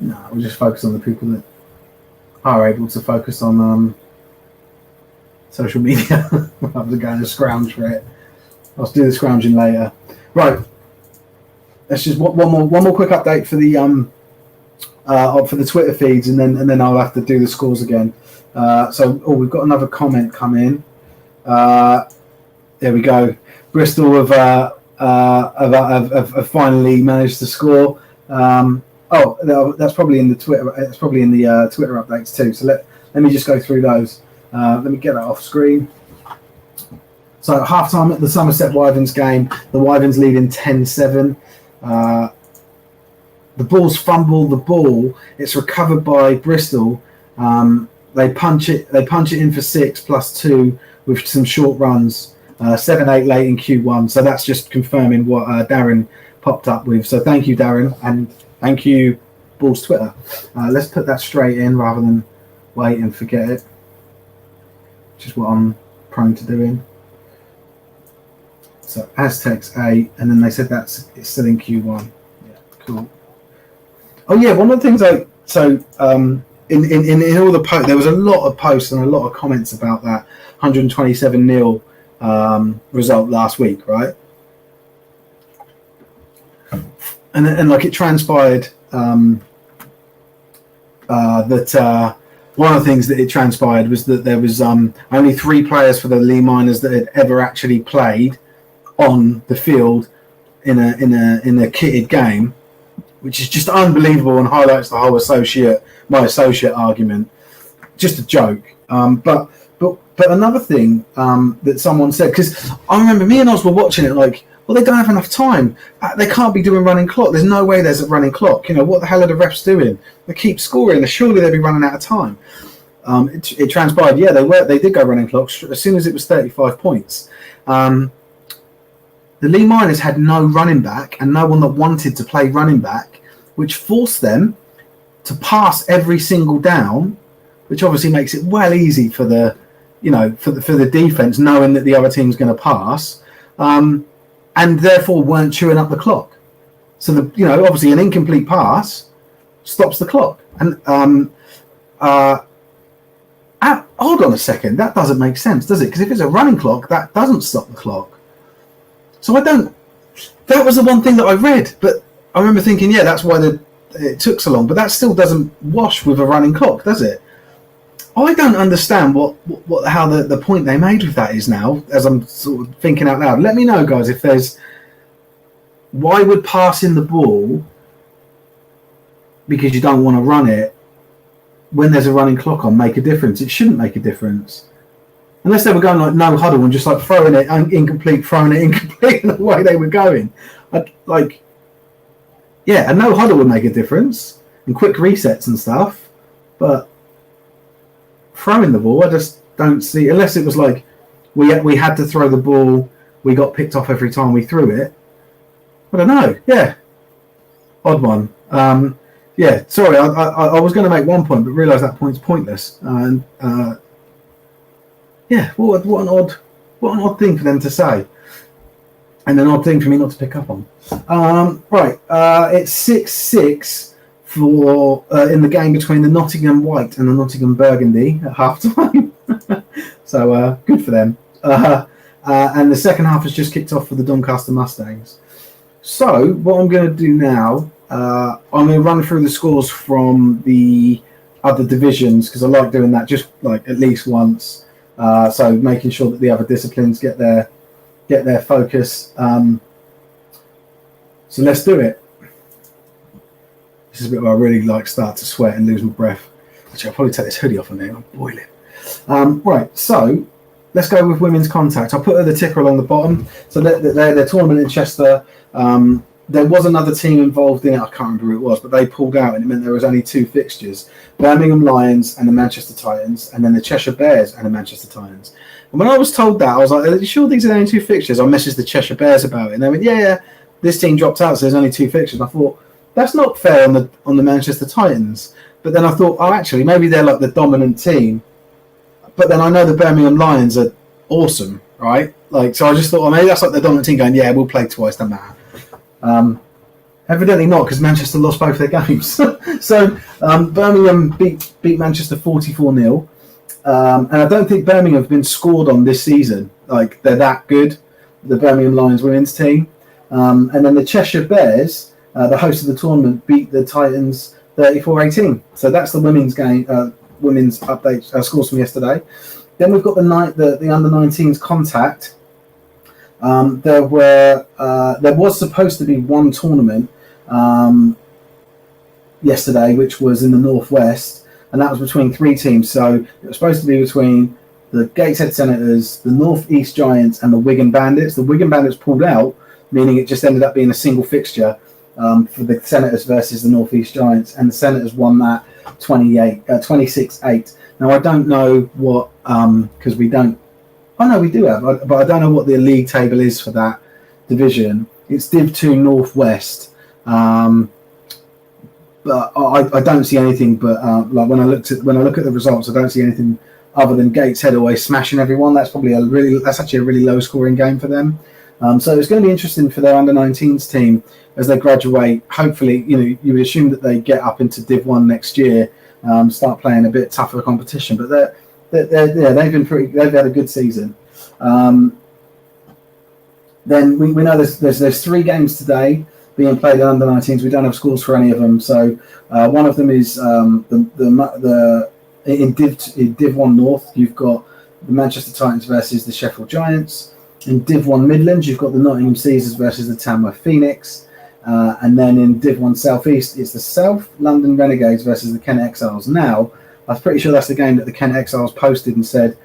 No, we'll just focus on the people that are able to focus on social media rather than going to scrounge for it. I'll do the scrounging later. Right. Let's just one more quick update for the Twitter feeds, and then I'll have to do the scores again. We've got another comment come in. There we go. Bristol have finally managed to score. That's probably in the Twitter. It's probably in the Twitter updates too. So let me just go through those. Let me get that off screen. So half-time at the Somerset Wyverns game, the Wyverns leading 10-7. The Bulls fumble the ball. It's recovered by Bristol. They punch it in for 6 +2 with some short runs. 7-8 late in Q1. So that's just confirming what Darren popped up with. So thank you, Darren, and thank you, Bulls Twitter. Let's put that straight in rather than wait and forget it, which is what I'm prone to doing. So Aztecs 8, and then they said it's still in Q1. Yeah, cool. Oh yeah, one of the things in all the posts, there was a lot of posts and a lot of comments about that 127-0 result last week, right? And like it transpired that one of the things that it transpired was that there was only 3 players for the Lee Miners that had ever actually played on the field in a kitted game, which is just unbelievable and highlights the whole my associate argument. Just a joke. But another thing that someone said, because I remember me and Oz were watching it like, well, they don't have enough time. They can't be doing running clock. There's no way there's a running clock. You know, what the hell are the refs doing? They keep scoring. Surely they'd be running out of time. It transpired, yeah, they did go running clock as soon as it was 35 points. The Lee Miners had no running back and no one that wanted to play running back, which forced them to pass every single down, which obviously makes it well easy for the defense, knowing that the other team's going to pass, and therefore weren't chewing up the clock. So obviously an incomplete pass stops the clock. And hold on a second, that doesn't make sense, does it? Because if it's a running clock, that doesn't stop the clock. So that was the one thing that I read, but I remember thinking, yeah, that's why it took so long, but that still doesn't wash with a running clock, does it? I don't understand how the point they made with that is now, as I'm sort of thinking out loud. Let me know, guys, if why would passing the ball because you don't want to run it when there's a running clock on make a difference? It shouldn't make a difference. Unless they were going like no huddle and just like throwing it incomplete, and the way they were going. A no huddle would make a difference and quick resets and stuff. But throwing the ball, I just don't see, unless it was like we had to throw the ball, we got picked off every time we threw it. I don't know. Yeah. Odd one. Yeah, sorry, I was going to make one point, but realised that point's pointless. And yeah, what an odd thing for them to say, and an odd thing for me not to pick up on. Right, it's 6-6 for in the game between the Nottingham White and the Nottingham Burgundy at half time. So good for them. And the second half has just kicked off for the Doncaster Mustangs. So what I'm going to do now, I'm going to run through the scores from the other divisions because I like doing that just like at least once. So making sure that the other disciplines get their focus. So let's do it. This is a bit where I really start to sweat and lose my breath. Actually, I'll probably take this hoodie off in there. I'm boiling. Right, so let's go with women's contact. I'll put the ticker along the bottom. So their tournament in Chester. There was another team involved in it. I can't remember who it was, but they pulled out, and it meant there was only 2 fixtures: Birmingham Lions and the Manchester Titans, and then the Cheshire Bears and the Manchester Titans. And when I was told that, I was like, "Are you sure these are the only 2 fixtures?" I messaged the Cheshire Bears about it, and they went, "Yeah, this team dropped out, so there's only 2 fixtures." And I thought that's not fair on the Manchester Titans. But then I thought, oh, actually, maybe they're like the dominant team. But then I know the Birmingham Lions are awesome, right? So I just thought, oh, maybe that's like the dominant team going, yeah, we'll play twice, doesn't matter. Evidently not, because Manchester lost both their games. So Birmingham beat Manchester 44-0. And I don't think Birmingham have been scored on this season. They're that good, the Birmingham Lions women's team. And then the Cheshire Bears, the host of the tournament, beat the Titans 34-18. So that's the women's game, women's update scores from yesterday. Then we've got the under-19s contact. There was supposed to be one tournament yesterday, which was in the northwest, and that was between 3 teams. So it was supposed to be between the Gateshead Senators, the North East Giants, and the Wigan Bandits. The Wigan Bandits pulled out, meaning it just ended up being a single fixture for the Senators versus the North East Giants, and the Senators won that 26-8. Now, I don't know what, because we don't, oh no, we do have, but I don't know what the league table is for that division. It's Div 2 Northwest, but I don't see anything. But like when I look at the results, I don't see anything other than Gateshead always smashing everyone. That's probably that's actually a really low scoring game for them. So it's going to be interesting for their under-19s team as they graduate. Hopefully, you would assume that they get up into Div 1 next year, start playing a bit tougher competition. But they've had a good season. Then we know there's 3 games today being played in under-19s. We don't have scores for any of them. So one of them is in Div 1 North. You've got the Manchester Titans versus the Sheffield Giants. In Div 1 Midlands, you've got the Nottingham Caesars versus the Tamworth Phoenix. And then in Div 1 South East, it's the South London Renegades versus the Kent Exiles. Now, I'm pretty sure that's the game that the Kent Exiles posted and said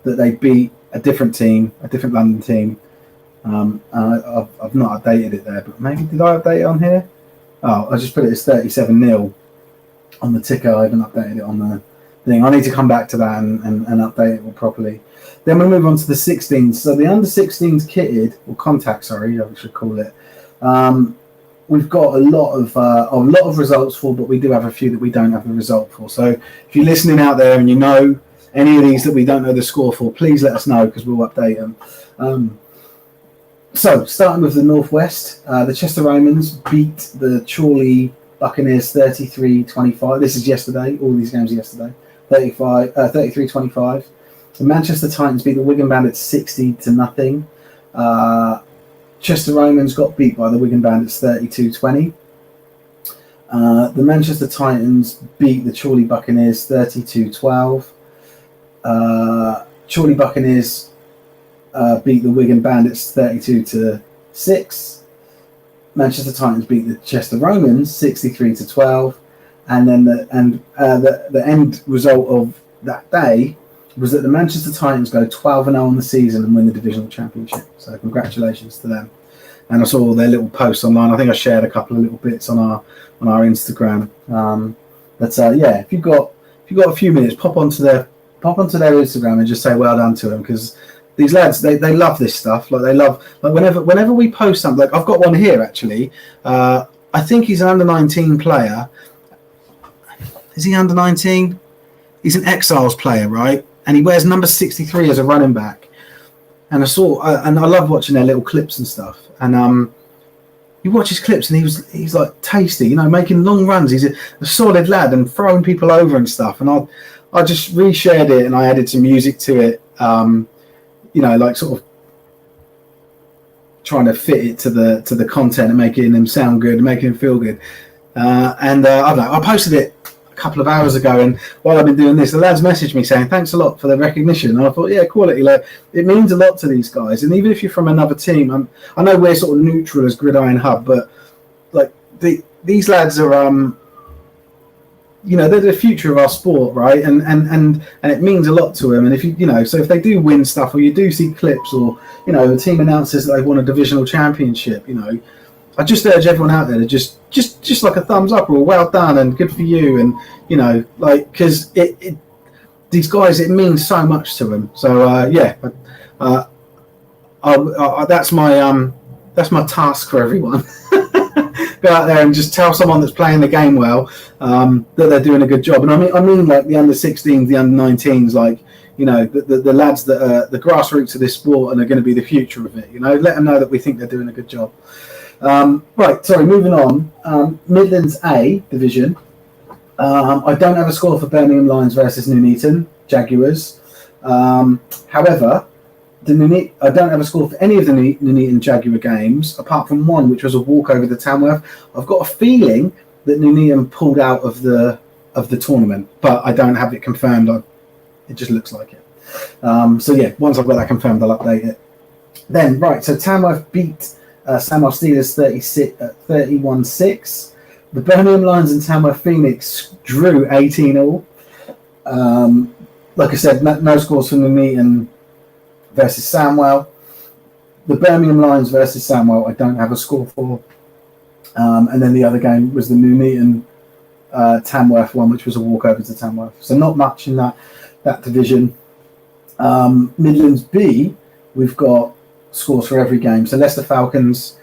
that they beat a different team, a different London team. I've not updated it there, but maybe did I update it on here? Oh, I just put it as 37-0 on the ticker. I haven't updated it on the thing. I need to come back to that and update it properly. Then we move on to the 16s. So the under 16s kitted, or contact, sorry, I should call it. We've got a lot of results for, but we do have a few that we don't have the result for. So if you're listening out there and you know any of these that we don't know the score for, please let us know because we'll update them. So starting with the Northwest, the Chester Romans beat the Chorley Buccaneers 33-25. This is yesterday. All these games are yesterday. 33-25. The Manchester Titans beat the Wigan Bandits 60-0. Chester Romans got beat by the Wigan Bandits 32-20. The Manchester Titans beat the Chorley Buccaneers 32-12. Chorley Buccaneers beat the Wigan Bandits 32-6. Manchester Titans beat the Chester Romans 63-12. And then the end result of that day was that the Manchester Titans go 12-0 on the season and win the divisional championship. So congratulations to them. And I saw all their little posts online. I think I shared a couple of little bits on our Instagram. Yeah, if you've got a few minutes, pop onto their Instagram and just say well done to them, because these lads they love this stuff. Like they love, like whenever we post something. Like I've got one here actually. I think he's an under-19 player. Is he under 19? He's an Exiles player, right? And he wears number 63 as a running back. And I love watching their little clips and stuff. And you watch his clips, and he's like tasty, making long runs. He's a solid lad and throwing people over and stuff. And I just reshared it and I added some music to it. Like sort of trying to fit it to the content and making him sound good, making him feel good. I don't know. I posted it a couple of hours ago, and while I've been doing this, the lads messaged me saying thanks a lot for the recognition. And I thought, yeah, quality. Like it means a lot to these guys, and even if you're from another team, I know we're sort of neutral as Gridiron Hub, but like these lads are, they're the future of our sport, right? And it means a lot to them. And if so if they do win stuff, or you do see clips, or the team announces that they've won a divisional championship, I just urge everyone out there to just like a thumbs up or a well done and good for you, and because these guys, it means so much to them. So that's my task for everyone. Go out there and just tell someone that's playing the game well that they're doing a good job. And I mean like the under 16s, the under 19s, like the lads that are the grassroots of this sport and are going to be the future of it. Let them know that we think they're doing a good job. Moving on. Midlands A division. I don't have a score for Birmingham Lions versus Nuneaton Jaguars. However, I don't have a score for any of the Nuneaton Jaguar games, apart from one, which was a walk over to Tamworth. I've got a feeling that Nuneaton pulled out of the tournament, but I don't have it confirmed. It just looks like it. Once I've got that confirmed, I'll update it. Then, so Tamworth beat Tamworth Steelers 31-6. The Birmingham Lions and Tamworth Phoenix drew 18-all. like I said, no scores from Nuneaton versus Sandwell. The Birmingham Lions versus Sandwell, I don't have a score for. And then the other game was the Nuneaton Tamworth one, which was a walkover to Tamworth. So not much in that division. Midlands B, we've got scores for every game. So Leicester Falcons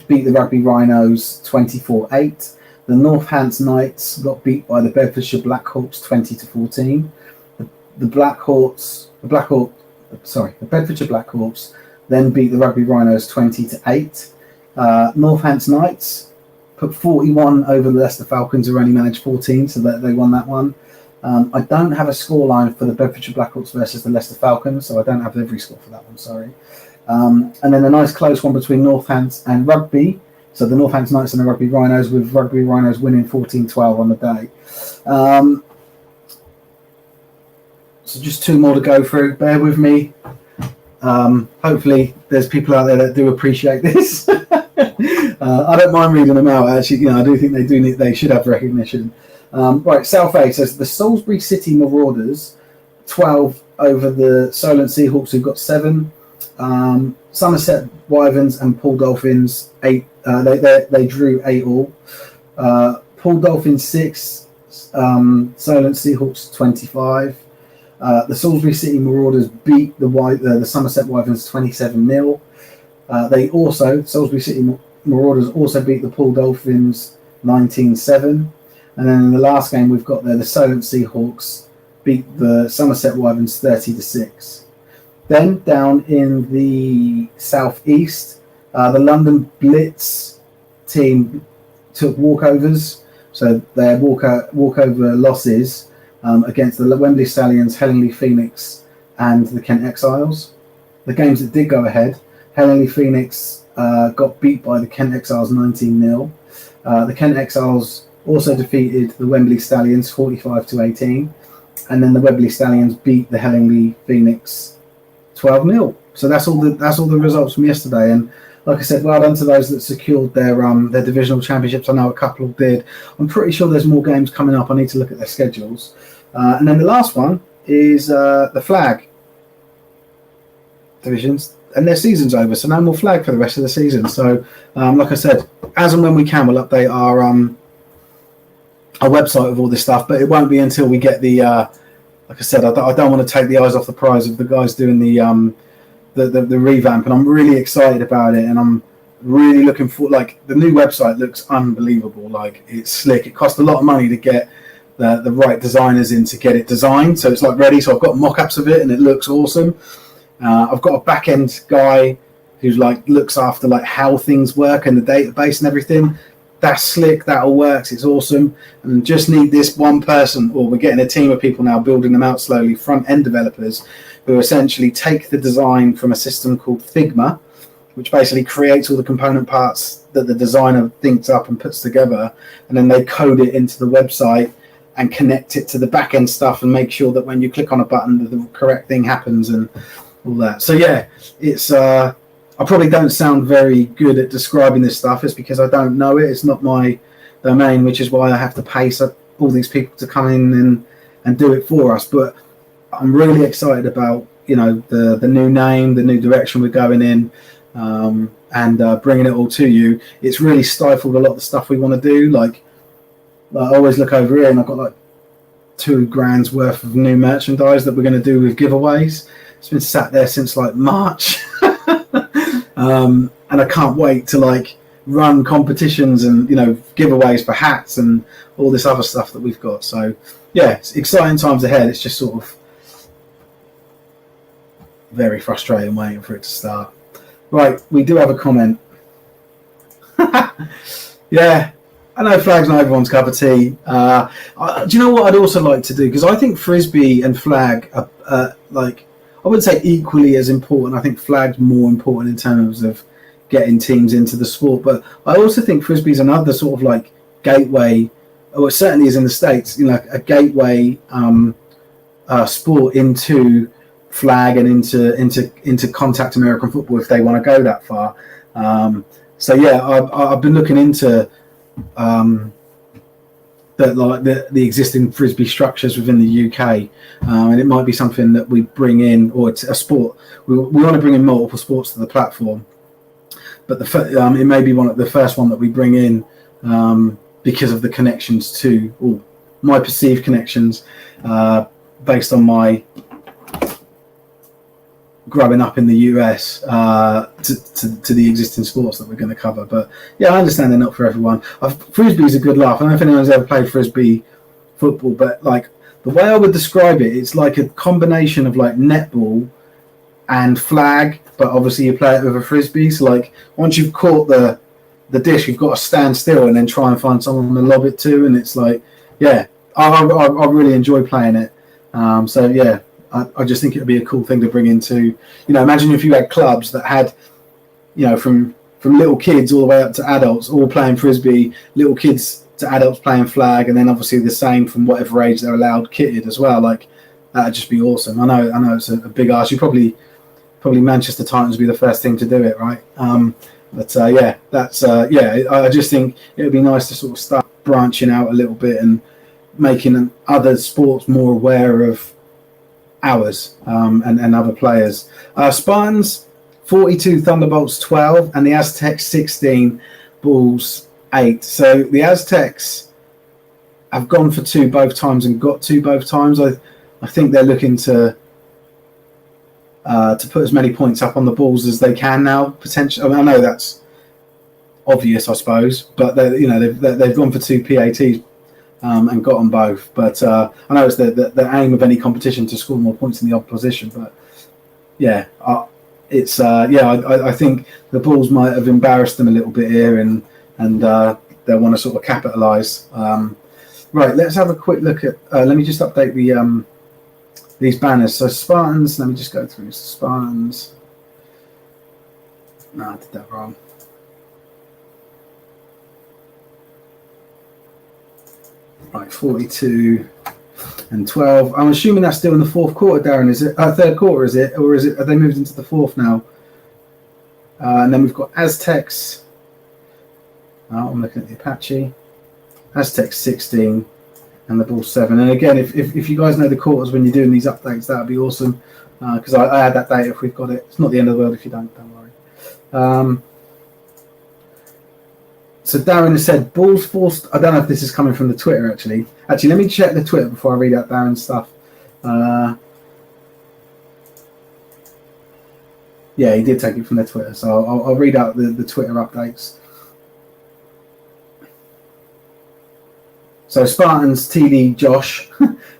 beat the Rugby Rhinos 24-8. The Northants Knights got beat by the Bedfordshire Blackhawks 20-14. The Bedfordshire Blackhawks then beat the Rugby Rhinos 20-8. Northants Knights put 41 over the Leicester Falcons, who only managed 14, so that they won that one. I don't have a scoreline for the Bedfordshire Blackhawks versus the Leicester Falcons, so I don't have every score for that one, sorry. And then a nice close one between Northants and Rugby. So the Northants Knights and the Rugby Rhinos, with Rugby Rhinos winning 14-12 on the day. So just two more to go through. Bear with me. Hopefully there's people out there that do appreciate this. I don't mind reading them out, actually. I do think they should have recognition. Right, South A says the Salisbury City Marauders 12 over the Solent Seahawks, who've got 7. Somerset Wyverns and Paul Dolphins 8. They drew 8 all. Paul Dolphins 6. Solent Seahawks 25. The Salisbury City Marauders beat the Somerset Wyverns 27-0. Salisbury City Marauders also beat the Paul Dolphins 19-7. And then in the last game we've got there, the Solent Seahawks beat the Somerset Wyverns 30-6. Then down in the southeast, the London Blitz team took walkovers. So their walkover losses against the Wembley Stallions, Hellingly Phoenix, and the Kent Exiles. The games that did go ahead, Hellingly Phoenix got beat by the Kent Exiles 19-0. The Kent Exiles also defeated the Wembley Stallions 45-18, and then the Wembley Stallions beat the Hellingly Phoenix 12-0. So that's all the results from yesterday. And like I said, well done to those that secured their divisional championships. I know a couple did. I'm pretty sure there's more games coming up. I need to look at their schedules. And then the last one is the Flag divisions, and their season's over, so no more Flag for the rest of the season. So like I said, as and when we can, we'll update our website with all this stuff, but it won't be until we get the like I said, I don't want to take the eyes off the prize of the guys doing the revamp, and I'm really excited about it, and I'm really looking for, like, the new website looks unbelievable. Like, it's slick. It cost a lot of money to get the right designers in to get it designed, so it's like ready. So I've got mock-ups of it and it looks awesome. I've got a back-end guy who's like looks after like how things work and the database and everything. That's slick, that all works, it's awesome. And just need this one person, or we're getting a team of people now building them out slowly, front-end developers, who essentially take the design from a system called Figma, which basically creates all the component parts that the designer thinks up and puts together, and then they code it into the website and connect it to the back-end stuff and make sure that when you click on a button, the correct thing happens and all that. So yeah, it's I probably don't sound very good at describing this stuff. It's because I don't know it. It's not my domain, which is why I have to pay all these people to come in and do it for us. But I'm really excited about, the new name, the new direction we're going in, and bringing it all to you. It's really stifled a lot of the stuff we want to do. Like I always look over here and I've got like $2,000 worth of new merchandise that we're going to do with giveaways. It's been sat there since like March. And I can't wait to like run competitions and giveaways for hats and all this other stuff that we've got. So yeah, it's exciting times ahead. It's just sort of very frustrating waiting for it to start. Right, we do have a comment. Yeah, I know Flag's not everyone's cup of tea. Do you know what I'd also like to do? Because I think Frisbee and Flag are like, I wouldn't say equally as important. I think Flag's more important in terms of getting teams into the sport. But I also think Frisbee's another sort of like gateway, or it certainly is in the States, a gateway sport into Flag and into contact American football if they want to go that far. So yeah, I've been looking into the that like the existing frisbee structures within the UK, and it might be something that we bring in, or it's a sport. We want to bring in multiple sports to the platform, but it may be the first one that we bring in because of the connections to, or my perceived connections, based on my growing up in the US to the existing sports that we're going to cover. But yeah, I understand they're not for everyone. Frisbee is a good laugh. I don't know if anyone's ever played frisbee football, but like the way I would describe it, it's like a combination of like netball and flag, but obviously you play it with a frisbee. So like once you've caught the dish, you've got to stand still and then try and find someone to lob it to, and it's like, yeah, I really enjoy playing it. So yeah, I just think it would be a cool thing to bring into, imagine if you had clubs that had, from little kids all the way up to adults all playing frisbee, little kids to adults playing flag, and then obviously the same from whatever age they're allowed kitted as well. Like that'd just be awesome. I know it's a big ask. You probably Manchester Titans would be the first thing to do it, right? Yeah, that's I just think it would be nice to sort of start branching out a little bit and making other sports more aware of ours and other players. Spartans 42, Thunderbolts 12, and the Aztecs 16, Bulls 8. So the Aztecs have gone for 2 both times and got 2 both times. I think they're looking to put as many points up on the Bulls as they can now. Potentially, I mean, I know that's obvious, I suppose, but they've gone for 2 PATs. And got them both, but I know it's the aim of any competition to score more points than the opposition. But yeah, I think the Bulls might have embarrassed them a little bit here, and they'll want to sort of capitalise. Right, let's have a quick look at. Let me just update these banners. So Spartans. Let me just go through Spartans. No, I did that wrong. Right, 42 and 12. I'm assuming that's still in the fourth quarter, Darren. Is it third quarter? Is it, or is it? Have they moved into the fourth now? And then we've got Aztecs. I'm looking at the Apache. Aztecs 16 and the Bulls 7. And again, if you guys know the quarters when you're doing these updates, that would be awesome. Because I had that data if we've got it. It's not the end of the world if you don't. Don't worry. So Darren has said Bulls forced. I don't know if this is coming from the Twitter actually. Let me check the Twitter before I read out Darren's stuff. Yeah, he did take it from their Twitter, so I'll read out the Twitter updates. So Spartans TD Josh,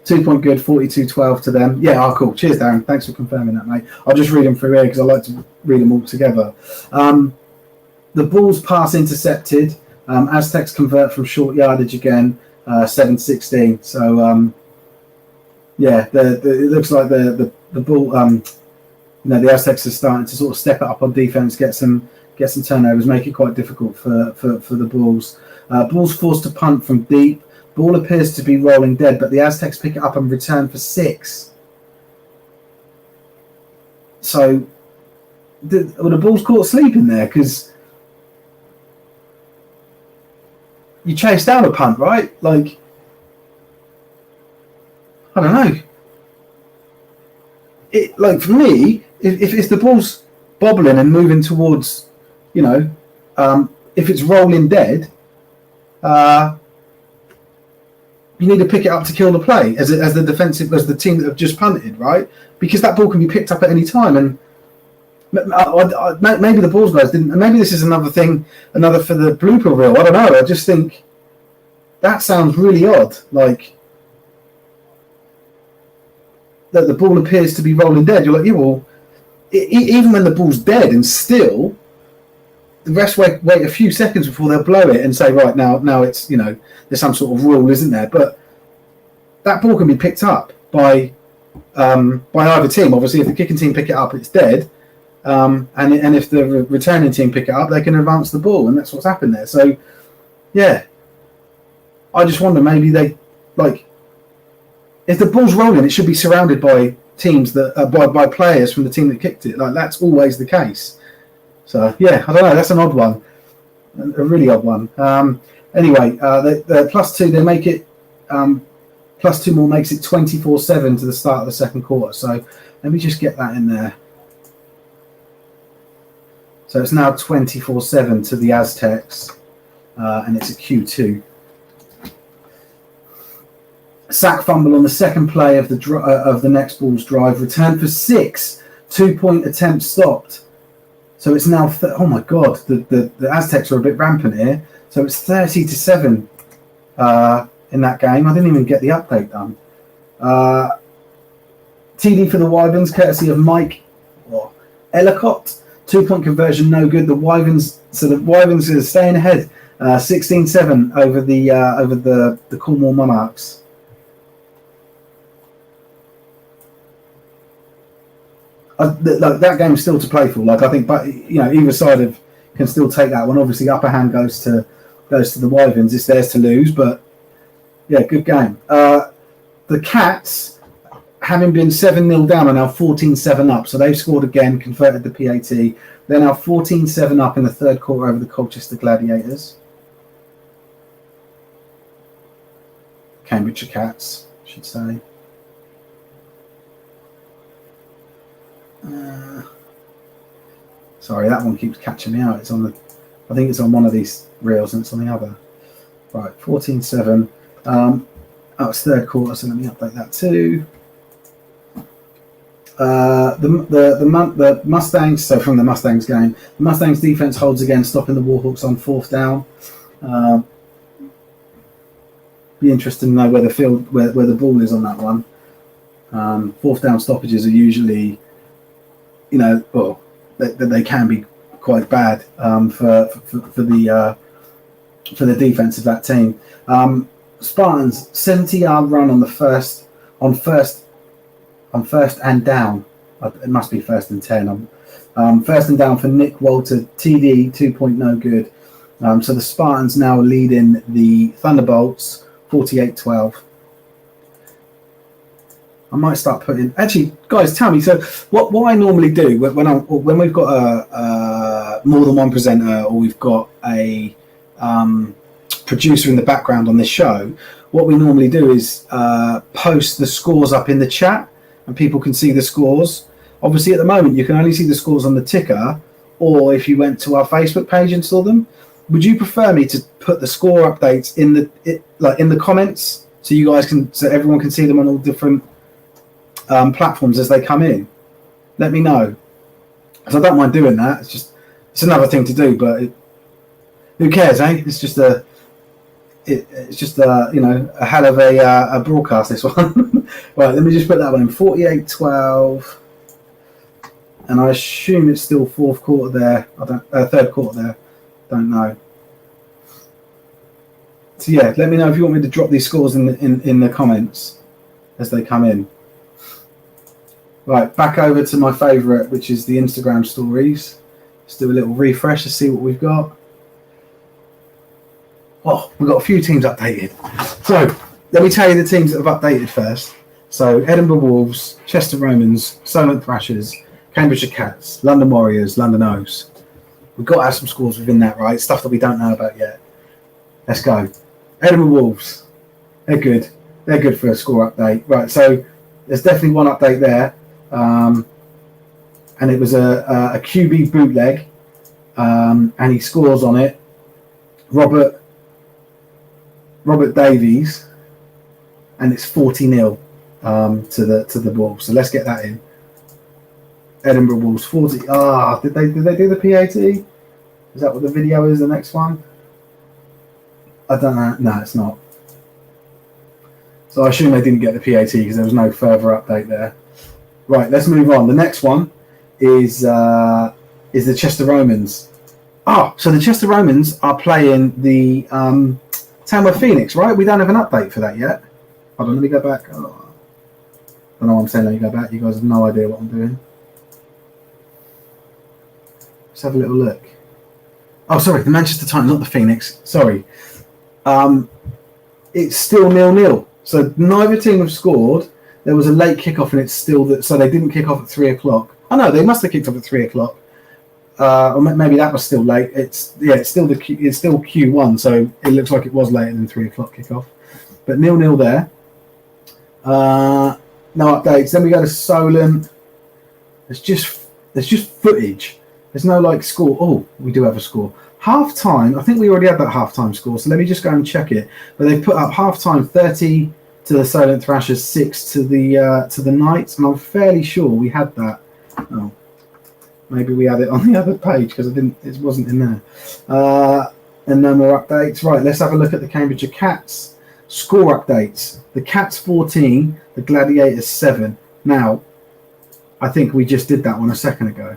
2 point good, 42-12 to them. Yeah, cool. Cheers, Darren. Thanks for confirming that, mate. I'll just read them through here because I like to read them all together. The Bulls pass intercepted. Aztecs convert from short yardage again, 7-16. So it looks like the Bull. The Aztecs are starting to sort of step it up on defense, get some turnovers, make it quite difficult for the Bulls. Bulls forced to punt from deep. Ball appears to be rolling dead, but the Aztecs pick it up and return for 6. So the Bulls caught sleeping there because you chase down a punt, right? Like, I don't know. For me, if the ball's bobbling and moving towards, if it's rolling dead, you need to pick it up to kill the play as the team that have just punted, right? Because that ball can be picked up at any time, and maybe the Bulls guys didn't. Maybe this is another for the blooper reel. I don't know. I just think that sounds really odd. Like that the ball appears to be rolling dead. You're like, yeah, well, even when the ball's dead and still, the refs wait a few seconds before they'll blow it and say, right, now it's, there's some sort of rule, isn't there? But that ball can be picked up by either team. Obviously, if the kicking team pick it up, it's dead. And if the returning team pick it up, they can advance the ball, and that's what's happened there. So, yeah, I just wonder, maybe they, if the ball's rolling, it should be surrounded by teams by players from the team that kicked it. Like, that's always the case. So, yeah, I don't know. That's an odd one, a really odd one. Anyway, the +2, they make it plus 2 more makes it 24-7 to the start of the second quarter. So let me just get that in there. So it's now 24-7 to the Aztecs, and it's a Q2. Sack fumble on the second play of the next ball's drive. Return for 6. 2-point attempt stopped. So it's now, oh my God, the Aztecs are a bit rampant here. So it's 30-7 in that game. I didn't even get the update done. TD for the Wyverns, courtesy of Mike Ellicott. 2-point conversion, no good. The Wyverns are staying ahead, 16-7 over the Cornwall Monarchs. That game's still to play for. I think, but either side can still take that one. Obviously, upper hand goes to the Wyverns. It's theirs to lose, but yeah, good game. The Cats, having been 7-0 down, are now 14-7 up. So they've scored again, converted the PAT. They're now 14-7 up in the third quarter over the Colchester Gladiators. Cambridgeshire Cats, I should say. Sorry, that one keeps catching me out. I think it's on one of these reels and it's on the other. Right, 14-7. That was third quarter, so let me update that too. The Mustangs, so from the Mustangs game, the Mustangs defense holds again, stopping the Warhawks on 4th down. Be interested to know where the ball is on that one. 4th down stoppages are usually, they can be quite bad for the defense of that team. Spartans 70-yard run on first and down. It must be 1st and 10. First and down for Nick Walter, TD, 2-point no good. So the Spartans now leading the Thunderbolts 48-12. I might start putting. Actually, guys, tell me. So, what I normally do when we've got a more than one presenter, or we've got a producer in the background on this show, what we normally do is post the scores up in the chat, and people can see the scores. Obviously, at the moment, you can only see the scores on the ticker, or if you went to our Facebook page and saw them. Would you prefer me to put the score updates in the comments, so everyone can see them on all different platforms as they come in? Let me know, because I don't mind doing that. It's another thing to do, but who cares, eh? It's just a hell of a broadcast, this one. Right, let me just put that one in 48-12, and I assume it's still fourth quarter there. Third quarter there. Don't know. So yeah, let me know if you want me to drop these scores in the comments as they come in. Right, back over to my favourite, which is the Instagram stories. Let's do a little refresh to see what we've got. Oh, we've got a few teams updated. So let me tell you the teams that have updated first. So Edinburgh Wolves, Chester Romans, Solent Thrashers, Cambridgeshire Cats, London Warriors, London O's. We've got to have some scores within that, right? Stuff that we don't know about yet. Let's go. Edinburgh Wolves. They're good. They're good for a score update. Right, so there's definitely one update there. And it was a QB bootleg. And he scores on it. Robert Davies. And it's 40-0 to the Wolves. So let's get that in. Edinburgh Wolves 40. Did they do the PAT? Is that what the video is? The next one? I don't know. No, it's not. So I assume they didn't get the PAT because there was no further update there. Right, let's move on. The next one is the Chester Romans. So the Chester Romans are playing the Tamworth Phoenix, right? We don't have an update for that yet. Hold on, let me go back. I don't know what I'm saying. Let me go back. You guys have no idea what I'm doing. Let's have a little look. Oh, sorry, the Manchester Titans, not the Phoenix. Sorry. It's still 0-0. So neither team have scored. There was a late kickoff, and it's still that. So they didn't kick off at 3 o'clock. Oh no, they must have kicked off at 3 o'clock. Or maybe that was still late. It's still Q1. So it looks like it was later than 3 o'clock kickoff. But 0-0 there. No updates. Then we go to Solent. There's just footage. There's no like score. Oh, we do have a score. Half time. I think we already had that half time score. So let me just go and check it. But they put up half time 30 to the Solent Thrashers, 6 to the Knights, and I'm fairly sure we had that. Oh, maybe we had it on the other page because it wasn't in there. And no more updates. Right, let's have a look at the Cambridgeshire Cats score updates. The Cats 14, the Gladiators 7. Now, I think we just did that one a second ago.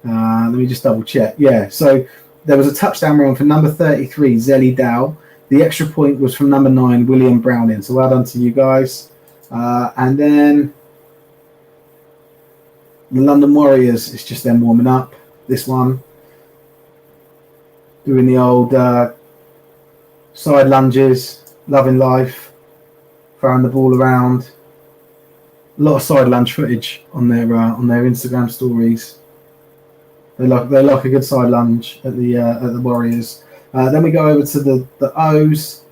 Let me just double check. Yeah, so there was a touchdown run for number 33, Zelly Dow. The extra point was from number 9, William Browning. So well done to you guys. And then the London Warriors, it's just them warming up. This one. Doing the old side lunges, loving life, throwing the ball around. A lot of side lunge footage on their Instagram stories. They like a good side lunge at the Warriors. Then we go over to the O's.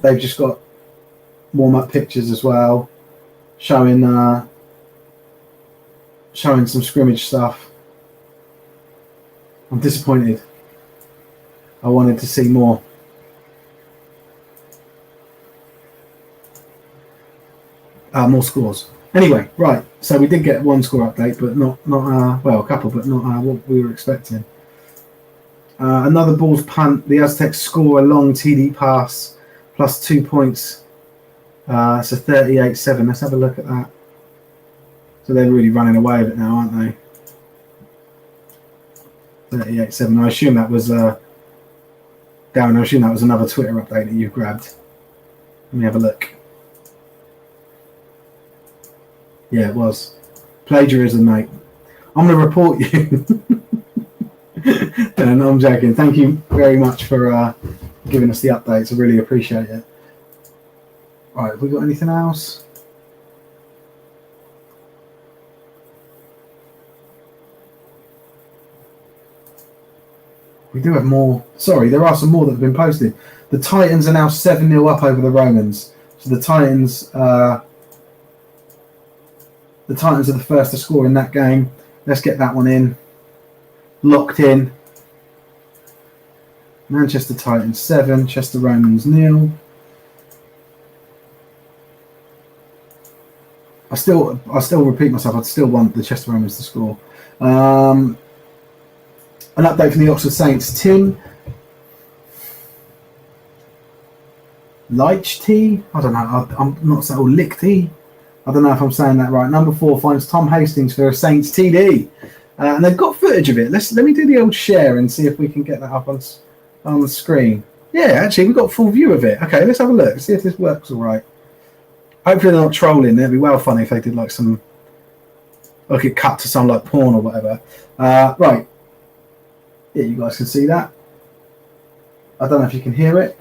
They've just got warm up pictures as well, showing some scrimmage stuff. I'm disappointed. I wanted to see more. More scores. Anyway, right. So we did get one score update, but not a couple, but not what we were expecting. Another Bulls punt. The Aztecs score a long TD pass, plus 2 points. So 38-7. Let's have a look at that. So they're really running away with it now, aren't they? 38-7. I assume that was Darren. I assume that was another Twitter update that you grabbed. Let me have a look. Yeah, it was. Plagiarism, mate. I'm going to report you. And I'm joking. Thank you very much for giving us the updates. I really appreciate it. All right, have we got anything else? We do have more. Sorry, there are some more that have been posted. The Titans are now 7-0 up over the Romans. So the Titans are the first to score in that game. Let's get that one in. Locked in. Manchester Titans 7, Chester Romans 0. I still repeat myself. I'd still want the Chester Romans to score. An update from the Oxford Saints. Tim Leichty? I don't know. I'm not saying Lichty. I don't know if I'm saying that right. Number 4 finds Tom Hastings for a Saints TD. And they've got footage of it. Let me do the old share and see if we can get that up on the screen. Yeah, actually, we've got full view of it. Okay, let's have a look. See if this works all right. Hopefully they're not trolling. It'd be well funny if they did like it cut to some like porn or whatever. Right. Yeah, you guys can see that. I don't know if you can hear it.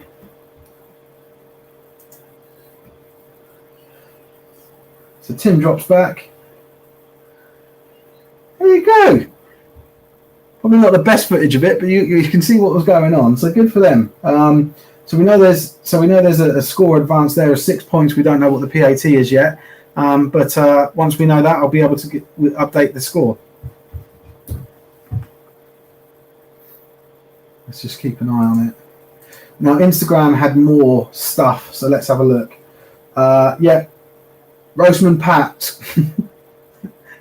So Tim drops back. There you go. Probably not the best footage of it, but you can see what was going on. So good for them. So we know there's a score advance there of 6 points. We don't know what the PAT is yet, but once we know that, I'll be able to update the score. Let's just keep an eye on it. Now Instagram had more stuff, so let's have a look. Yeah, Roseman Pat.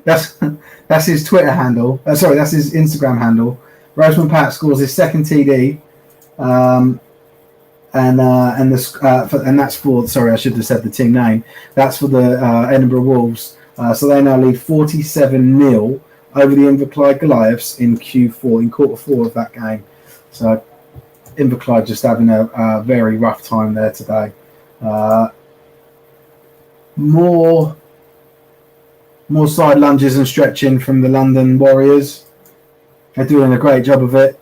That's his Twitter handle. Sorry, that's his Instagram handle. Roseman Pat scores his second TD, and that's for. Sorry, I should have said the team name. That's for the Edinburgh Wolves. So they now lead 47-0 over the Inverclyde Goliaths in quarter 4 of that game. So Inverclyde just having a very rough time there today. More side lunges and stretching from the London Warriors. They're doing a great job of it.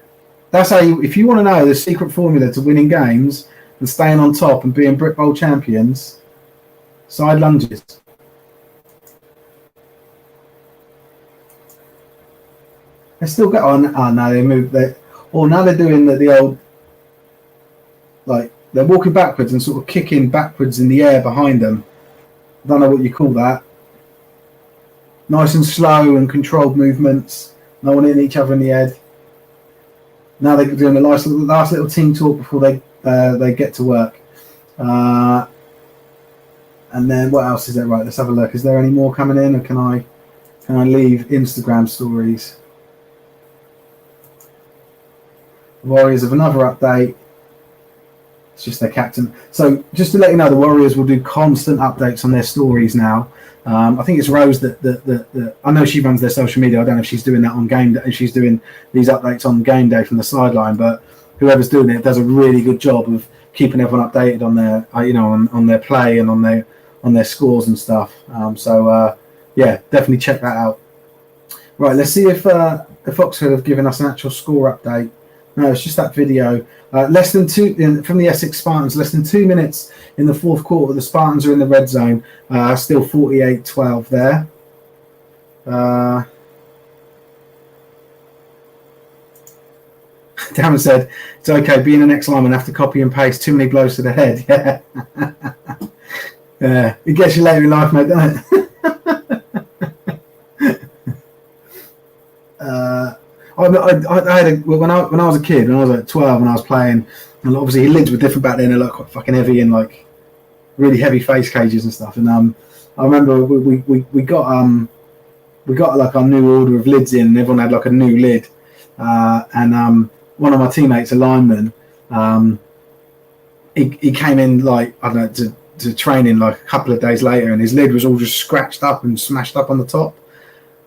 That's how if you want to know the secret formula to winning games and staying on top and being Britball champions, side lunges. They still got on. Oh no, they moved. Now they're doing the old like they're walking backwards and sort of kicking backwards in the air behind them. I don't know what you call that. Nice and slow and controlled movements. No one hitting each other in the head. Now they're doing the last little team talk before they get to work. And then what else is there? Right, let's have a look. Is there any more coming in, or can I leave Instagram stories? The Warriors have another update. It's just their captain. So just to let you know, the Warriors will do constant updates on their stories now. I think it's Rose that I know she runs their social media. I don't know if she's doing that on Game Day. If she's doing these updates on Game Day from the sideline, but whoever's doing it does a really good job of keeping everyone updated on their, on their play and on their scores and stuff. Yeah, definitely check that out. Right, let's see if Oxford have given us an actual score update. No, it's just that video. Less than from the Essex Spartans. Less than 2 minutes in the fourth quarter. The Spartans are in the red zone. Still 48-12 there. Darren said, it's okay, being an ex-lineman, have to copy and paste. Too many blows to the head. Yeah. Yeah. It gets you later in life, mate, doesn't it? I had when I was a kid, when I was like 12 and I was playing, and obviously lids were different back then. They're like quite fucking heavy and like really heavy face cages and stuff. And I remember we got like our new order of lids in, and everyone had like a new lid. And one of my teammates, a lineman, he came in like, I don't know, to training like a couple of days later, and his lid was all just scratched up and smashed up on the top.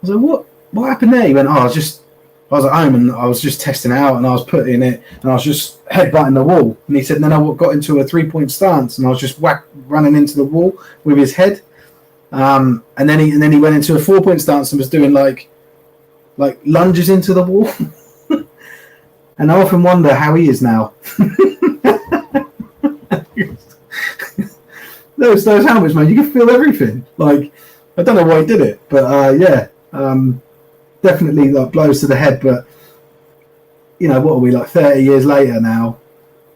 I was like, what happened there? He went, I was at home and I was just testing it out, and I was putting it, and I was just headbutting the wall. And he said, then I got into a 3-point stance, and I was just running into the wall with his head. And then he went into a 4-point stance and was doing like lunges into the wall. And I often wonder how he is now. Those helmets, man, you can feel everything. Like, I don't know why he did it, but yeah. Definitely like blows to the head, but what are we, like 30 years later now,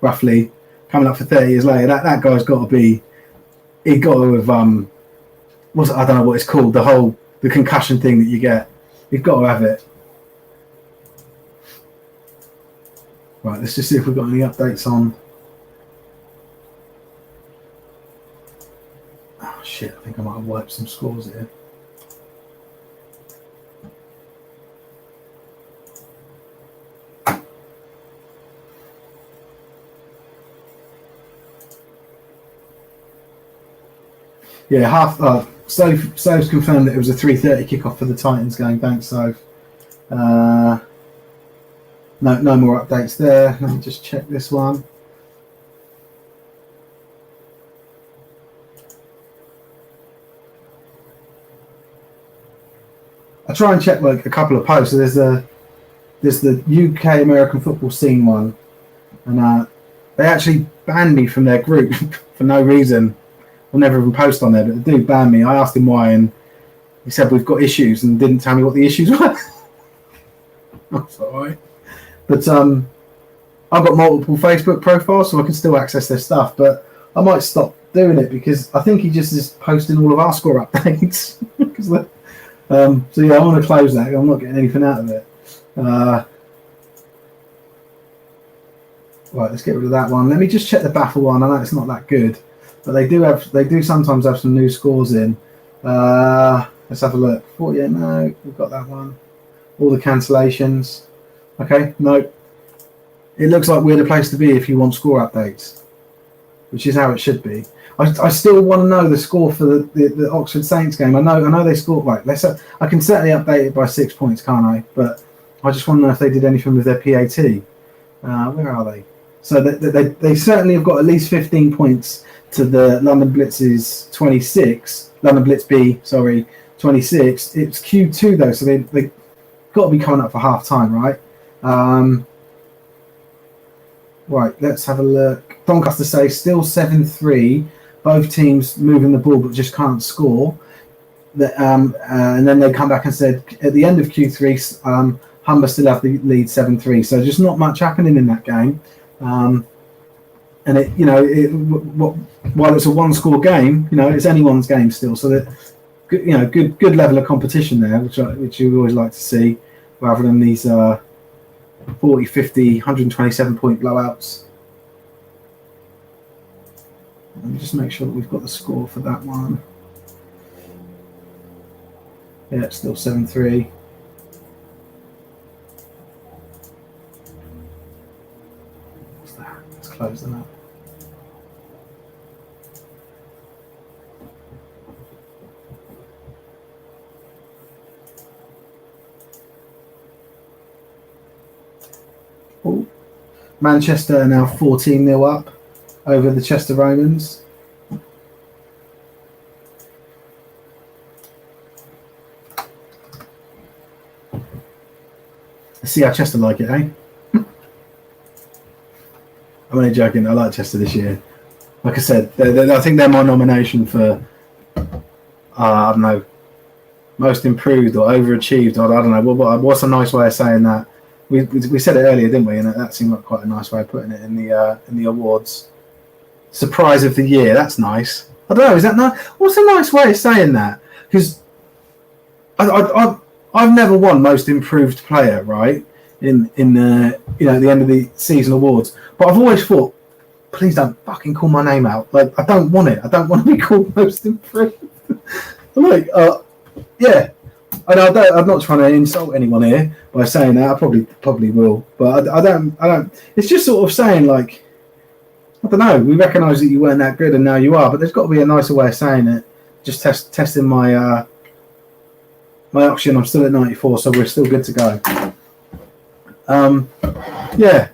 roughly coming up for 30 years later, that guy's got to be, he got to have I don't know what it's called, the concussion thing that you get. You've got to have it. Right, let's just see if we've got any updates on. Oh shit, I think I might have wiped some scores here. Yeah, Soph's confirmed that it was a 3:30 kickoff for the Titans game. Thanks, Soph. No more updates there. Let me just check this one. I try and check like a couple of posts. So there's the UK American football scene one, and they actually banned me from their group for no reason. I'll never even post on there, but the dude banned me. I asked him why, and he said we've got issues, and didn't tell me what the issues were. That's all right. But I've got multiple Facebook profiles, so I can still access their stuff. But I might stop doing it because I think he just is posting all of our score updates. So yeah, I want to close that. I'm not getting anything out of it. Right, let's get rid of that one. Let me just check the Baffle one. I know it's not that good, but they do sometimes have some new scores in. Let's have a look. 48, no, we've got that one. All the cancellations. Okay, no. It looks like we're the place to be if you want score updates, which is how it should be. I still want to know the score for the Oxford Saints game. I know they scored. Right, I can certainly update it by 6 points, can't I? But I just want to know if they did anything with their PAT. Where are they? So they certainly have got at least 15 points to the London Blitz's 26. London Blitz B, sorry, 26. It's Q2 though, so they got to be coming up for half time, right? Right, let's have a look. Doncaster say still 7-3. Both teams moving the ball but just can't score. And then they come back and said at the end of Q3, Humber still have the lead 7-3. So just not much happening in that game. and while it's a one-score game, it's anyone's game still. So that good level of competition there, which you always like to see, rather than these 40, 50, 127 point blowouts. Let me just make sure that we've got the score for that one. Yeah, it's still 7-3. What's that? Let's close them up. Oh, Manchester are now 14-0 up over the Chester Romans. See how Chester like it, eh? I'm only joking. I like Chester this year. Like I said, I think they're my nomination for, I don't know, most improved or overachieved. Or I don't know. What's a nice way of saying that? We said it earlier, didn't we? And that seemed like quite a nice way of putting it in the awards. Surprise of the year. That's nice. I don't know. Is that nice? What's a nice way of saying that? Because I've never won most improved player, right? In the the end of the season awards, but I've always thought, please don't fucking call my name out. Like, I don't want it. I don't want to be called most improved. Yeah. I'm not trying to insult anyone here by saying that. I probably will, but I don't. It's just sort of saying, like, I don't know. We recognise that you weren't that good, and now you are. But there's got to be a nicer way of saying it. Just testing my my oxygen. I'm still at 94, so we're still good to go. Yeah.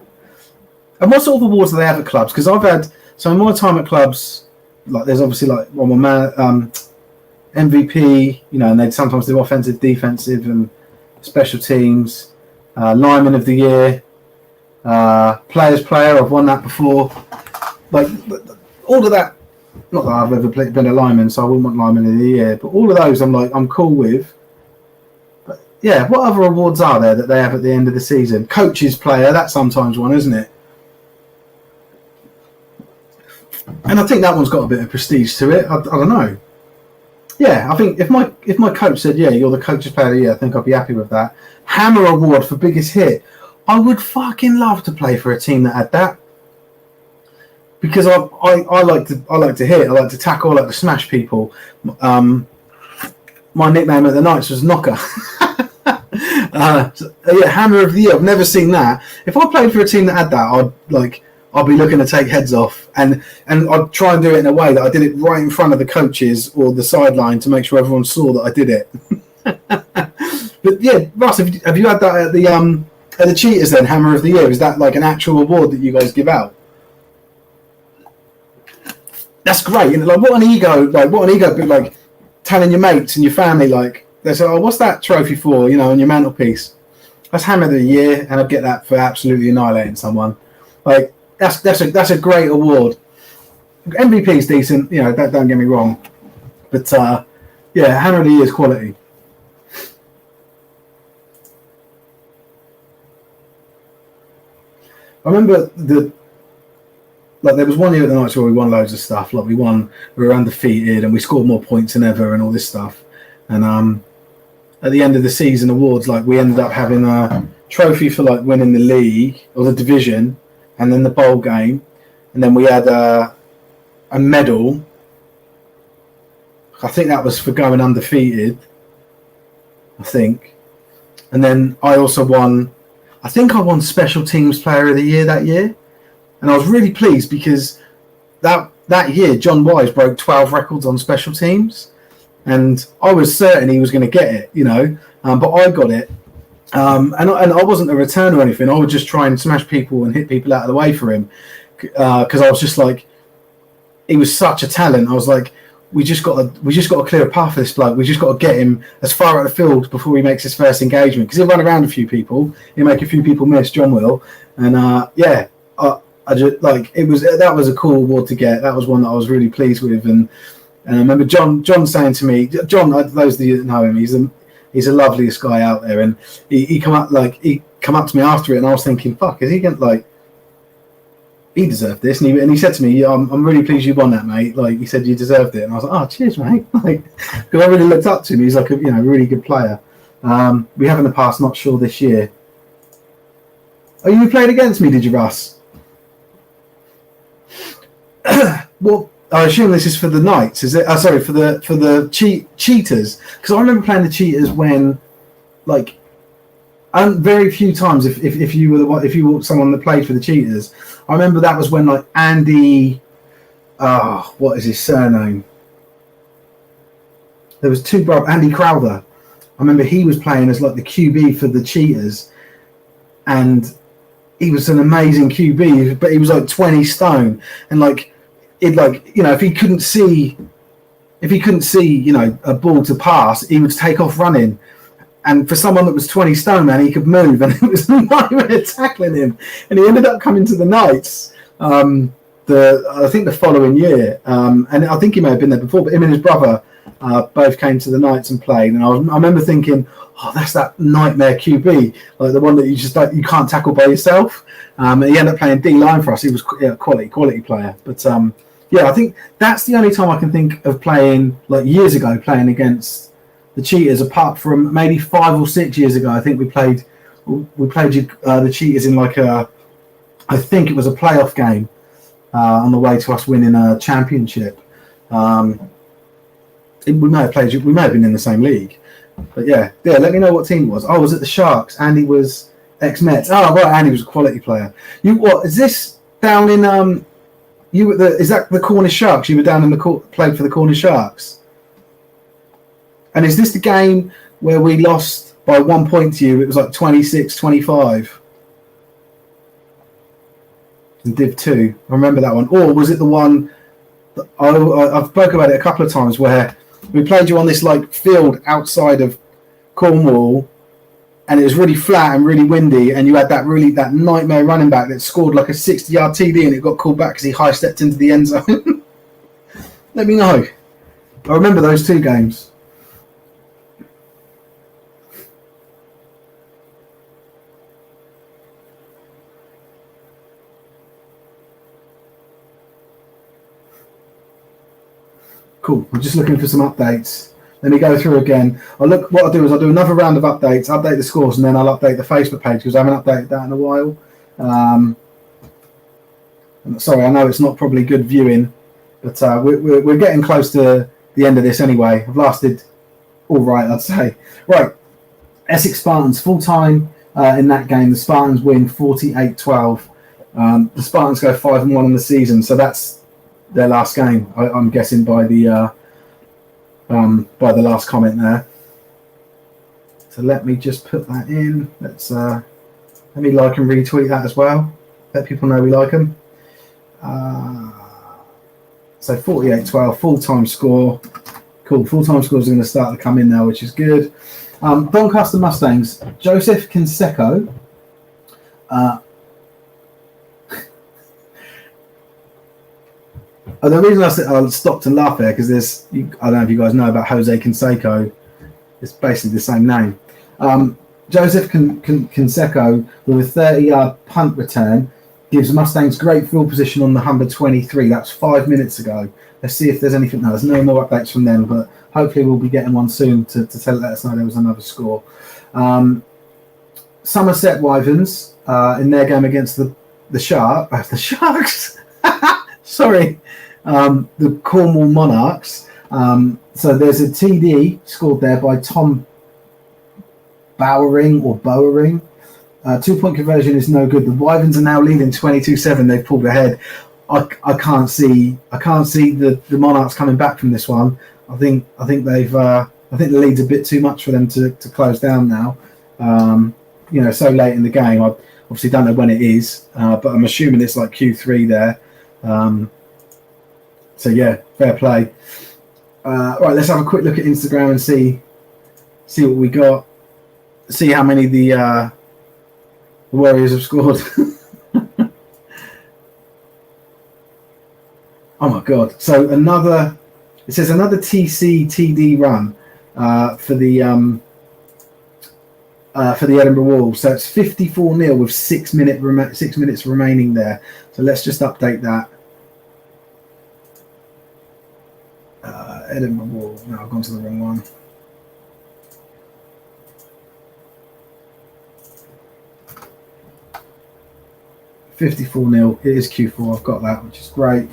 And what sort of awards do they have at clubs? Because I've had in my time at clubs, like, there's obviously like MVP, and they'd sometimes do offensive, defensive, and special teams. Lineman of the year, players player. I've won that before. Like, all of that. Not that I've ever been a lineman, so I wouldn't want lineman of the year. But all of those, I'm cool with. But yeah, what other awards are there that they have at the end of the season? Coaches player, that's sometimes one, isn't it? And I think that one's got a bit of prestige to it. I don't know. Yeah, I think if my coach said, yeah, you're the coach's player of the year, I think I'd be happy with that. Hammer award for biggest hit. I would fucking love to play for a team that had that. Because I like to hit, I like to tackle, I like to smash people. My nickname at the Knights was Knocker. Yeah, Hammer of the Year. I've never seen that. If I played for a team that had that, I'd be looking to take heads off, and I'd try and do it in a way that I did it right in front of the coaches or the sideline to make sure everyone saw that I did it. But yeah, Russ, have you had that at the Cheaters then? Hammer of the Year, is that like an actual award that you guys give out? That's great. And like, what an ego! Like telling your mates and your family, like, they say, "Oh, what's that trophy for?" On your mantelpiece. That's Hammer of the Year, and I'd get that for absolutely annihilating someone. Like, that's a great award. MVP's decent, don't get me wrong, but yeah, Hammer of the Year is quality. I remember there was one year at the Knights where we won loads of stuff. Like, we were undefeated and we scored more points than ever and all this stuff. And at the end of the season awards, like, we ended up having a trophy for like winning the league or the division, and then the bowl game, and then we had a medal. I think that was for going undefeated. I think, and then I also won. I think I won Special Teams Player of the Year that year. And I was really pleased because that year, John Wise broke 12 records on special teams. And I was certain he was going to get it, but I got it. And I wasn't a returner or anything. I would just try and smash people and hit people out of the way for him. Because I was just like, he was such a talent. I was like, we just got to clear a path for this bloke. We just got to get him as far out the field before he makes his first engagement. Because he'll run around a few people. He'll make a few people miss, John will. And yeah, I just, like, that was a cool award to get. That was one that I was really pleased with, and I remember John saying to me, John, those of you that know him, he's the loveliest guy out there, and he come up to me after it, and I was thinking, fuck, is he going to, like, he deserved this, and he said to me, I'm really pleased you won that, mate. Like, he said you deserved it, and I was like, oh, cheers, mate. Like, because I really looked up to him. He's like a really good player. We have in the past, not sure this year. Oh, you played against me, did you, Russ? Well, I assume this is for the Knights, is it? Sorry, for the Cheaters, because I remember playing the Cheaters when, like, very few times. If you were someone that played for the Cheaters, I remember that was when, like, Andy, what is his surname? There was two brothers, Andy Crowther. I remember he was playing as like the QB for the Cheaters, and he was an amazing QB, but he was like 20 stone, and like. If he couldn't see, a ball to pass, he would take off running. And for someone that was 20 stone, man, he could move, and it was a nightmare tackling him. And he ended up coming to the Knights, I think the following year. And I think he may have been there before, but him and his brother both came to the Knights and played. And I remember thinking, oh, that's that nightmare QB, like the one that you can't tackle by yourself. And he ended up playing D-line for us. He was a quality player. But I think that's the only time I can think of playing, like years ago, playing against the Cheaters, apart from maybe 5 or 6 years ago. I think we played the Cheaters in I think it was a playoff game on the way to us winning a championship. We may have been in the same league. But yeah, let me know what team it was. Oh, was it the Sharks? Andy was ex-Mets. Oh, right, Andy was a quality player. Is this down in is that the Cornish Sharks? You were down in played for the Cornish Sharks. And is this the game where we lost by 1 point to you? It was like 26-25 in Div 2. I remember that one. Or was it the one that I've spoken about it a couple of times, where we played you on this like field outside of Cornwall, and it was really flat and really windy, and you had that nightmare running back that scored like a 60-yard TD, and it got called back because he high-stepped into the end zone. Let me know. I remember those two games. Cool. We're just looking for some updates. Let me go through again. What I'll do is I'll do another round of updates, update the scores, and then I'll update the Facebook page because I haven't updated that in a while. Sorry, I know it's not probably good viewing, but we're getting close to the end of this anyway. I've lasted all right, I'd say. Right, Essex Spartans, full-time in that game. The Spartans win 48-12. The Spartans go 5-1 in the season, so that's their last game, I'm guessing, by the last comment there. So let me just put that in. Let me like and retweet that as well. Let people know we like them. So 48-12, full-time score. Cool, full-time scores are going to start to come in now, which is good. Doncaster Mustangs, Joseph Canseco. The reason I stopped and laughed there, because I don't know if you guys know about Jose Canseco. It's basically the same name. Joseph Canseco, with a 30-yard punt return, gives Mustangs great field position on the Humber 23. That's 5 minutes ago. Let's see if there's anything. No, there's no more updates from them, but hopefully we'll be getting one soon to let us know there was another score. Somerset Wyverns in their game against the Sharks. Sorry. The Cornwall Monarchs. So there's a TD scored there by Tom Bowering. 2-point conversion is no good. The Wyverns are now leading 22-7. They've pulled ahead. I can't see the Monarchs coming back from this one. I think the lead's a bit too much for them to close down now. So late in the game. I obviously don't know when it is, but I'm assuming it's like Q3 there. So yeah, fair play. Right, let's have a quick look at Instagram and see what we got. See how many the Warriors have scored. Oh my god! So it says another TD run for the Edinburgh Wolves. So it's 54-0 with 6 minutes remaining there. So let's just update that. Edinburgh Wall. No, I've gone to the wrong one. $54-0. It is Q4. I've got that, which is great.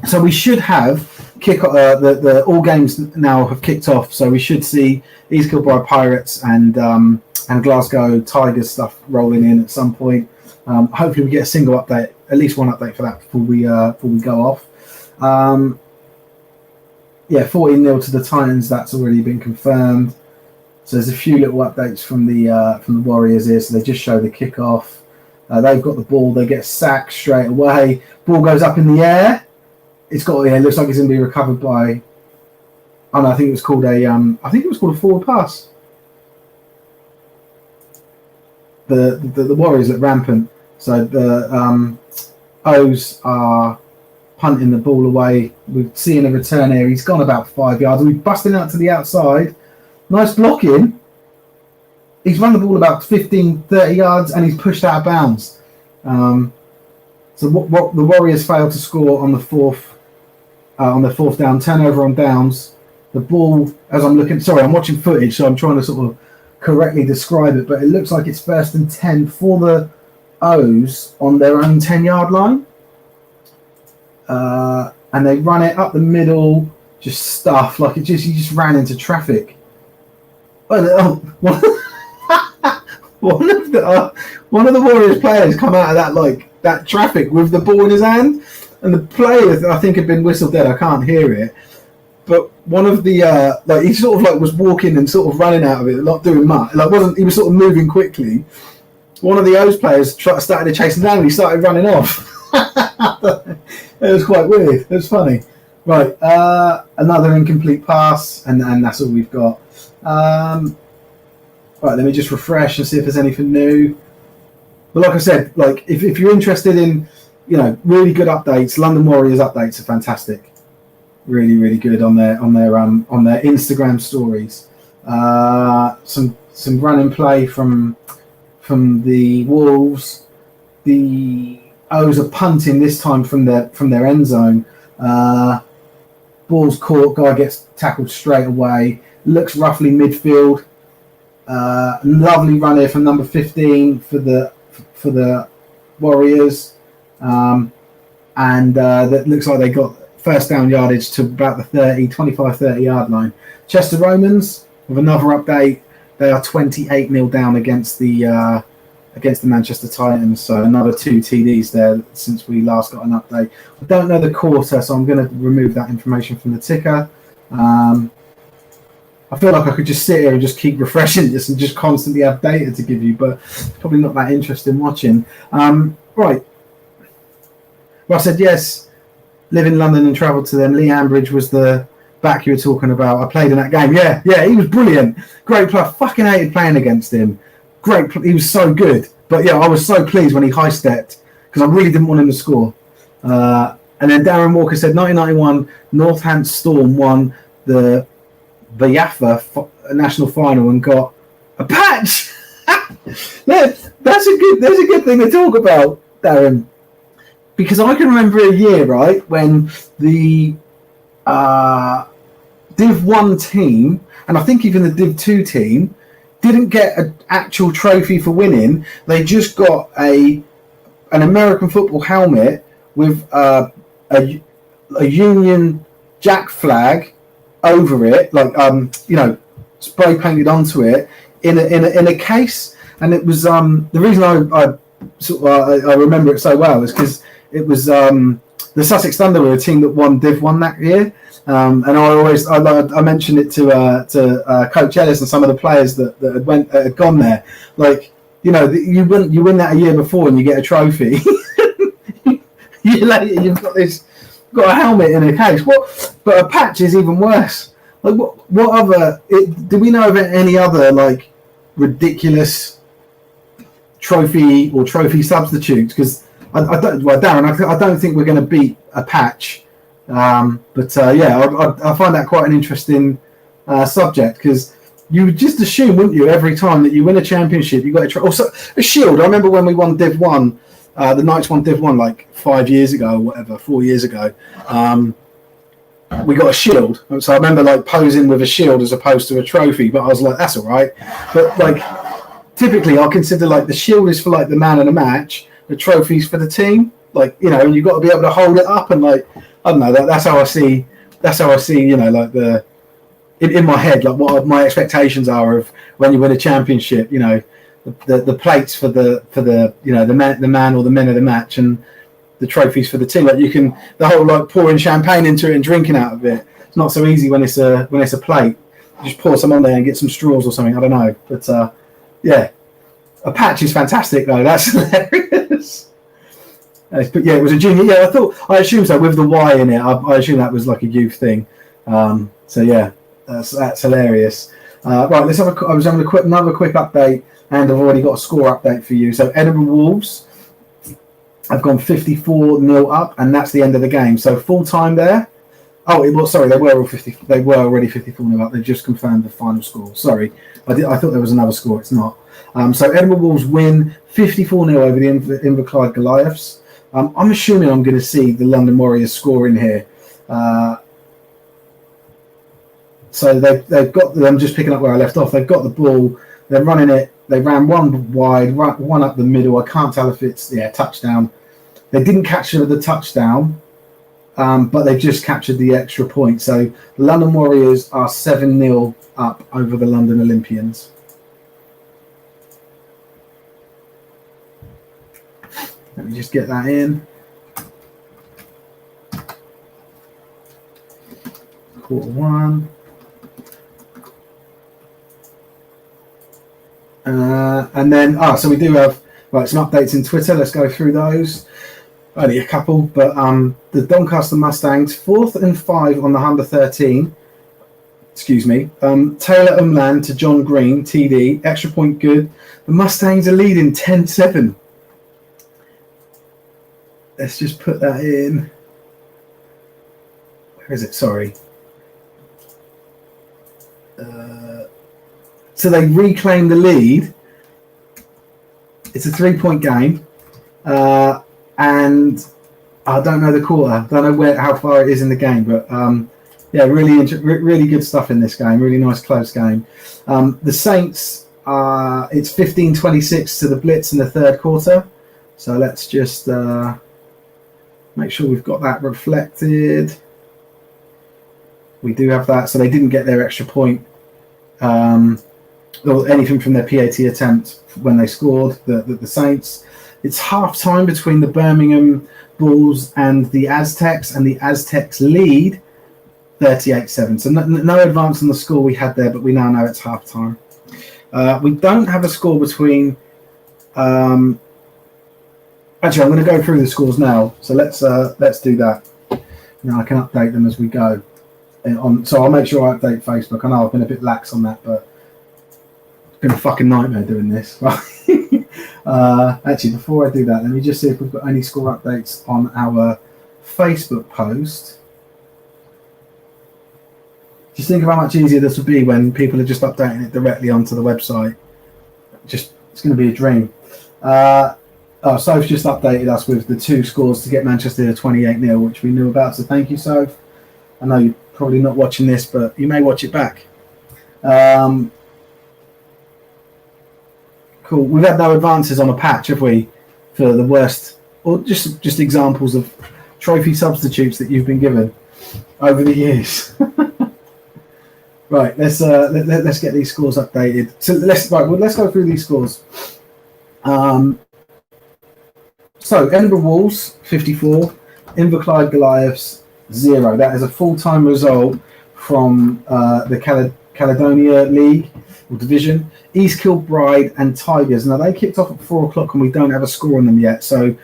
So we should have the all games now have kicked off. So we should see East Kilbride Pirates and Glasgow Tigers stuff rolling in at some point. Hopefully we get a single update, at least one update for that before we go off. 14-0 to the Titans. That's already been confirmed. So there's a few little updates from the Warriors here. So they just show the kickoff. They've got the ball. They get sacked straight away. Ball goes up in the air. It looks like it's going to be recovered by. Oh no, I think it was called a forward pass. The Warriors look rampant. So the O's are punting the ball away. We're seeing a return here. He's gone about 5 yards. We're busting out to the outside. Nice blocking. He's run the ball about 15, 30 yards and he's pushed out of bounds. So what the Warriors failed to score on the fourth down, turnover on downs. The ball, as I'm watching footage, so I'm trying to sort of correctly describe it, but it looks like it's 1st and 10 for the O's on their own 10-yard line. And they run it up the middle, just stuff, like he just ran into traffic. One of the Warriors players come out of that traffic with the ball in his hand, and the player I think had been whistled dead. I can't hear it, but one of the he sort of was walking and sort of running out of it, not doing much. He was sort of moving quickly. One of the O's players started to chase him down, and he started running off. It was quite weird. It was funny. Right, another incomplete pass, and that's all we've got. Right, let me just refresh and see if there's anything new. But like I said, if you're interested in, really good updates, London Warriors updates are fantastic. Really, really good on their Instagram stories. Some running play from the Wolves. The O's are punting this time from their end zone. Ball's caught, guy gets tackled straight away. Looks roughly midfield. Lovely run here from number 15 for the Warriors, and that looks like they got first down yardage to about the 25-30 yard line. Chester Romans with another update. They are 28-0 down against the Manchester Titans. So another 2 TDs there since we last got an update. I don't know the quarter, so I'm going to remove that information from the ticker. I feel like I could just sit here and just keep refreshing this and just constantly have data to give you, but it's probably not that interesting watching. Right. Well, I said yes, live in London and travel to them. Lee Ambridge was the back you were talking about. I played in that game. Yeah, he was brilliant. Great player. Fucking hated playing against him. Great. He was so good. But yeah, I was so pleased when he high-stepped because I really didn't want him to score. And then Darren Walker said 1991, Northampton Storm won the Biafra national final and got a patch. That's a good thing to talk about, Darren, because I can remember a year, right, when the Div 1 team, and I think even the Div 2 team, didn't get an actual trophy for winning. They just got an American football helmet with a Union Jack flag over it, spray painted onto it in a case. And it was the reason I remember it so well is because it was the Sussex Thunder were a team that won Div 1 that year. And I mentioned it to Coach Ellis and some of the players that had gone there. You win that a year before and you get a trophy. You've got a helmet in a case. But a patch is even worse. What other? Do we know of any other ridiculous trophy or trophy substitutes? Because Darren, I don't think we're going to beat a patch. I find that quite an interesting subject because you would just assume, wouldn't you, every time that you win a championship, you got a shield. I remember when we won Div 1 The Knights won Div 1 like 5 years ago or whatever, 4 years ago. We got a shield. So I remember like posing with a shield as opposed to a trophy, but I was like, that's all right. But like typically I'll consider like the shield is for like the man of the match, the trophy's for the team. Like, you know, and you've got to be able to hold it up and like, I don't know, that's how I see, you know, like in my head, like what my expectations are of when you win a championship, you know, the plates for the you know, the man or the men of the match, and the trophies for the team. Like the whole like pouring champagne into it and drinking out of it. It's not so easy when it's a plate. You just pour some on there and get some straws or something. I don't know, but yeah, a patch is fantastic though. That's hilarious. But yeah, it was a junior. Yeah, I assumed so with the Y in it. I assume that was like a youth thing. So yeah, that's hilarious. Right, let's have I was having another quick update, and I've already got a score update for you. So Edinburgh Wolves have gone 54-0 up, and that's the end of the game. So full time there. Oh, it was, sorry, they were already 54-0 up. They just confirmed the final score. Sorry, I thought there was another score. It's not. So Edinburgh Wolves win 54-0 over the Inverclyde Goliaths. I'm assuming I'm going to see the London Warriors score in here. So they've got. I'm just picking up where I left off. They've got the ball. They're running it. They ran one wide, one up the middle. I can't tell if it's touchdown. They didn't capture the touchdown, but they just captured the extra point. So the London Warriors are 7-0 up over the London Olympians. Let me just get that in. Quarter one. And then, so we do have some updates in Twitter. Let's go through those. Only a couple, but the Doncaster Mustangs 4th and 5 on the under 13. Excuse me. Taylor Umland to John Green, TD, extra point good. The Mustangs are leading 10-7. Let's just put that in. Where is it? Sorry. So they reclaim the lead. It's a 3-point game. And I don't know the quarter. I don't know how far it is in the game. But yeah, really good stuff in this game. Really nice, close game. The Saints, it's 15-26 to the Blitz in the third quarter. So let's just make sure we've got that reflected. We do have that. So they didn't get their extra point. Or anything from their PAT attempt when they scored, the Saints. It's half time between the Birmingham Bulls and the Aztecs, and the Aztecs lead 38-7. So no advance on the score we had there, but we now know it's half time. We don't have a score between. Actually, I'm going to go through the scores now. So let's do that. Now I can update them as we go. So I'll make sure I update Facebook. I know I've been a bit lax on that, but it's been a fucking nightmare doing this. Actually, before I do that, let me just see if we've got any score updates on our Facebook post. Just think of how much easier this would be when people are just updating it directly onto the website. It's going to be a dream. Soph just updated us with the 2 scores to get Manchester 28-0, which we knew about. So thank you, Soph. I know you're probably not watching this, but you may watch it back. Cool. We've had no advances on a patch, have we, for the worst, or just examples of trophy substitutes that you've been given over the years. Right. Let's get these scores updated. So let's go through these scores. So Edinburgh Wolves 54, Inverclyde Goliaths 0. That is a full-time result from the Caledonia League or Division. East Kilbride and Tigers. Now they kicked off at 4 o'clock and we don't have a score on them yet. So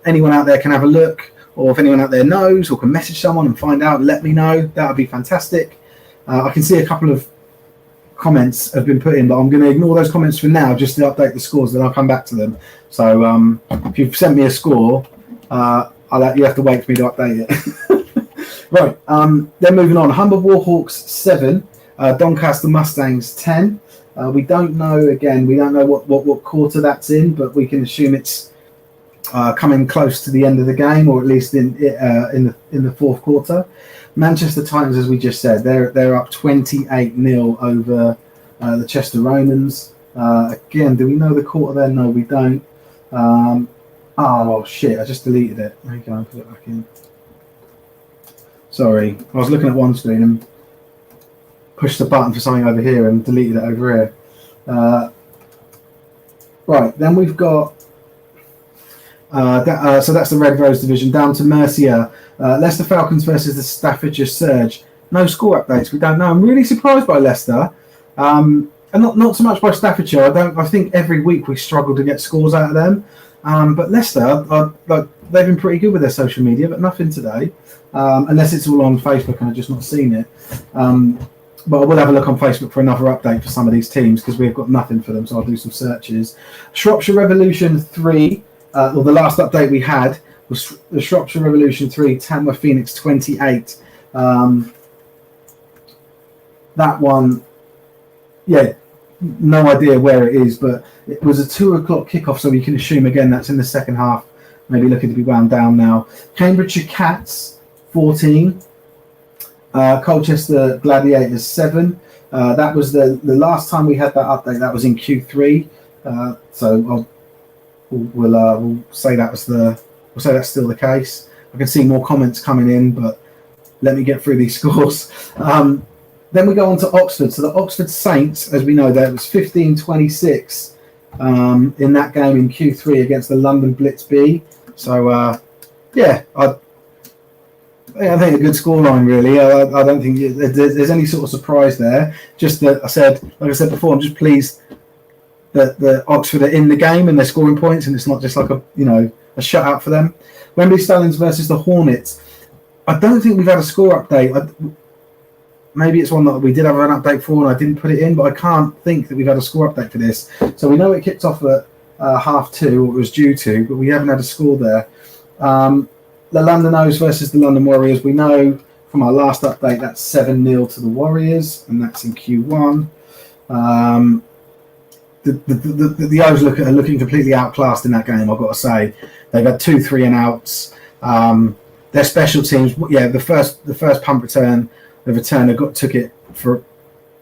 anyone out there can have a look, or if anyone out there knows or can message someone and find out, let me know. That would be fantastic. I can see a couple of comments have been put in, but I'm going to ignore those comments for now just to update the scores, then I'll come back to them. So if you've sent me a score, you have to wait for me to update it. Right, then moving on. Humber Warhawks 7, Doncaster Mustangs 10. We don't know what quarter that's in, but we can assume it's coming close to the end of the game, or at least in the fourth quarter. Manchester Titans, as we just said, they're up 28-0 over the Chester Romans. Again, do we know the quarter there? No, we don't. Oh shit! I just deleted it. There you go. Put it back in. Sorry, I was looking at one screen and pushed the button for something over here and deleted it over here. Right, then we've got. So that's the Red Rose division. Down to Mercia, Leicester Falcons versus the Staffordshire Surge. No score updates. We don't know. I'm really surprised by Leicester, and not so much by Staffordshire. I think every week we struggle to get scores out of them. But Leicester, they've been pretty good with their social media, but nothing today, unless it's all on Facebook and I've just not seen it. But I will have a look on Facebook for another update for some of these teams because we've got nothing for them. So I'll do some searches. Shropshire Revolution 3. Well, the last update we had was the Shropshire Revolution 3, Tamworth Phoenix 28. That one, yeah, no idea where it is, but it was a 2 o'clock kickoff, so we can assume again that's in the second half, maybe looking to be wound down now. Cambridgeshire Cats 14, Colchester Gladiators 7. That was the last time we had that update. That was in Q3. So we'll say that's still the case. I can see more comments coming in, but let me get through these scores. Then we go on to Oxford. So the Oxford Saints, as we know, there was 15-26 in that game in Q3 against the London Blitz B. So I think a good scoreline, really. I don't think there's any sort of surprise there. Just that like I said before, I'm just pleased that the Oxford are in the game and they're scoring points, and it's not just like a shutout for them. Wembley Stallions versus the Hornets. I don't think we've had a score update. Maybe it's one that we did have an update for and I didn't put it in, but I can't think that we've had a score update for this. So we know it kicked off at 2:30, or it was due to, but we haven't had a score there. The London O's versus the London Warriors. We know from our last update that's 7-0 to the Warriors, and that's in Q1. The O's are looking completely outclassed in that game, I've got to say. They've had 2 3-and-outs. Their special teams, the first punt return, the returner took it for,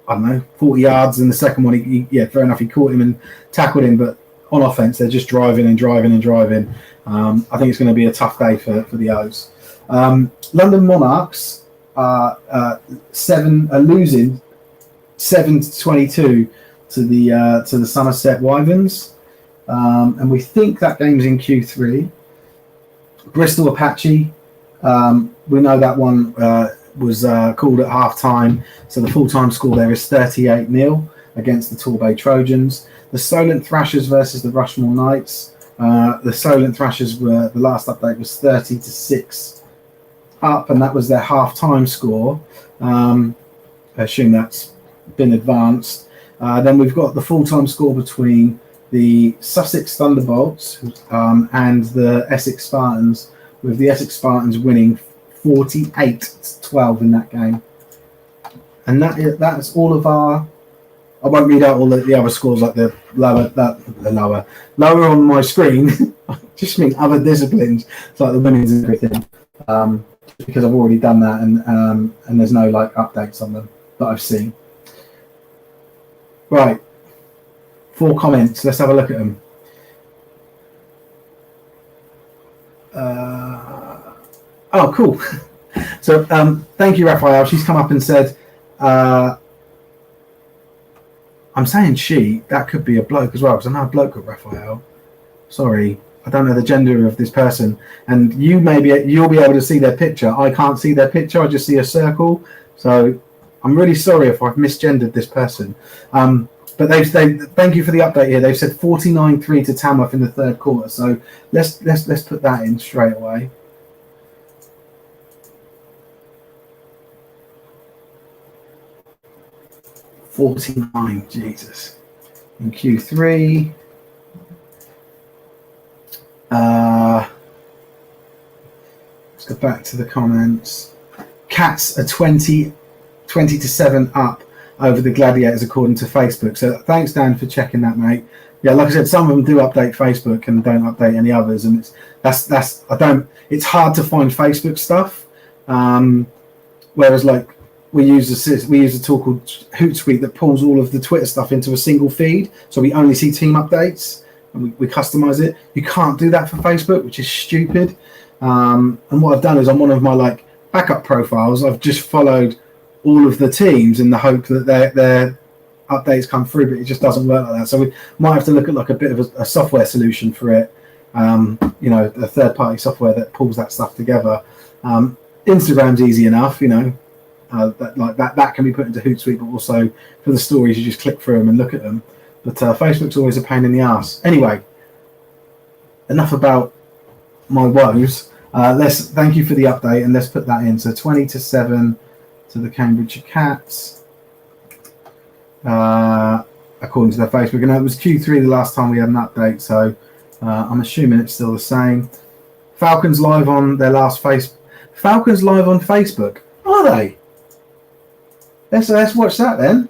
40 yards, and the second one, fair enough, he caught him and tackled him, but on offense, they're just driving and driving and driving. I think it's going to be a tough day for the O's. London Monarchs are losing 7-22 to the Somerset Wyverns, and we think that game's in Q3. Bristol Apache, we know that one was called at half time, so the full-time score there is 38-0 against the Torbay Trojans. The Solent Thrashers versus the Rushmore Knights. The Solent Thrashers the last update was 30-6 up, and that was their half-time score. I assume that's been advanced. Then we've got the full-time score between the Sussex Thunderbolts and the Essex Spartans, with the Essex Spartans winning 48-12 in that game. And that's all of our... I won't read out all the other scores, like the lower on my screen. I just mean other disciplines, it's like the women's and everything, because I've already done that, and there's no updates on them that I've seen. Right, 4 comments. Let's have a look at them. Oh, cool. So thank you, Raphael. She's come up and said, I'm saying she, that could be a bloke as well, because I know a bloke called Raphael. Sorry, I don't know the gender of this person. And you'll be able to see their picture. I can't see their picture, I just see a circle. So I'm really sorry if I've misgendered this person. But they thank you for the update here. They've said 49-3 to Tamworth in the third quarter. So let's put that in straight away. $49, Jesus. In Q3. Let's go back to the comments. Cats are 20-7 up over the Gladiators according to Facebook. So thanks, Dan, for checking that, mate. Yeah, like I said, some of them do update Facebook and don't update any others, and it's hard to find Facebook stuff. Whereas like we use a tool called Hootsuite that pulls all of the Twitter stuff into a single feed, so we only see team updates and we customize it. You can't do that for Facebook, which is stupid. And what I've done is on one of my like backup profiles, I've just followed all of the teams in the hope that their updates come through, but it just doesn't work like that. So we might have to look at like a bit of a software solution for it. A third-party software that pulls that stuff together. Instagram's easy enough, that can be put into Hootsuite, but also for the stories, you just click through them and look at them. But Facebook's always a pain in the ass. Anyway, enough about my woes. Thank you for the update, and let's put that in. So 20-7 to the Cambridgeshire Cats, according to their Facebook. And it was Q3 the last time we had an update, so I'm assuming it's still the same. Falcons live on their last Falcons live on Facebook. Are they? Let's watch that then.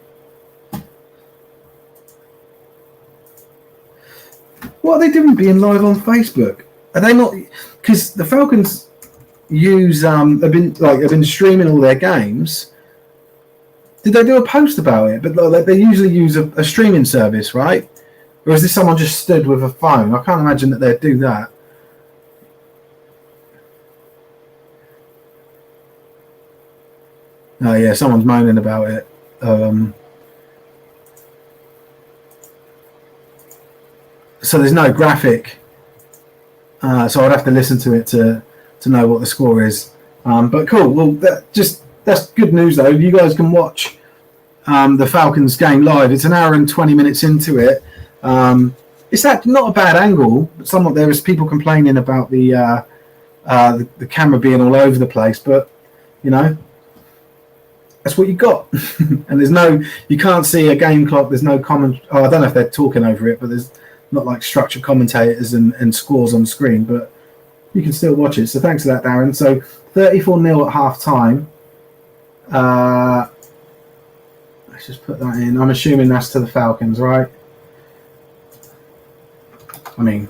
What are they doing being live on Facebook? Are they not? Because the Falcons have been streaming all their games. Did they do a post about it? But like, they usually use a streaming service, right? Or is this someone just stood with a phone? I can't imagine that they'd do that. Oh yeah, someone's moaning about it. So there's no graphic. So I'd have to listen to it to know what the score is. But cool. Well, that's good news though. You guys can watch the Falcons game live. It's an hour and 20 minutes into it. It's not a bad angle, but somewhat there is people complaining about the camera being all over the place. But that's what you got. And you can't see a game clock. There's no comment. I don't know if they're talking over it, but there's not like structured commentators and scores on screen, but you can still watch it. So thanks for that, Darren. So 34-0 at half time. Let's just put that in. I'm assuming that's to the Falcons, right? I mean,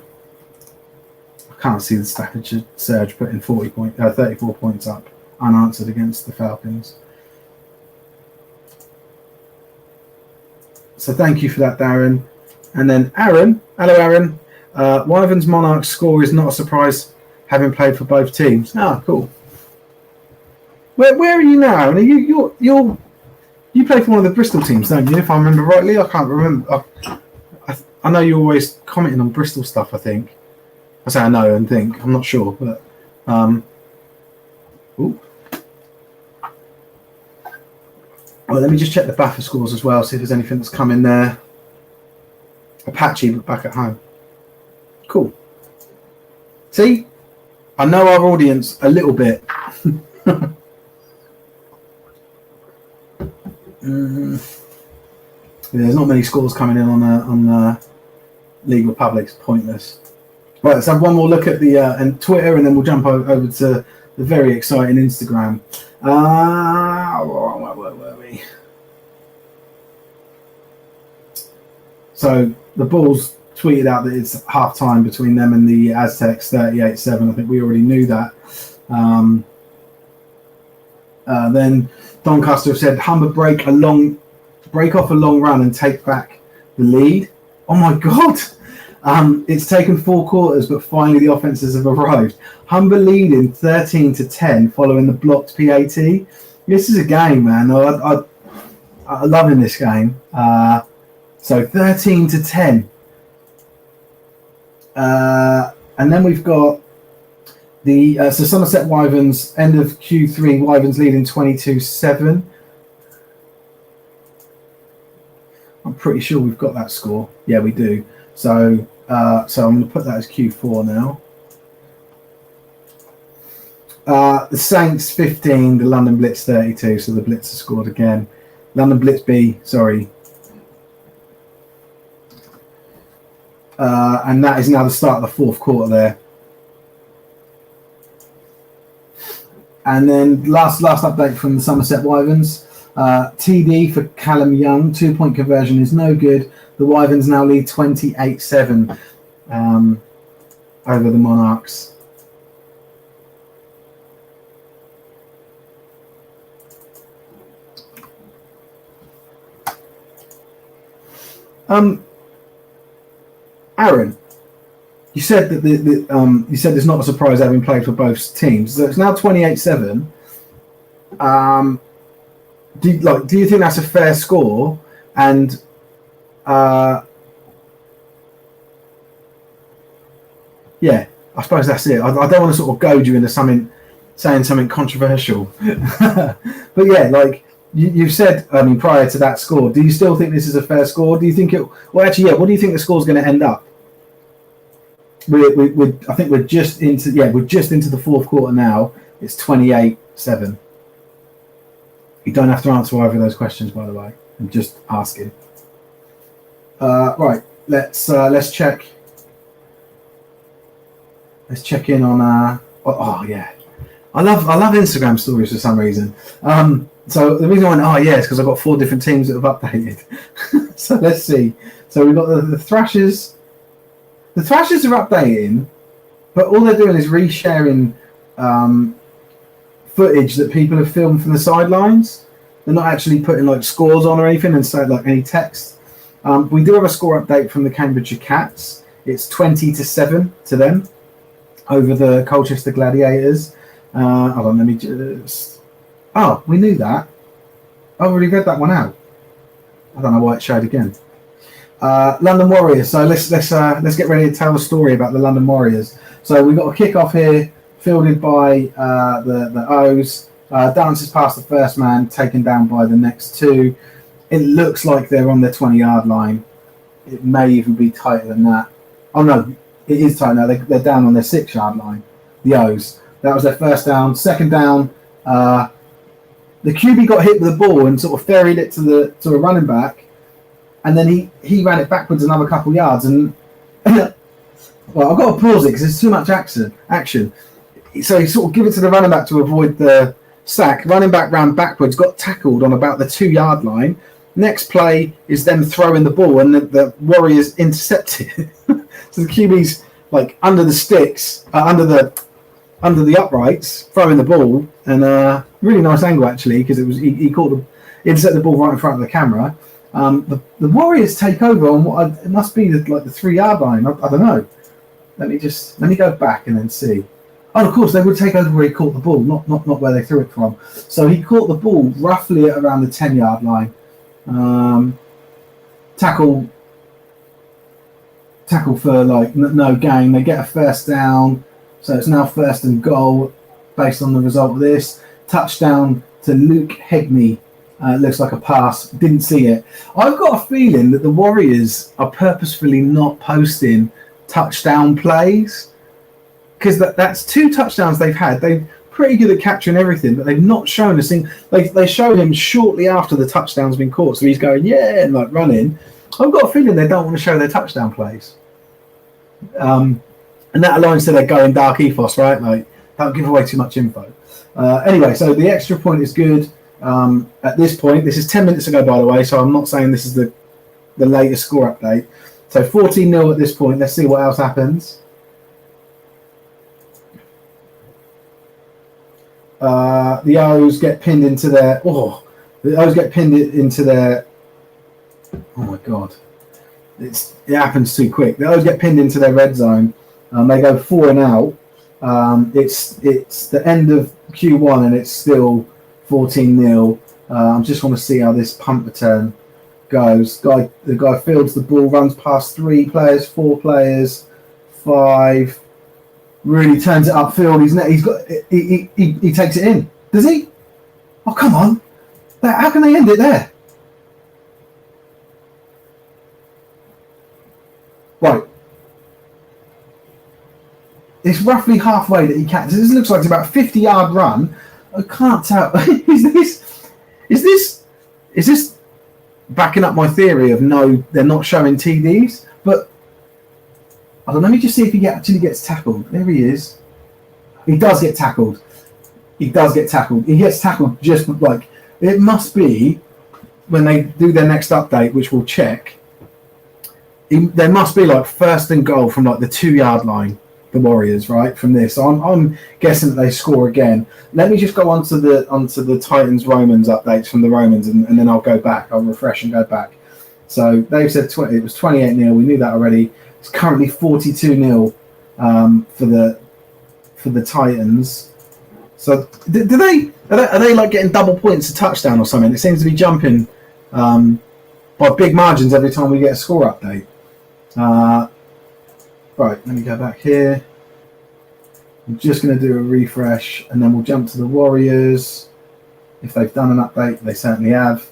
I can't see the Staffordshire Surge putting 34 points up unanswered against the Falcons. So thank you for that, Darren. And then Aaron, hello Aaron. Wyverns Monarchs score is not a surprise, having played for both teams. Ah, cool. Where are you now? You play for one of the Bristol teams, don't you? If I remember rightly, I can't remember. I know you're always commenting on Bristol stuff. I think. I say I know and think. I'm not sure, but ooh. Well, let me just check the BAFTA scores as well, see if there's anything that's come in there. Apache, but back at home. Cool. See? I know our audience a little bit. There's not many scores coming in on League Republic. It's pointless. Right, let's have one more look at the and Twitter, and then we'll jump over to the very exciting Instagram. Where were we? So the Bulls tweeted out that it's half time between them and the Aztecs, 38-7. I think we already knew that. Then Doncaster have said Humber break off a long run and take back the lead. Oh my God! It's taken 4 quarters, but finally the offences have arrived. Humber leading 13-10 following the blocked PAT. This is a game, man. I'm loving this game. So 13-10. And then we've got the Somerset Wyverns, end of Q3, Wyverns leading 22-7. I'm pretty sure we've got that score. Yeah, we do. So I'm going to put that as Q4 now. The Saints 15, the London Blitz 32. So the Blitz has scored again. London Blitz B, sorry. And that is now the start of the 4th quarter there. And then last update from the Somerset Wyverns. TD for Callum Young, 2-point conversion is no good. The Wyverns now lead 28-7 over the Monarchs. Aaron, you said that you said it's not a surprise having played for both teams. So it's now 28-7. Do you think that's a fair score? And yeah, I suppose that's it. I don't want to sort of goad you into saying something controversial, but yeah, like you've said, I mean, prior to that score, do you still think this is a fair score? Do you think it? Well, actually, yeah. What do you think the score's going to end up? I think we're just into the fourth quarter now. It's 28-7. You don't have to answer either of those questions, by the way. I'm just asking. Right, let's check. Let's check in on. Oh yeah, I love Instagram stories for some reason. So the reason I went, is because I've got 4 different teams that have updated. So let's see. So we've got the Thrashers. The Thrashers are updating, but all they're doing is resharing footage that people have filmed from the sidelines. They're not actually putting like scores on or anything and so like any text. We do have a score update from the Cambridgeshire Cats. It's 20-7 to them over the Colchester Gladiators. Hold on, let me just. Oh, we knew that. I've already read that one out. I don't know why it showed again. London Warriors. So let's get ready to tell the story about the London Warriors. So we've got a kick-off here, fielded by the O's. Dances past the first man, taken down by the next 2. It looks like they're on their 20-yard line. It may even be tighter than that. Oh no, it is tight now. They're down on their 6-yard line. The O's. That was their first down. Second down. The QB got hit with the ball and sort of ferried it to a running back, and then he ran it backwards another couple yards. And well, I've got to pause it because there's too much action. So he sort of gave it to the running back to avoid the sack. Running back ran backwards, got tackled on about the 2-yard line. Next play is them throwing the ball, and the Warriors intercept it. So the QB's like under the sticks, under the uprights, throwing the ball, and really nice angle actually, because it was he intercepted the ball right in front of the camera. The Warriors take over on what it must be the 3-yard line. I don't know. Let me go back and then see. Oh, of course they would take over where he caught the ball, not where they threw it from. So he caught the ball roughly at around the 10-yard line. Tackle for no gain. They get a first down. So it's now 1st and goal based on the result of this. Touchdown to Luke Hegney. Looks like a pass. Didn't see it. I've got a feeling that the Warriors are purposefully not posting touchdown plays, because that's 2 touchdowns they've had. They're pretty good at capturing everything, but they've not shown a single. They showed him shortly after the touchdown's been caught, so he's going, yeah, and running. I've got a feeling they don't want to show their touchdown plays. And that aligns to their going dark ethos, right? Like, don't give away too much info. Anyway, so the extra point is good. At this point, this is 10 minutes ago, by the way, so I'm not saying this is the latest score update. So 14-0 at this point. Let's see what else happens. The O's get pinned into their. Oh my God! It happens too quick. The O's get pinned into their red zone. They go 4 and out. It's the end of Q1 and it's still 14-0. I just want to see how this punt return goes. The guy fields the ball, runs past 3 players, 4 players, 5. Really turns it upfield. He takes it in. Does he? Oh, come on! How can they end it there? Right. It's roughly halfway that he catches. This looks like it's about a 50-yard run. I can't tell. Is this backing up my theory of no, they're not showing TDs? But I don't know. Let me just see if he actually gets tackled. There he is. He does get tackled. He gets tackled just like It must be when they do their next update, which we'll check. There must be like first and goal from like the 2-yard line, the Warriors, right? From this, so I'm guessing that they score again. Let me just go onto the Titans Romans updates from the Romans, and then I'll go back. I'll refresh and go back. So they've said it was 28-0. We knew that already. It's currently 42-0 for the Titans. So are they like getting double points a touchdown or something? It seems to be jumping by big margins every time we get a score update. Right, let me go back here. I'm just going to do a refresh, and then we'll jump to the Warriors. If they've done an update, they certainly have.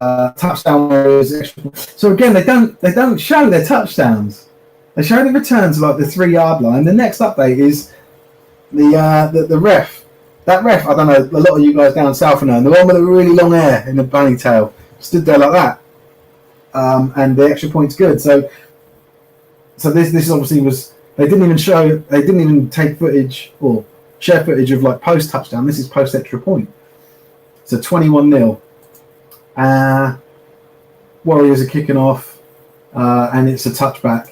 Touchdown Warriors. So again, they don't show their touchdowns. They show the returns like the 3-yard line. The next update is the ref. That ref, I don't know, a lot of you guys down south know, the one with the really long hair and the bunny tail, stood there like that. And the extra point's good. So this obviously was, they didn't even take footage or share footage of like post touchdown. This is post extra point. So 21-0. Warriors are kicking off, and it's a touchback.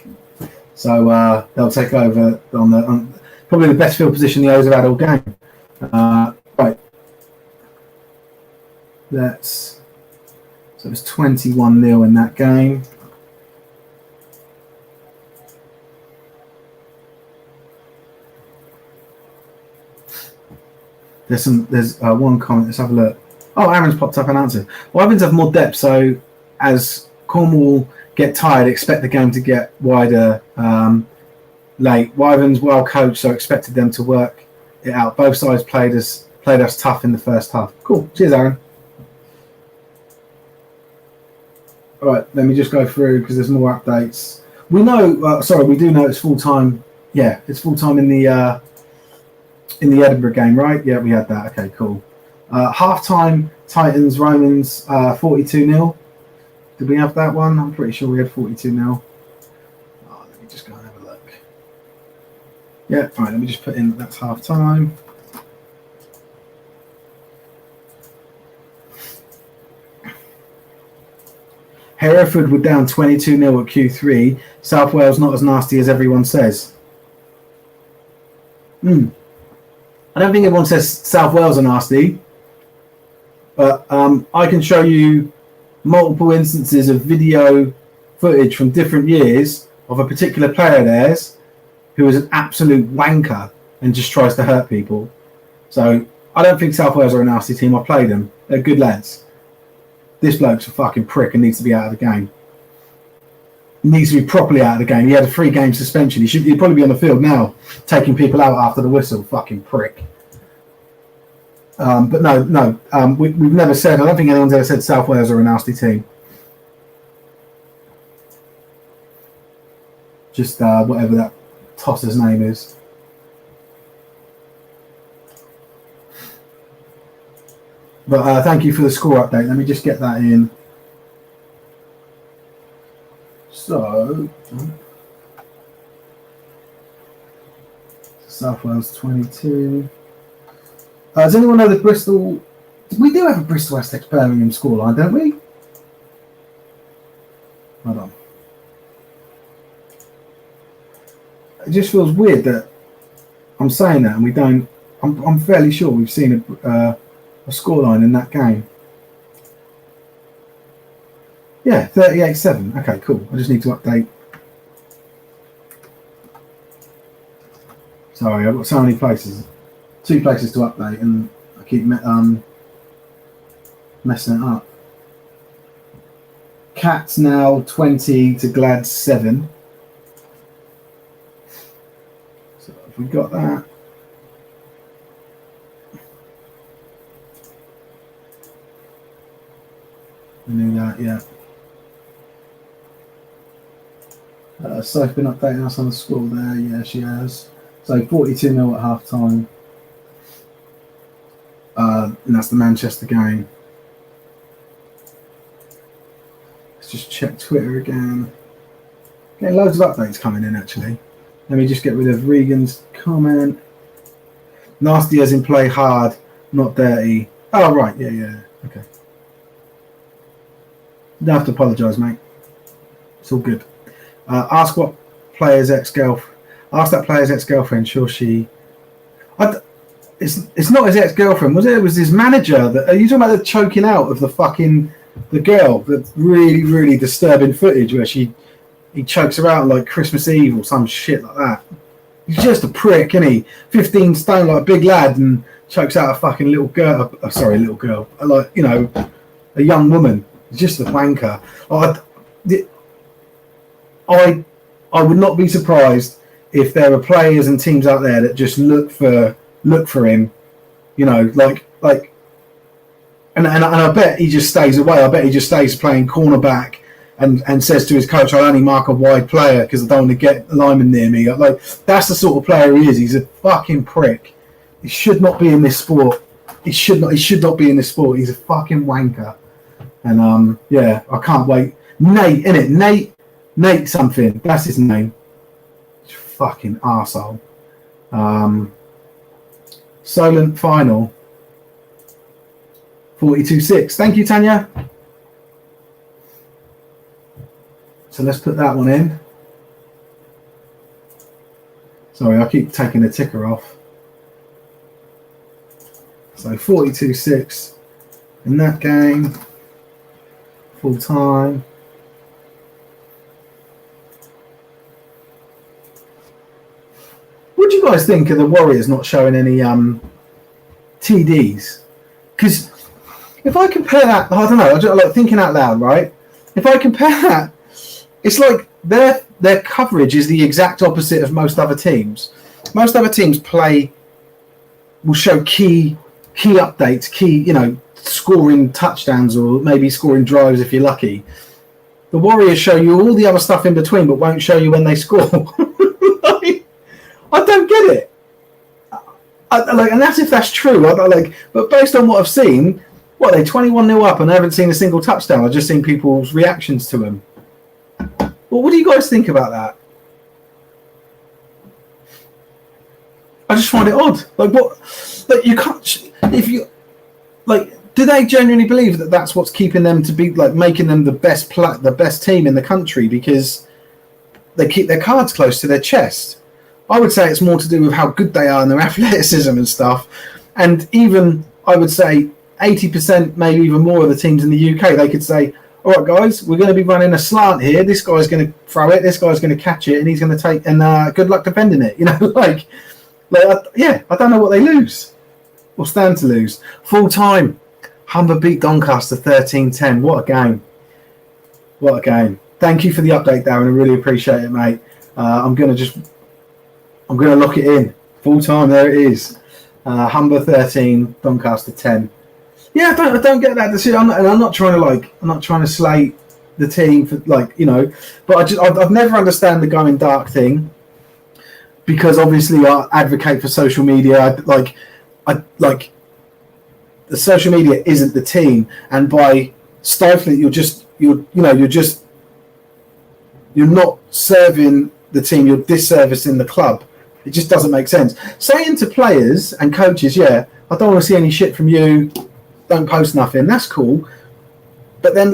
So they'll take over on probably the best field position the O's have had all game. Right. So it was 21-0 in that game. There's one comment. Let's have a look. Oh, Aaron's popped up and answered. Well, Wyverns have more depth, so as Cornwall get tired, expect the game to get wider late. Wyverns well coached, so expected them to work it out. Both sides played us tough in the first half. Cool. Cheers, Aaron. All right, let me just go through because there's more updates. We know, we do know it's full time. Yeah, it's full time in the Edinburgh game, right? Yeah, we had that. Okay, cool. Half-time, Titans, Romans, 42-0. Did we have that one? I'm pretty sure we had 42-0. Oh, let me just go and have a look. Yeah, all right, let me just put in that's half-time. Hereford were down 22-0 at Q3. South Wales not as nasty as everyone says. I don't think everyone says South Wales are nasty. But I can show you multiple instances of video footage from different years of a particular player of theirs who is an absolute wanker and just tries to hurt people. So I don't think South Wales are a nasty team. I played them. They're good lads. This bloke's a fucking prick and needs to be out of the game. He needs to be properly out of the game. He had a 3-game suspension. He'd probably be on the field now, taking people out after the whistle. Fucking prick. But no. We've never said. I don't think anyone's ever said South Wales are a nasty team. Just whatever that tosser's name is. But thank you for the score update. Let me just get that in. So, South Wales 22. Does anyone know the Bristol? We do have a Bristol Essex Birmingham scoreline, don't we? Hold on. It just feels weird that I'm saying that and we don't. I'm fairly sure we've seen a scoreline in that game. Yeah, 38-7. Okay, cool. I just need to update. Sorry, I've got so many places. 2 places to update, and I keep messing it up. Cats now 20 to Glad 7. So have we got that? I knew that, yeah. Soph's been updating us on the score there. Yeah, she has. So 42-0 at half time. And that's the Manchester game. Let's just check Twitter again. Getting loads of updates coming in, actually. Let me just get rid of Regan's comment. Nasty as in play hard. Not dirty. Oh, right. Yeah. Okay. You don't have to apologise, mate. It's all good. Ask what player's ex-girlfriend. Ask that player's ex-girlfriend. Sure, she. It's not his ex-girlfriend, was it? It was his manager. Are you talking about the choking out of the girl? The really, really disturbing footage where he chokes her out like Christmas Eve or some shit like that. He's just a prick, isn't he? 15 stone, like a big lad, and chokes out a fucking little girl. Little girl. Like, you know, a young woman. He's just a wanker. I would not be surprised if there are players and teams out there that just look for him, you know, and I bet he just stays away. I bet he just stays playing cornerback and says to his coach, "I'll only mark a wide player because I don't want to get a lineman near me." Like, that's the sort of player he is. He's a fucking prick. He should not be in this sport. He should not be in this sport. He's a fucking wanker. And yeah, I can't wait. Nate, innit? Nate something. That's his name. Fucking arsehole. Solent final. 42-6. Thank you, Tanya. So let's put that one in. Sorry, I keep taking the ticker off. So 42-6 in that game. Full time. What do you guys think of the Warriors not showing any TDs? Because if I compare that, I don't know, I just like thinking out loud, right? If I compare that, it's like their coverage is the exact opposite of most other teams. Most other teams will show key updates, scoring touchdowns or maybe scoring drives if you're lucky. The Warriors show you all the other stuff in between, but won't show you when they score. I don't get it. And that's if that's true. But based on what I've seen, what are they 21-0 up, and I haven't seen a single touchdown. I've just seen people's reactions to them. Well, what do you guys think about that? I just find it odd. Like, what? Like, you can't. If you do they genuinely believe that that's what's keeping them to be making them the best team in the country because they keep their cards close to their chest? I would say it's more to do with how good they are in their athleticism and stuff. And even I would say 80%, maybe even more of the teams in the UK, they could say, "All right, guys, we're going to be running a slant here. This guy's going to throw it. This guy's going to catch it, and he's going to take. And good luck defending it." I don't know what they lose or stand to lose. Full time, Humber beat Doncaster 13-10. What a game! What a game! Thank you for the update, Darren. I really appreciate it, mate. I'm going to lock it in. Full time, there it is. Humber 13, Doncaster 10. Yeah, I don't get that decision. I'm not trying to slate the team for but I've never understand the going dark thing because obviously I advocate for social media. The social media isn't the team, and by stifling it, you're not serving the team. You're disservicing the club. It just doesn't make sense. Saying to players and coaches, "Yeah, I don't want to see any shit from you. Don't post nothing." That's cool. But then,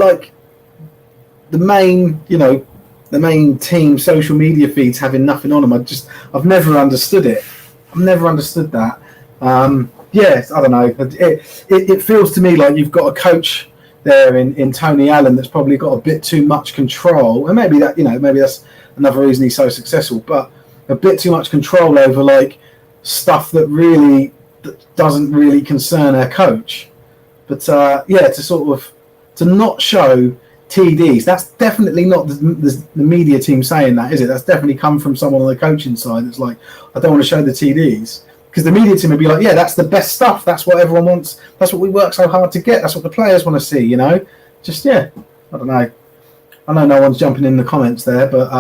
the main team social media feeds having nothing on them, I've never understood it. I've never understood that. Yes, I don't know. It feels to me like you've got a coach there in Tony Allen that's probably got a bit too much control, and maybe that's another reason he's so successful. But a bit too much control over stuff that doesn't really concern our coach. But to not show TDs, that's definitely not the media team saying that, is it? That's definitely come from someone on the coaching side that's like, "I don't want to show the TDs." Because the media team would be like, "Yeah, that's the best stuff. That's what everyone wants. That's what we work so hard to get. That's what the players want to see." I don't know. I know no one's jumping in the comments there, but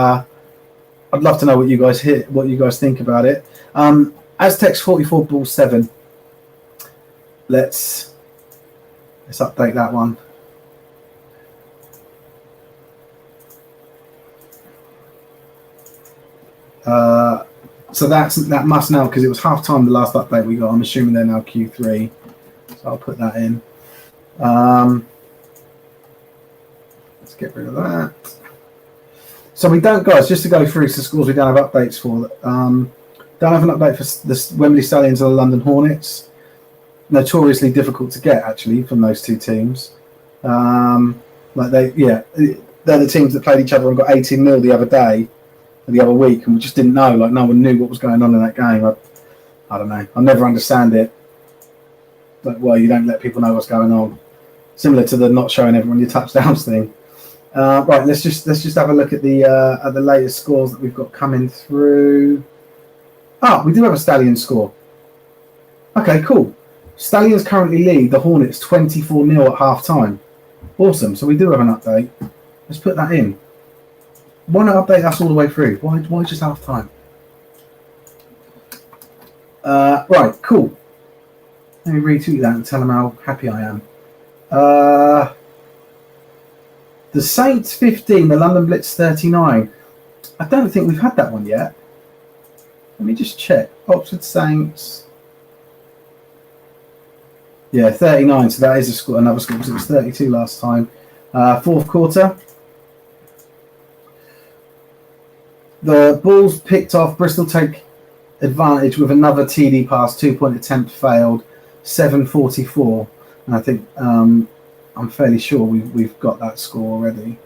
I'd love to know what you guys think about it. Aztecs 44 ball 7. Let's update that one. So that must now, because it was half time the last update we got. I'm assuming they're now Q3. So I'll put that in. Let's get rid of that. So we don't, guys, just to go through some scores we don't have updates for. Don't have an update for the Wembley Stallions or the London Hornets. Notoriously difficult to get, actually, from those two teams. They're the teams that played each other and got 18-0 the other day, the other week, and we just didn't know. Like, no one knew what was going on in that game. I don't know. I'll never understand it. Like, well, you don't let people know what's going on. Similar to the not showing everyone your touchdowns thing. Right, let's just have a look at the latest scores that we've got coming through. We do have a Stallions score. Okay, cool. Stallions currently lead the Hornets 24-0 at half time. Awesome. So we do have an update. Let's put that in. Why not update us all the way through? Why just half time? Right, cool. Let me retweet that and tell them how happy I am. The Saints 15, the London Blitz 39. I don't think we've had that one yet. Let me just check. Oxford Saints. Yeah, 39. So that is another score because it was 32 last time. Fourth quarter. The Bulls picked off. Bristol take advantage with another TD pass. 2-point attempt failed. 7:44. And I think I'm fairly sure we've got that score already.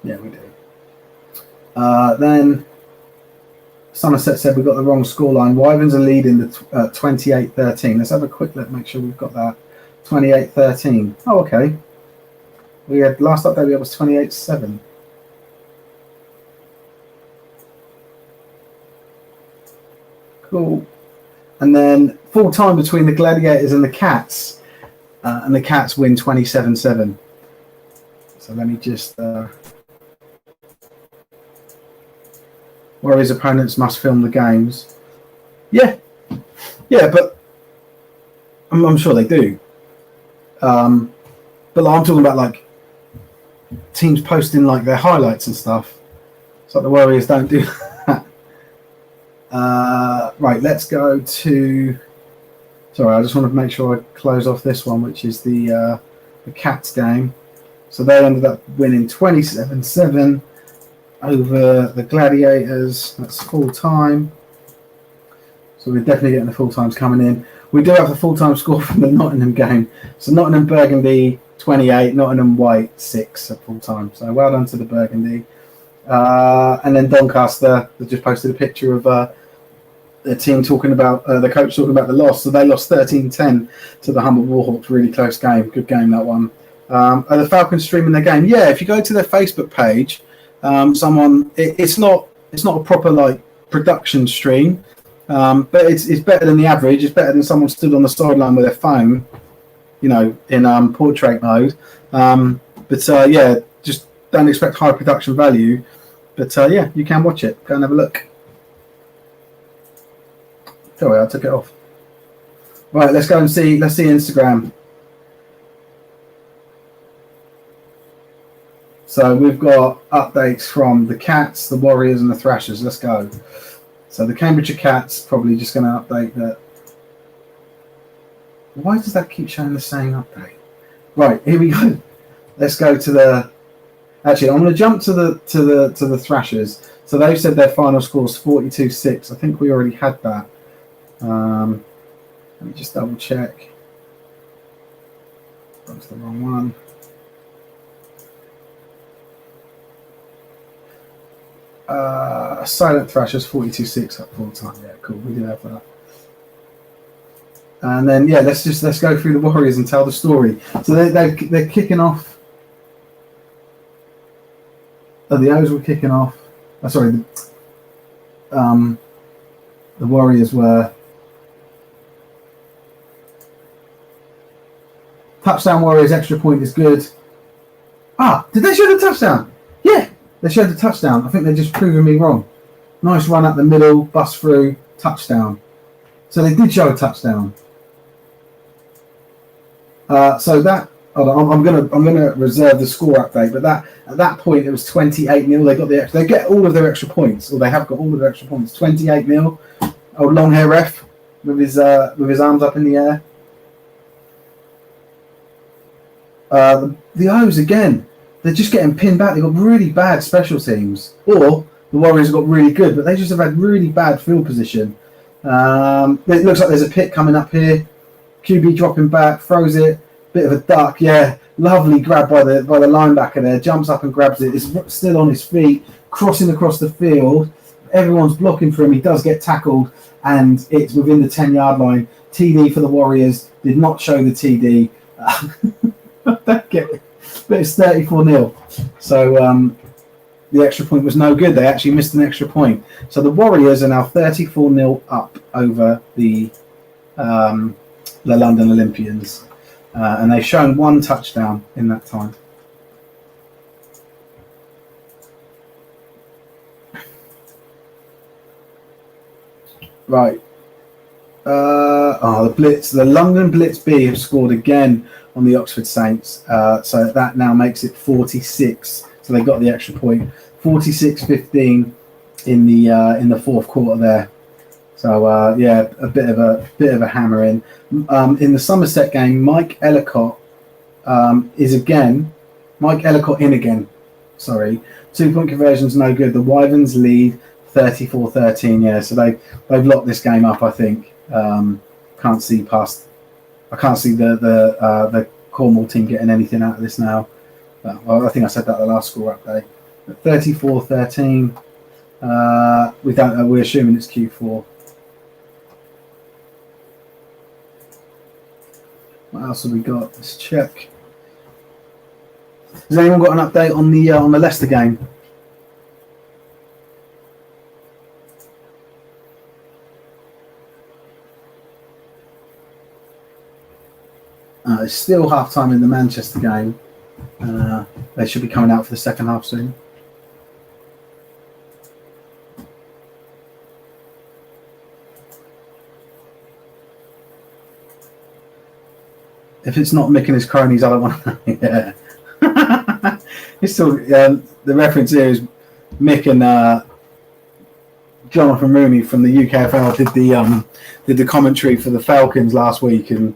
Yeah, we do. Then Somerset said we got the wrong scoreline. Wyverns are leading the 28-13. Let's have a quick look, make sure we've got that. 28-13. Oh, okay. We had last update we had was 28-7. Cool. And then full time between the Gladiators and the Cats. And the Cats win 27-7. So let me just... Warriors opponents must film the games. Yeah, but I'm sure they do. But I'm talking about like teams posting like their highlights and stuff. It's like the Warriors don't do that. Right, let's go to. Sorry, I just want to make sure I close off this one, which is the Cats game. So they ended up winning 27-7. Over the Gladiators. That's full time. So we're definitely getting the full times coming in. We do have a full time score from the Nottingham game. So Nottingham Burgundy 28, Nottingham White 6 at full time. So well done to the Burgundy. And then Doncaster, they just posted a picture of the team talking about the coach talking about the loss. So they lost 13-10 to the Humble Warhawks. Really close game. Good game, that one. Are the Falcons streaming their game? Yeah, if you go to their Facebook page. It's not a proper like production stream, but it's better than the average. It's better than someone stood on the sideline with their phone, in portrait mode. But just don't expect high production value. But you can watch it. Go and have a look. Sorry, I took it off. Right, let's go and see. Let's see Instagram. So we've got updates from the Cats, the Warriors, and the Thrashers. Let's go. So the Cambridgeshire Cats probably just going to update that. Why does that keep showing the same update? Right, here we go. Let's go to the. Actually, I'm going to jump to the Thrashers. So they've said their final score is 42-6. I think we already had that. Let me just double check. That's the wrong one. Silent Thrashers 42-6 at full time. Yeah, cool. We do have that. And then let's go through the Warriors and tell the story. So they're kicking off. Oh, the O's were kicking off. The Warriors were. Touchdown Warriors, extra point is good. Did they show the touchdown? Yeah. They showed the touchdown. I think they're just proving me wrong. Nice run up the middle, bust through, touchdown. So they did show a touchdown. So that Hold on, I'm gonna reserve the score update. But at that point it was 28-0. They got they get all of their extra points, or they have got all of their extra points. 28-0. Old long hair ref with his arms up in the air. The O's again. They're just getting pinned back. They've got really bad special teams, or the Warriors have got really good, but they just have had really bad field position. It looks like there's a pick coming up here. QB dropping back, throws it. Bit of a duck, yeah. Lovely grab by the linebacker there. Jumps up and grabs it. It's still on his feet, crossing across the field. Everyone's blocking for him. He does get tackled, and it's within the 10-yard line. TD for the Warriors. Did not show the TD. But it's 34-0. So the extra point was no good. They actually missed an extra point. So the Warriors are now 34-0 up over the London Olympians. And they've shown one touchdown in that time. Right. The Blitz. The London Blitz B have scored again on the Oxford Saints. So that now makes it 46. So they got the extra point. 46-15 in the fourth quarter there. So a bit of a hammering. In the Somerset game, Mike Ellicott Mike Ellicott in again. Sorry, 2-point conversions no good. The Wyverns lead 34-13. Yeah, so they've locked this game up. I think. I can't see the Cornwall team getting anything out of this now. Well, I think I said that at the last score update. 34-13. We don't know. We're assuming it's Q4. What else have we got? Let's check. Has anyone got an update on the Leicester game? It's still half time in the Manchester game. They should be coming out for the second half soon. If it's not Mick and his cronies, I don't want to know. Yeah. It's still the reference here is Mick and Jonathan Rooney from the UKFL did the commentary for the Falcons last week, and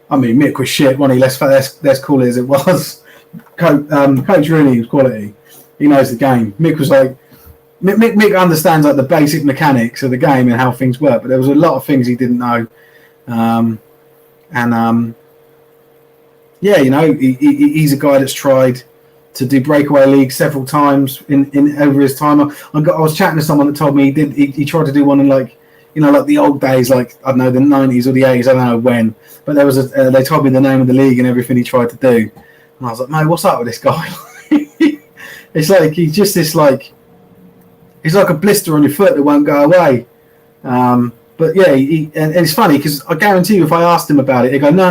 I mean Mick was shit, wasn't he? Let's call it as it was. Coach Rooney was quality. He knows the game. Mick was like Mick understands like the basic mechanics of the game and how things work, but there was a lot of things he didn't know. He's a guy that's tried to do breakaway league several times in over his time. I was chatting to someone that told me he tried to do one in like the old days, like I don't know, the 90s or the 80s, I don't know when, but there was they told me the name of the league and everything he tried to do, and I was like, mate, what's up with this guy? It's like he's just this like he's like a blister on your foot that won't go away. But yeah, and it's funny because I guarantee you, if I asked him about it, he'd go, no.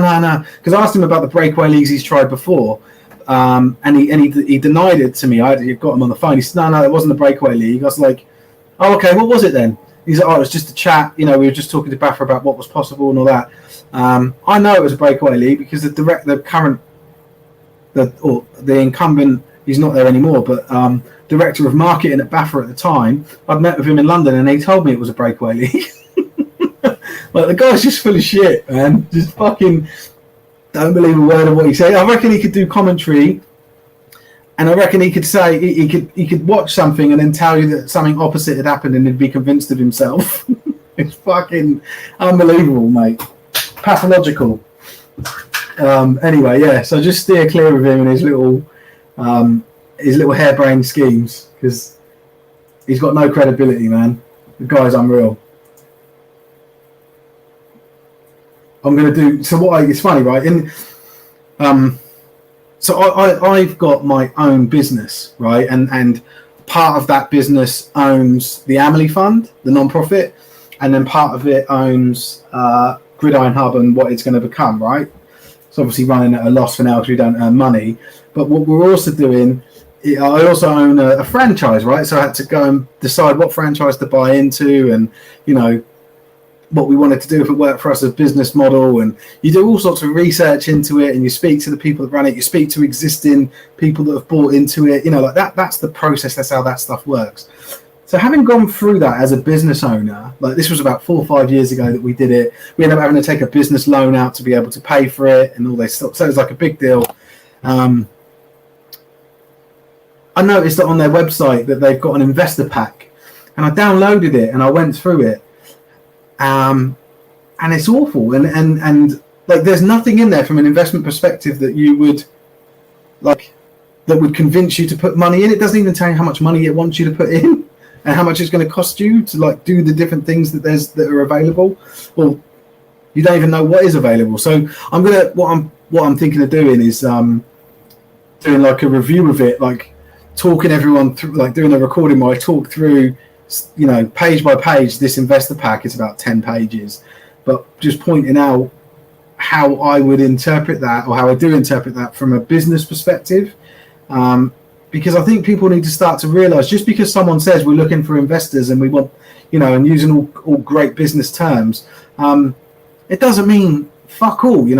Because I asked him about the breakaway leagues he's tried before, and he denied it to me. I got him on the phone. He said, no, it wasn't a breakaway league. I was like, oh, okay, what was it then? He's like, oh, it was just a chat. We were just talking to Baffer about what was possible and all that. I know it was a breakaway league because the incumbent, he's not there anymore, but director of marketing at Baffer at the time, I'd met with him in London, and he told me it was a breakaway league. Like the guy's just full of shit, man. Just fucking don't believe a word of what he said. I reckon he could do commentary, and I reckon he could say he could watch something and then tell you that something opposite had happened, and he'd be convinced of himself. It's fucking unbelievable, mate. Pathological. Anyway, yeah. So just steer clear of him and his little harebrained schemes, because he's got no credibility, man. The guy's unreal. I'm going to do it's funny, right? I've got my own business, right, and part of that business owns the Amelie Fund, the non-profit, and then part of it owns Gridiron Hub and what it's going to become, right? It's obviously running at a loss for now because we don't earn money. But what we're also doing, I also own a franchise, right? So I had to go and decide what franchise to buy into, and what we wanted to do if it worked for us as a business model, and you do all sorts of research into it, and you speak to the people that run it, you speak to existing people that have bought into it, like that's the process. That's how that stuff works. So having gone through that as a business owner, like this was about 4 or 5 years ago that we did it. We ended up having to take a business loan out to be able to pay for it and all this stuff. So it was like a big deal. I noticed that on their website that they've got an investor pack, and I downloaded it and I went through it. And it's awful. And like, there's nothing in there from an investment perspective that you would like, that would convince you to put money in. It doesn't even tell you how much money it wants you to put in, and how much it's going to cost you to like do the different things that are available. Well, you don't even know what is available. So what I'm thinking of doing is doing like a review of it, like talking everyone through, like doing a recording where I talk through, page by page, this investor pack. It's about 10 pages, but just pointing out how I would interpret that, or how I do interpret that from a business perspective. Because I think people need to start to realize, just because someone says we're looking for investors and we want, and using all great business terms, it doesn't mean fuck all. You've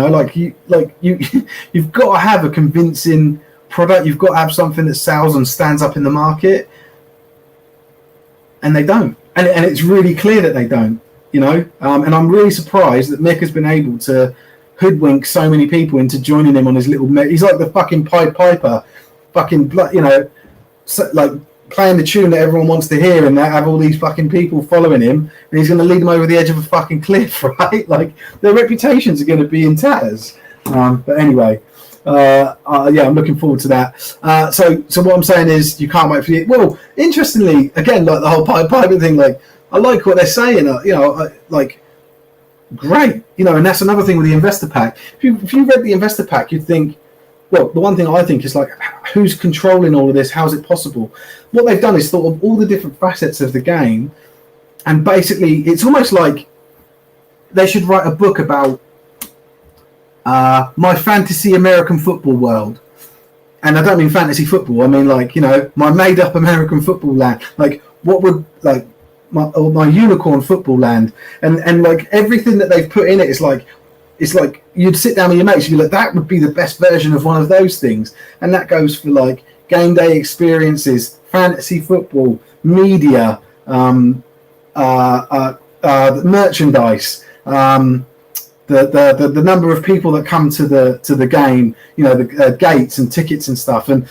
got to have a convincing product. You've got to have something that sells and stands up in the market, and they don't. And it's really clear that they don't. And I'm really surprised that Mick has been able to hoodwink so many people into joining him on his little. He's like the fucking Pied Piper. Fucking, like playing the tune that everyone wants to hear, and have all these fucking people following him, and he's going to lead them over the edge of a fucking cliff, right? Like, their reputations are going to be in tatters. But anyway, I'm looking forward to that. So what I'm saying is, you can't wait for it. Well, interestingly, again, like the whole Pied Piper thing, like, I like what they're saying. Like, great, and that's another thing with the investor pack. If you read the investor pack, you'd think, well, the one thing I think is, like, who's controlling all of this? How is it possible? What they've done is thought of all the different facets of the game, and basically it's almost like they should write a book about my fantasy American football world. And I don't mean fantasy football. I mean, like, my made-up American football land. Like, what would, like, my unicorn football land, and like everything that they've put in it is like. It's like you'd sit down with your mates and be like, that would be the best version of one of those things. And that goes for like game day experiences, fantasy football, media, merchandise, the number of people that come to the game, the gates and tickets and stuff, and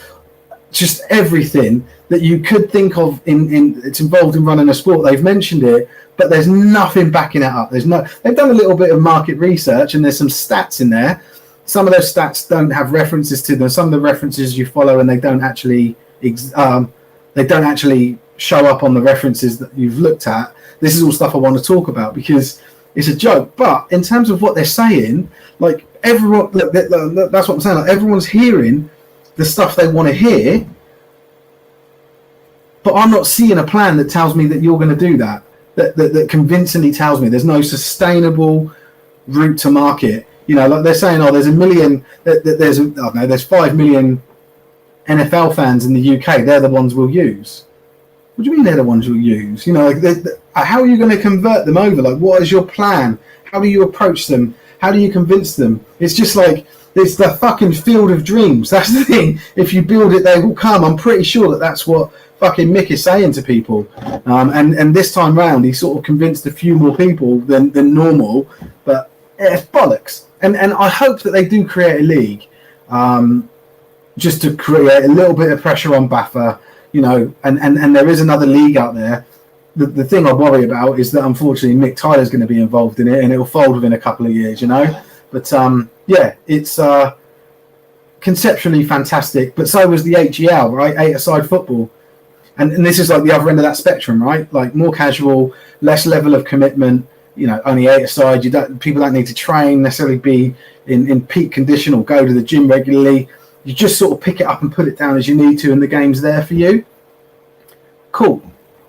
just everything that you could think of in it's involved in running a sport. They've mentioned it, but there's nothing backing it up. They've done a little bit of market research, and there's some stats in there. Some of those stats don't have references to them. Some of the references you follow, and they don't actually show up on the references that you've looked at. This is all stuff I want to talk about because it's a joke. But in terms of what they're saying, like everyone, that's what I'm saying. Like everyone's hearing the stuff they want to hear, but I'm not seeing a plan that tells me that you're going to do that. That convincingly tells me there's no sustainable route to market. Like they're saying, there's a million, there's 5 million NFL fans in the UK. They're the ones we'll use. What do you mean they're the ones you'll use? How are you going to convert them over? Like, what is your plan? How do you approach them? How do you convince them? It's just like, it's the fucking field of dreams. That's the thing. If you build it, they will come. I'm pretty sure that's what fucking Mick is saying to people. And this time round, he sort of convinced a few more people than normal. But it's bollocks. And I hope that they do create a league, just to create a little bit of pressure on Baffa, and there is another league out there. The thing I worry about is that unfortunately Mick Tyler's going to be involved in it, and it will fold within a couple of years, But it's conceptually fantastic. But so was the HEL, right? 8-a-side football. And this is like the other end of that spectrum, right? Like more casual, less level of commitment, only 8-a-side. People don't need to train, necessarily be in peak condition or go to the gym regularly. You just sort of pick it up and put it down as you need to, and the game's there for you. Cool.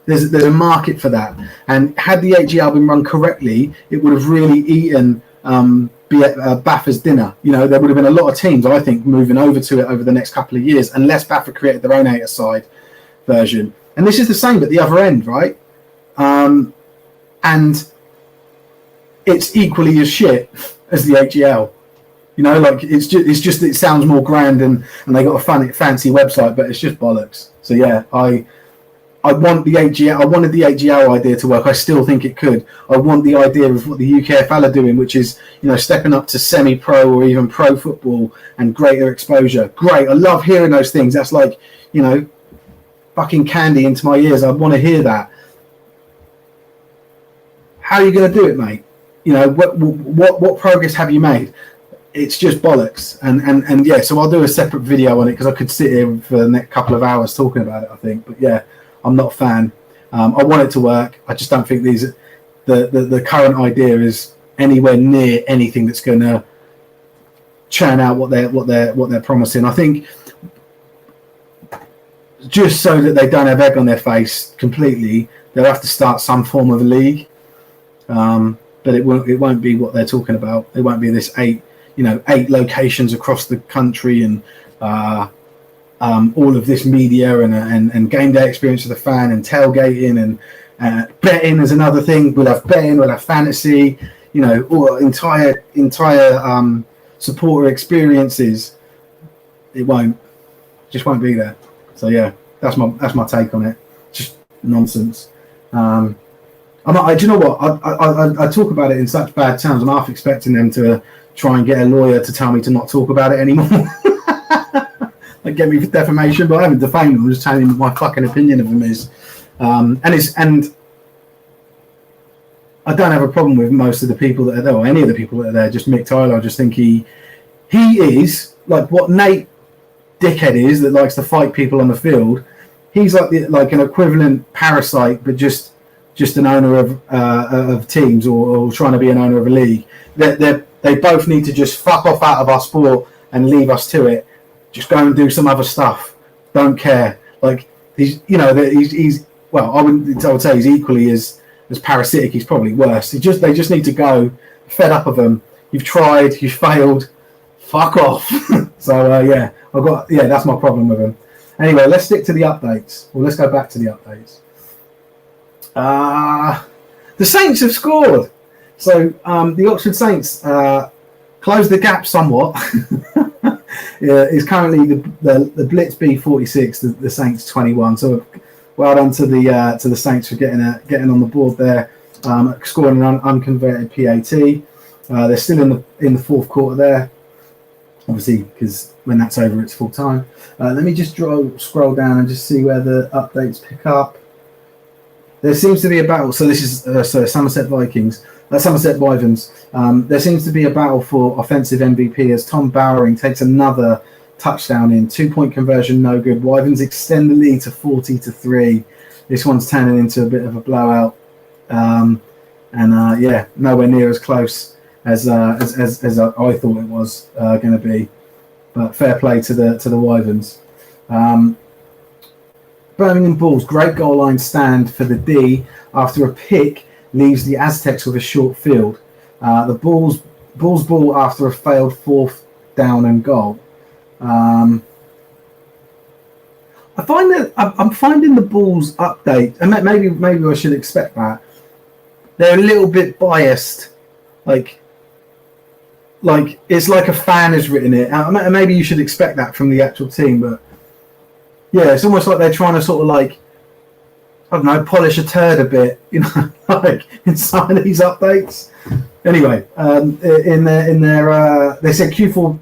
There's a market for that. And had the HEL been run correctly, it would have really eaten Baffa's dinner. There would have been a lot of teams, I think, moving over to it over the next couple of years, unless Baffa created their own 8-a-side version. And this is the same at the other end, right? And it's equally as shit as the HEL. You know, like it's just it sounds more grand and they got a fancy website, but it's just bollocks. So yeah, I want the HEL. I wanted the HEL idea to work. I still think it could. I want the idea of what the UKFL are doing, which is, you know, stepping up to semi-pro or even pro football and greater exposure. Great. I love hearing those things. That's like, you know, fucking candy into my ears. I want to hear that. How are you going to do it, mate? You know, what progress have you made? It's just bollocks. And yeah, so I'll do a separate video on it because I could sit here for the next couple of hours talking about it, I think. But yeah, I'm not a fan. I want it to work. I just don't think the current idea is anywhere near anything that's going to churn out what they're promising. I think just so that they don't have egg on their face completely, they'll have to start some form of a league. But it won't be what they're talking about. It won't be this 8 locations across the country and all of this media and game day experience for the fan and tailgating and betting is another thing. We'll have betting, we'll have fantasy, you know, all entire supporter experiences. It just won't be there. So yeah, that's my take on it. Just nonsense. Do you know what? I talk about it in such bad terms. I'm half expecting them to try and get a lawyer to tell me to not talk about it anymore. Like get me for defamation, but I haven't defamed them. I'm just telling them what my fucking opinion of them is. And I don't have a problem with most of the people that are there, or any of the people that are there. Just Mick Tyler. I just think he is like what Nate Dickhead is that likes to fight people on the field. He's like an equivalent Parasite, but just an owner of teams or trying to be an owner of a league. They both need to just fuck off out of our sport and leave us to it. Just go and do some other stuff. Don't care. Like he's well, I would say he's equally as parasitic. He's probably worse. They just need to go. Fed up of them. You've tried. You've failed. Fuck off. So yeah, that's my problem with him. Anyway, let's stick to the updates. Well, let's go back to the updates. The Saints have scored. So the Oxford Saints closed the gap somewhat. Is currently the Blitz B46, the Saints 21. So well done to the Saints for getting on the board there, scoring an unconverted PAT. They're still in the fourth quarter there, obviously because when that's over it's full time. Let me just scroll down and just see where the updates pick up. There seems to be a battle. So this is Somerset Wyverns. There seems to be a battle for offensive MVP as Tom Bowering takes another touchdown in 2-point conversion, no good. Wyverns extend the lead to 40-3. This one's turning into a bit of a blowout, and nowhere near as close as I thought it was going to be. But fair play to the Wyverns. Birmingham Bulls, great goal line stand for the D after a pick leaves the Aztecs with a short field. The Bulls ball after a failed 4th down and goal. I'm finding the Bulls update, and maybe I should expect that. They're a little bit biased, like it's like a fan has written it. Maybe you should expect that from the actual team, but. Yeah, it's almost like they're trying to sort of like, I don't know, polish a turd a bit, you know, like in some of these updates. Anyway, in their they said Q4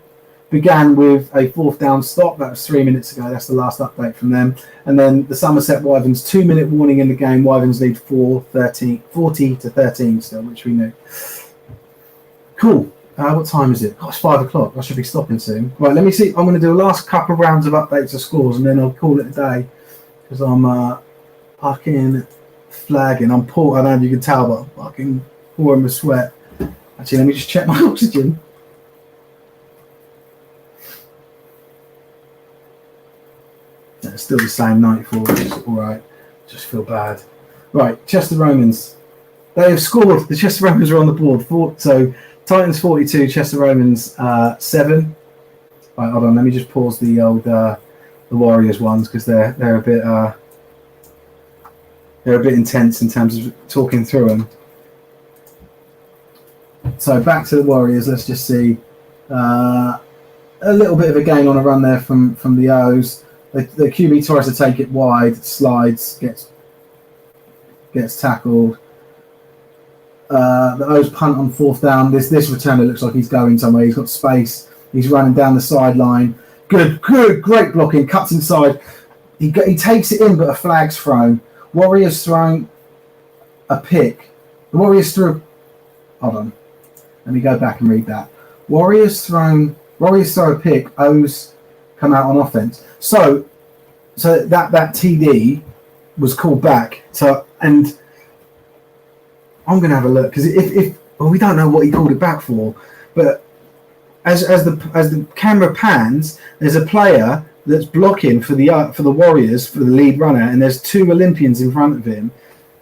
began with a 4th down stop. That was 3 minutes ago. That's the last update from them. And then the Somerset Wyverns 2-minute warning in the game. Wyverns lead 40-13 still, which we knew. Cool. What time is it? Oh, it's 5 o'clock. I should be stopping soon. Right, let me see. I'm going to do the last couple of rounds of updates of scores, and then I'll call it a day because I'm fucking flagging. I'm poor. I don't know if you can tell, but I'm fucking pouring with sweat. Actually, let me just check my oxygen. Yeah, it's still the same 94, which is all right. Just feel bad. Right, Chester Romans. They have scored. The Chester Romans are on the board. So. Titans 42, Chester Romans 7. Right, hold on, let me just pause the old the Warriors ones because they're a bit intense in terms of talking through them. So back to the Warriors. Let's just see. A little bit of a gain on a run there from the O's. The QB tries to take it wide, slides, gets tackled. The O's punt on 4th down. This returner looks like he's going somewhere. He's got space. He's running down the sideline. Great blocking. Cuts inside. He takes it in, but a flag's thrown. Warriors throwing a pick. The Warriors threw. Hold on. Let me go back and read that. Warriors throw a pick. O's come out on offense. So that TD was called back. And I'm going to have a look because we don't know what he called it back for, but as the camera pans, there's a player that's blocking for the Warriors for the lead runner, and there's 2 Olympians in front of him,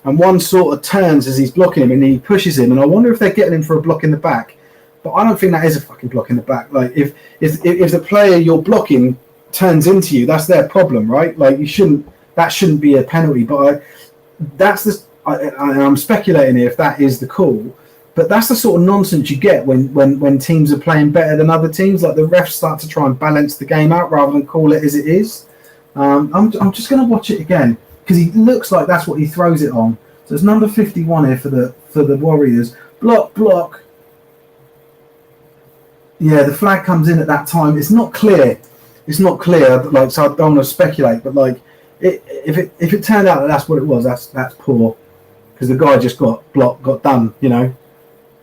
and one sort of turns as he's blocking him and he pushes him, and I wonder if they're getting him for a block in the back, but I don't think that is a fucking block in the back. Like if the player you're blocking turns into you, that's their problem, right? Like that shouldn't be a penalty, but I'm speculating here if that is the call, but that's the sort of nonsense you get when teams are playing better than other teams. Like the refs start to try and balance the game out rather than call it as it is. I'm just going to watch it again because he looks like that's what he throws it on. So it's number 51 here for the Warriors. Block. Yeah, the flag comes in at that time. It's not clear. Like, so I don't want to speculate, but like if it turned out that that's what it was, that's poor. Because the guy just got done,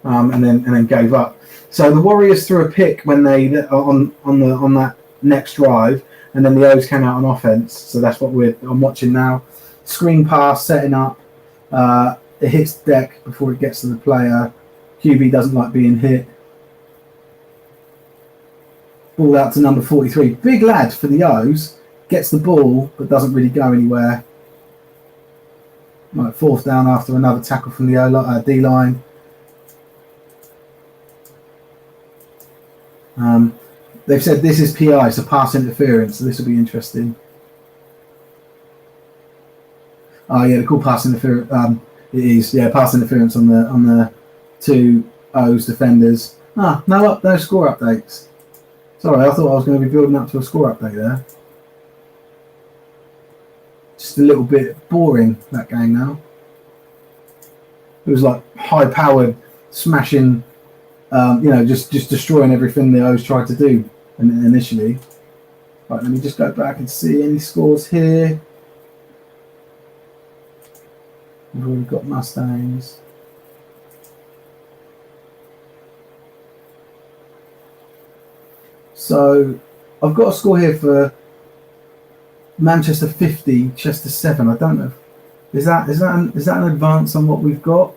and then gave up. So the Warriors threw a pick when they on that next drive, and then the O's came out on offense. So that's what I'm watching now. Screen pass setting up. It hits the deck before it gets to the player. QB doesn't like being hit. Ball out to number 43. Big lad for the O's. Gets the ball but doesn't really go anywhere. Right, 4th down after another tackle from the D-line. They've said this is PI, so pass interference, so this will be interesting. Oh yeah, they call pass interference. It is, yeah, pass interference on the 2 O's defenders. No score updates. Sorry, I thought I was going to be building up to a score update there. Just a little bit boring, that game now. It was like high-powered, smashing, just destroying everything the O's tried to do initially. Right, let me just go back and see any scores here. We've already got Mustangs. So I've got a score here for Manchester 50, Chester 7. I don't know. Is that an advance on what we've got?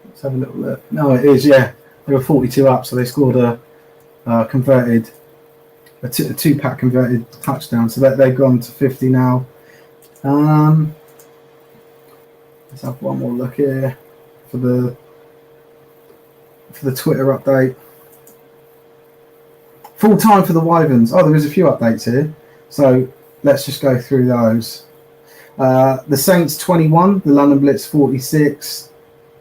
Let's have a little look. No, it is. Yeah, they were 42 up, so they scored a two-pack converted touchdown. So that they've gone to 50 now. Let's have one more look here for the Twitter update. Full time for the Wyverns. Oh, there is a few updates here. So let's just go through those. The Saints 21, the London Blitz 46.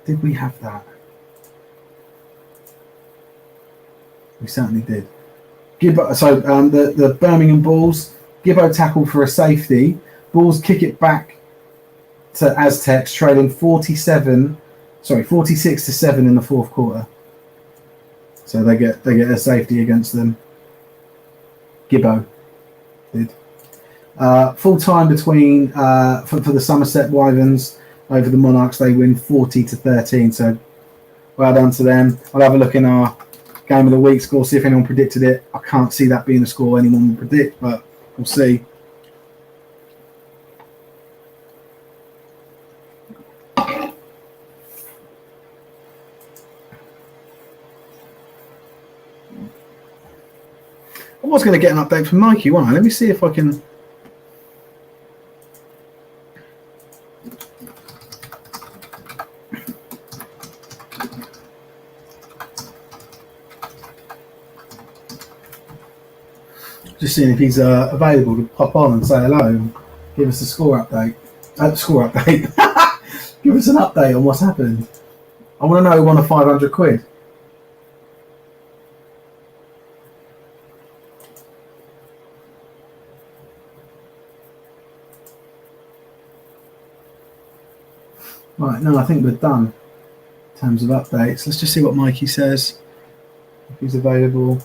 Did we have that? We certainly did. The Birmingham Bulls, Gibbo tackle for a safety. Bulls kick it back to Aztecs, trailing 46-7 in the 4th quarter. So they get a safety against them. Gibbo did. Full time between for the Somerset Wyverns over the Monarchs, they win 40-13. So well done to them. I'll have a look in our game of the week score, see if anyone predicted it. I can't see that being a score anyone will predict, but we'll see. I was going to get an update from Mikey, wasn't I? Let me see if I can. Just seeing if he's available to pop on and say hello and give us a score update. Give us an update on what's happened. I want to know who won a £500. Right, no, I think we're done in terms of updates. Let's just see what Mikey says, if he's available.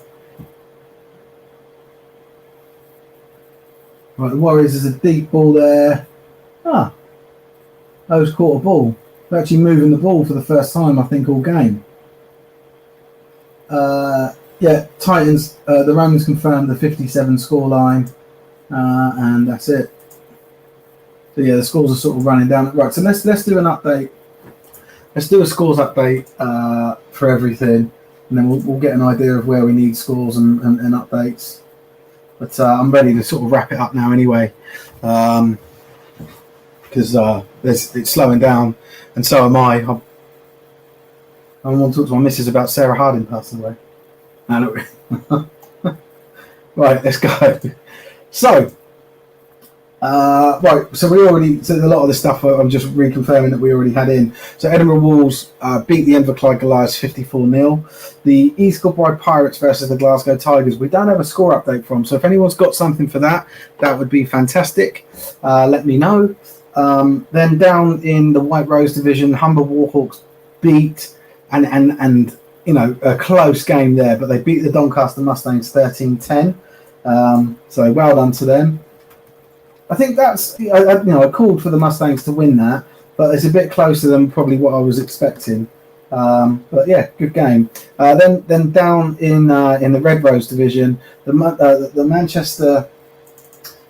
Right, the Warriors is a deep ball there. Those caught a ball. They're actually moving the ball for the first time, I think, all game. Titans, the Romans confirmed the 57 scoreline, and that's it. So yeah, the scores are sort of running down. Right, so let's do an update. Let's do a scores update for everything, and then we'll get an idea of where we need scores and updates. But I'm ready to sort of wrap it up now anyway, because it's slowing down, and so am I. I want to talk to my missus about Sarah Harding passing away. Right, let's go. So, so we already, so a lot of the stuff I'm just reconfirming that we already had in. So Edinburgh Wolves beat the Inverclyde Goliaths 54-0. The East Kilbride Pirates versus the Glasgow Tigers. We don't have a score update from, so if anyone's got something for that, that would be fantastic. Let me know. Then down in the White Rose division, Humber Warhawks beat and you know, a close game there, but they beat the Doncaster Mustangs 13-10. So well done to them. I think that's, I called for the Mustangs to win that, but it's a bit closer than probably what I was expecting. But yeah, good game. Then down in the Red Rose division, the Manchester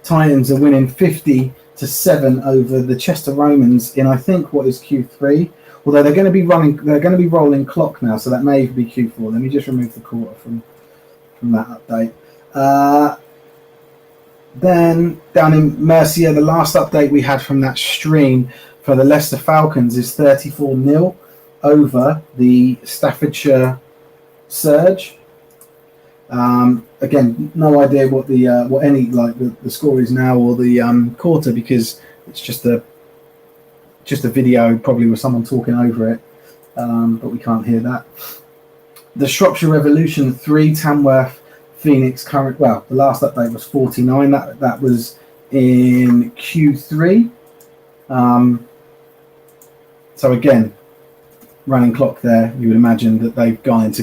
Titans are winning 50-7 over the Chester Romans in, I think, what is Q3. Although they're going to be rolling clock now, so that may be Q4. Let me just remove the quarter from that update. Then down in Mercia, the last update we had from that stream for the Leicester Falcons is 34-0 over the Staffordshire Surge. Again, no idea what the score is now or the quarter, because it's just a video, probably with someone talking over it, but we can't hear that. The Shropshire Revolution 3, Tamworth Phoenix current. Well, the last update was 49. That was in Q3. So again, running clock there. You would imagine that they've gone into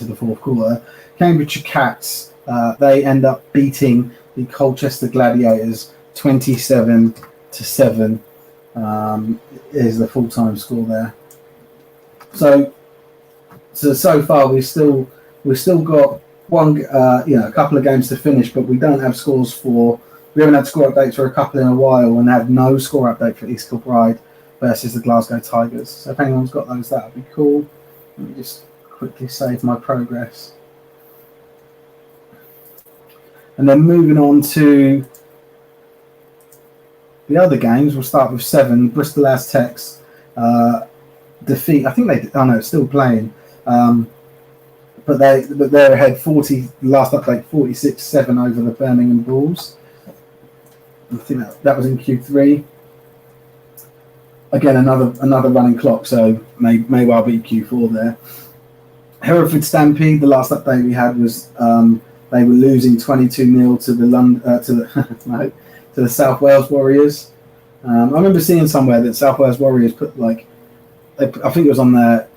the fourth quarter. Cambridgeshire Cats, they end up beating the Colchester Gladiators 27-7. Is the full-time score there. So far we've still got one, a couple of games to finish, but we don't have scores for. We haven't had score updates for a couple in a while, and have no score update for East Kilbride versus the Glasgow Tigers. So if anyone's got those, that would be cool. Let me just quickly save my progress. And then moving on to the other games, we'll start with 7. Bristol Aztecs defeat. I think they. Oh no, it's still playing. But they're ahead 40. Last update 46-7 over the Birmingham Bulls. I think that was in Q3. Again, another running clock, so may well be Q4 there. Hereford Stampede. The last update we had was they were losing 22-0 to the to the South Wales Warriors. I remember seeing somewhere that South Wales Warriors put I think it was on their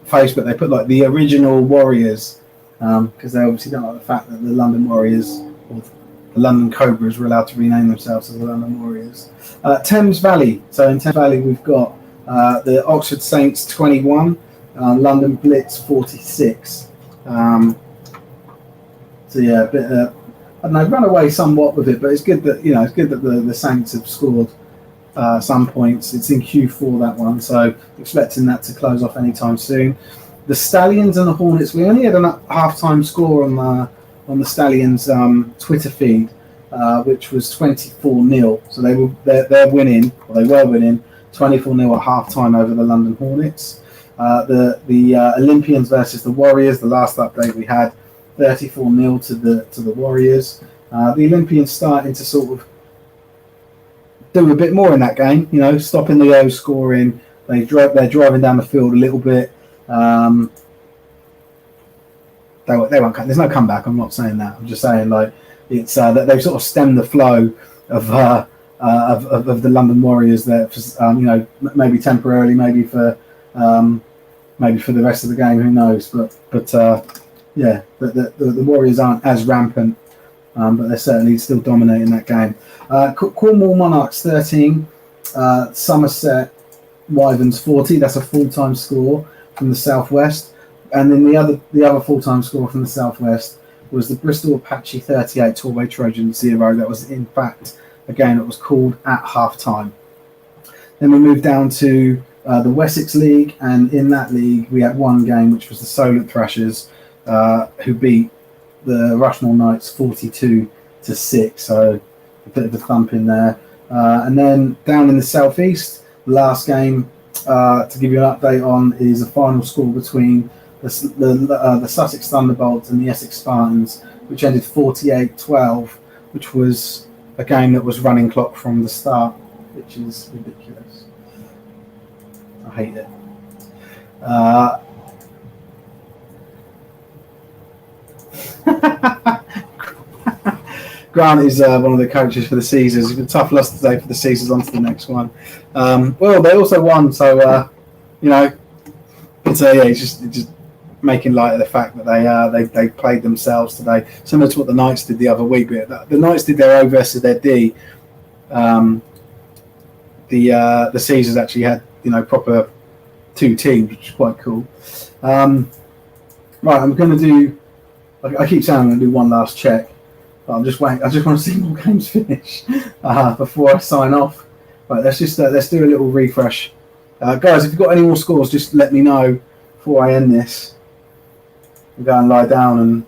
Facebook, they put the original Warriors, because they obviously don't like the fact that the London Warriors or the London Cobras were allowed to rename themselves as the London Warriors. Thames Valley. So in Thames Valley we've got the Oxford Saints 21, London Blitz 46. So yeah, a bit. I don't know, run away somewhat with it, but it's good that the Saints have scored some points. It's in Q4, that one, so expecting that to close off anytime soon. The Stallions and the Hornets. We only had a half-time score on the Stallions Twitter feed, which was 24-0. So they're winning, or they were winning 24-0 at half-time over the London Hornets. The Olympians versus the Warriors. The last update we had, 34-0 to the Warriors. The Olympians starting to sort of do a bit more in that game, stopping the O scoring. They're driving down the field a little bit. They won't. There's no comeback. I'm not saying that. I'm just saying like it's that they've sort of stemmed the flow of the London Warriors. That maybe temporarily, maybe for the rest of the game. Who knows? But the Warriors aren't as rampant, but they're certainly still dominating that game. Cornwall Monarchs 13, Somerset Wyverns 40. That's a full-time score from the southwest. And then the other full-time score from the southwest was the Bristol Apache 38, Torway Trojans 0. That was in fact a game that was called at half-time. Then we moved down to the Wessex League, and in that league we had one game, which was the Solent Thrashers, who beat the Rushmore Knights 42-6. So a bit of a thump in there. And then down in the southeast, the last game to give you an update on is a final score between the Sussex Thunderbolts and the Essex Spartans, which ended 48-12, which was a game that was running clock from the start, which is ridiculous. I hate it. Grant is one of the coaches for the Caesars. It's a tough loss today for the Caesars. On to the next one. Well, they also won, so it's just making light of the fact that they played themselves today, similar to what the Knights did the other week. But the Knights did their O versus their D. The Caesars actually had proper two teams, which is quite cool. Right, I'm going to do. I keep saying I'm going to do one last check, but I'm just waiting. I just want to see more games finish before I sign off. Right, let's do a little refresh, guys. If you've got any more scores, just let me know before I end this. I'll go and lie down and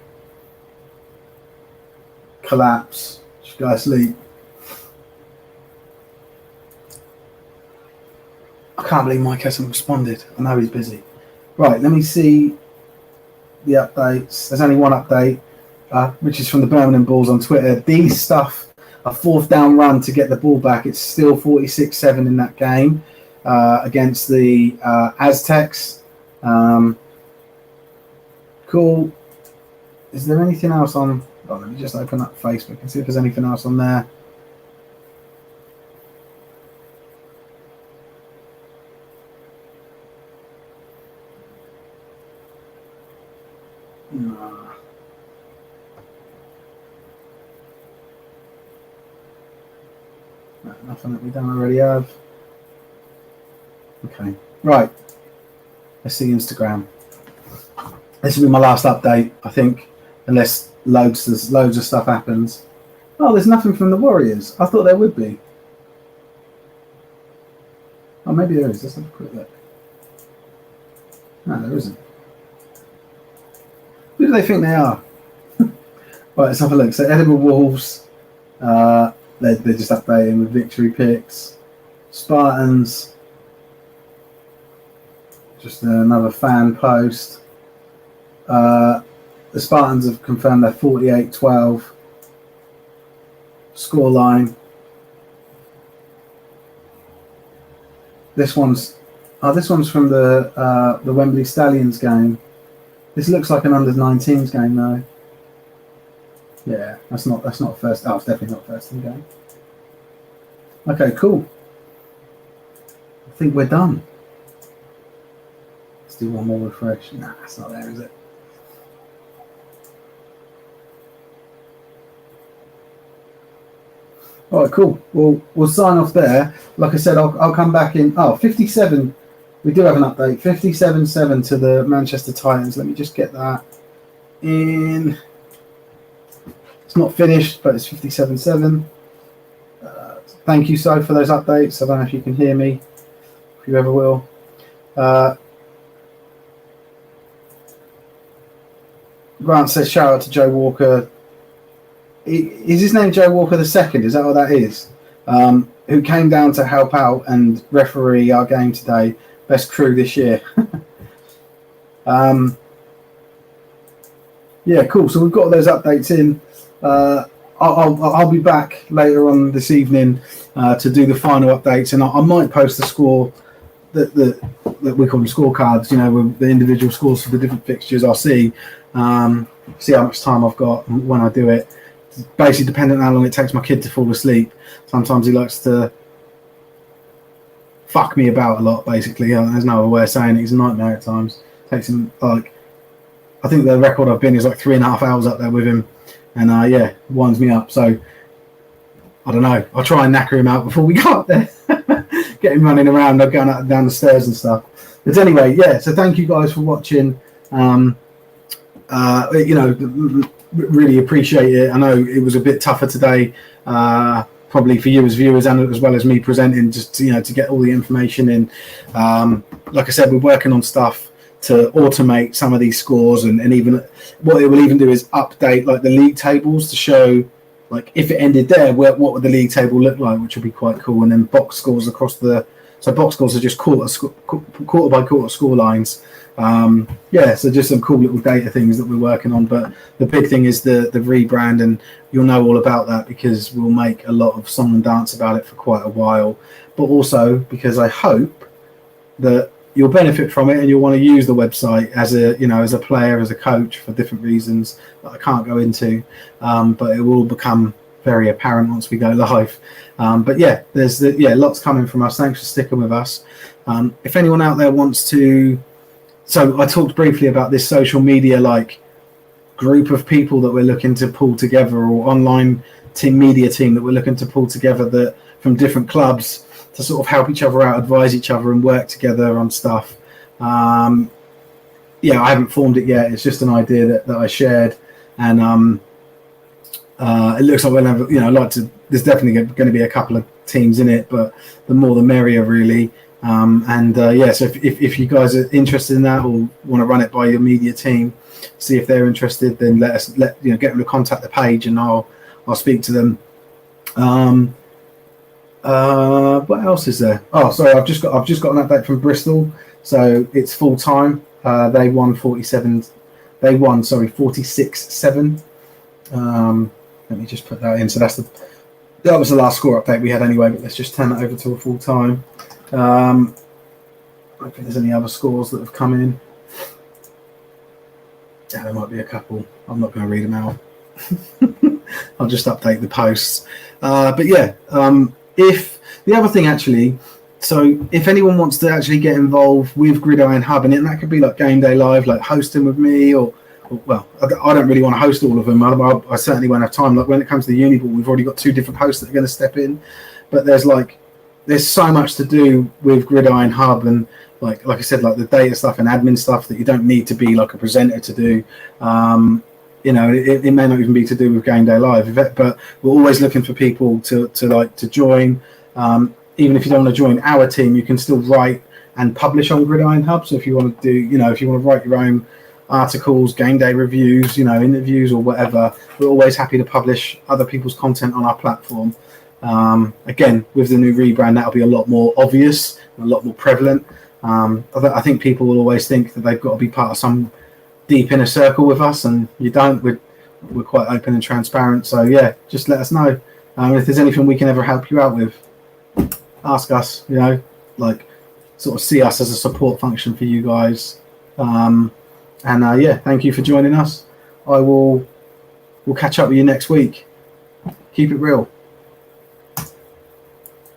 collapse. Just go to sleep. I can't believe Mike hasn't responded. I know he's busy. Right, let me see the updates. There's only one update, which is from the Birmingham Bulls on Twitter. These stuff a fourth down run to get the ball back. It's still 46-7 in that game against the Aztecs. Cool. Is there anything else on? Oh, let me just open up Facebook and see if there's anything else on there. No. Nothing that we don't already have. Okay. Right. Let's see Instagram. This will be my last update, I think, unless loads of stuff happens. Oh, there's nothing from the Warriors. I thought there would be. Oh, maybe there is. Let's have a quick look. No, there isn't. Who do they think they are? Right, let's have a look. So Edible Wolves, they're just updating with victory picks. Spartans, just another fan post. The Spartans have confirmed their 48-12 scoreline. This one's from the Wembley Stallions game. This looks like an under-19s game though. Yeah, that's not first. Oh, it's definitely not first team game. Okay, cool. I think we're done. Let's do one more refresh. Nah, it's not there, is it? All right, cool. We'll sign off there. Like I said, I'll come back in. 57. We do have an update. 57-7 to the Manchester Titans. Let me just get that in. It's not finished, but it's 57-7. Thank you, So, for those updates. I don't know if you can hear me, if you ever will. Grant says, shout out to Joe Walker. Is his name Joe Walker II? Is that what that is? Who came down to help out and referee our game today. Best crew this year. Yeah, cool. So we've got those updates in. I'll be back later on this evening to do the final updates, and I might post the score that we call them scorecards, you know, with the individual scores for the different fixtures. I'll see how much time I've got when I do it. It's basically depending on how long it takes my kid to fall asleep. Sometimes he likes to fuck me about a lot, basically. There's no other way of saying it. He's a nightmare at times. Takes him, like, I think the record I've been is like 3.5 hours up there with him. And winds me up. So, I don't know. I'll try and knacker him out before we go up there. Get him running around, going up and down the stairs and stuff. But anyway, yeah. So thank you guys for watching. Really appreciate it. I know it was a bit tougher today, probably for you as viewers and as well as me presenting, just to get all the information in. Like I said, we're working on stuff to automate some of these scores, and even what it will even do is update like the league tables to show, like, if it ended there, what would the league table look like, which would be quite cool. And then box scores across so box scores are just quarter by quarter score lines. So just some cool little data things that we're working on. But the big thing is the rebrand, and you'll know all about that because we'll make a lot of song and dance about it for quite a while. But also because I hope that you'll benefit from it and you'll want to use the website as a player, as a coach, for different reasons that I can't go into. But it will become very apparent once we go live. But yeah, there's lots coming from us. Thanks for sticking with us. If anyone out there wants to, so I talked briefly about this social media like group of people that we're looking to pull together, or online media team that we're looking to pull together that from different clubs to sort of help each other out, advise each other, and work together on stuff. I haven't formed it yet. It's just an idea that I shared, and it looks like we'll have, there's definitely going to be a couple of teams in it, but the more the merrier, really. So if you guys are interested in that or want to run it by your media team, see if they're interested, then get them to contact the page, and I'll speak to them. What else is there? Oh, sorry, I've just got an update from Bristol. So it's full time. They won 46-7. Let me just put that in. So that was the last score update we had anyway. But let's just turn that over to a full time. I don't think there's any other scores that have come in. Yeah, there might be a couple. I'm not going to read them out. I'll just update the posts. If the other thing actually, so if anyone wants to actually get involved with Gridiron Hub, and that could be like Gameday Live, like hosting with me, or I don't really want to host all of them. I certainly won't have time. Like when it comes to the Uniball, we've already got 2 different hosts that are going to step in, but there's so much to do with Gridiron Hub, and like I said, like the data stuff and admin stuff that you don't need to be like a presenter to do. It may not even be to do with Gameday Live, but we're always looking for people to join. Even if you don't want to join our team, you can still write and publish on Gridiron Hub. So if you want to do, if you want to write your own articles, game day reviews, interviews or whatever, we're always happy to publish other people's content on our platform. Again, with the new rebrand, that'll be a lot more obvious, and a lot more prevalent. I think people will always think that they've got to be part of some deep inner circle with us, and you don't. We're quite open and transparent. So yeah, just let us know. If there's anything we can ever help you out with, ask us. Sort of see us as a support function for you guys. Thank you for joining us. We'll catch up with you next week. Keep it real.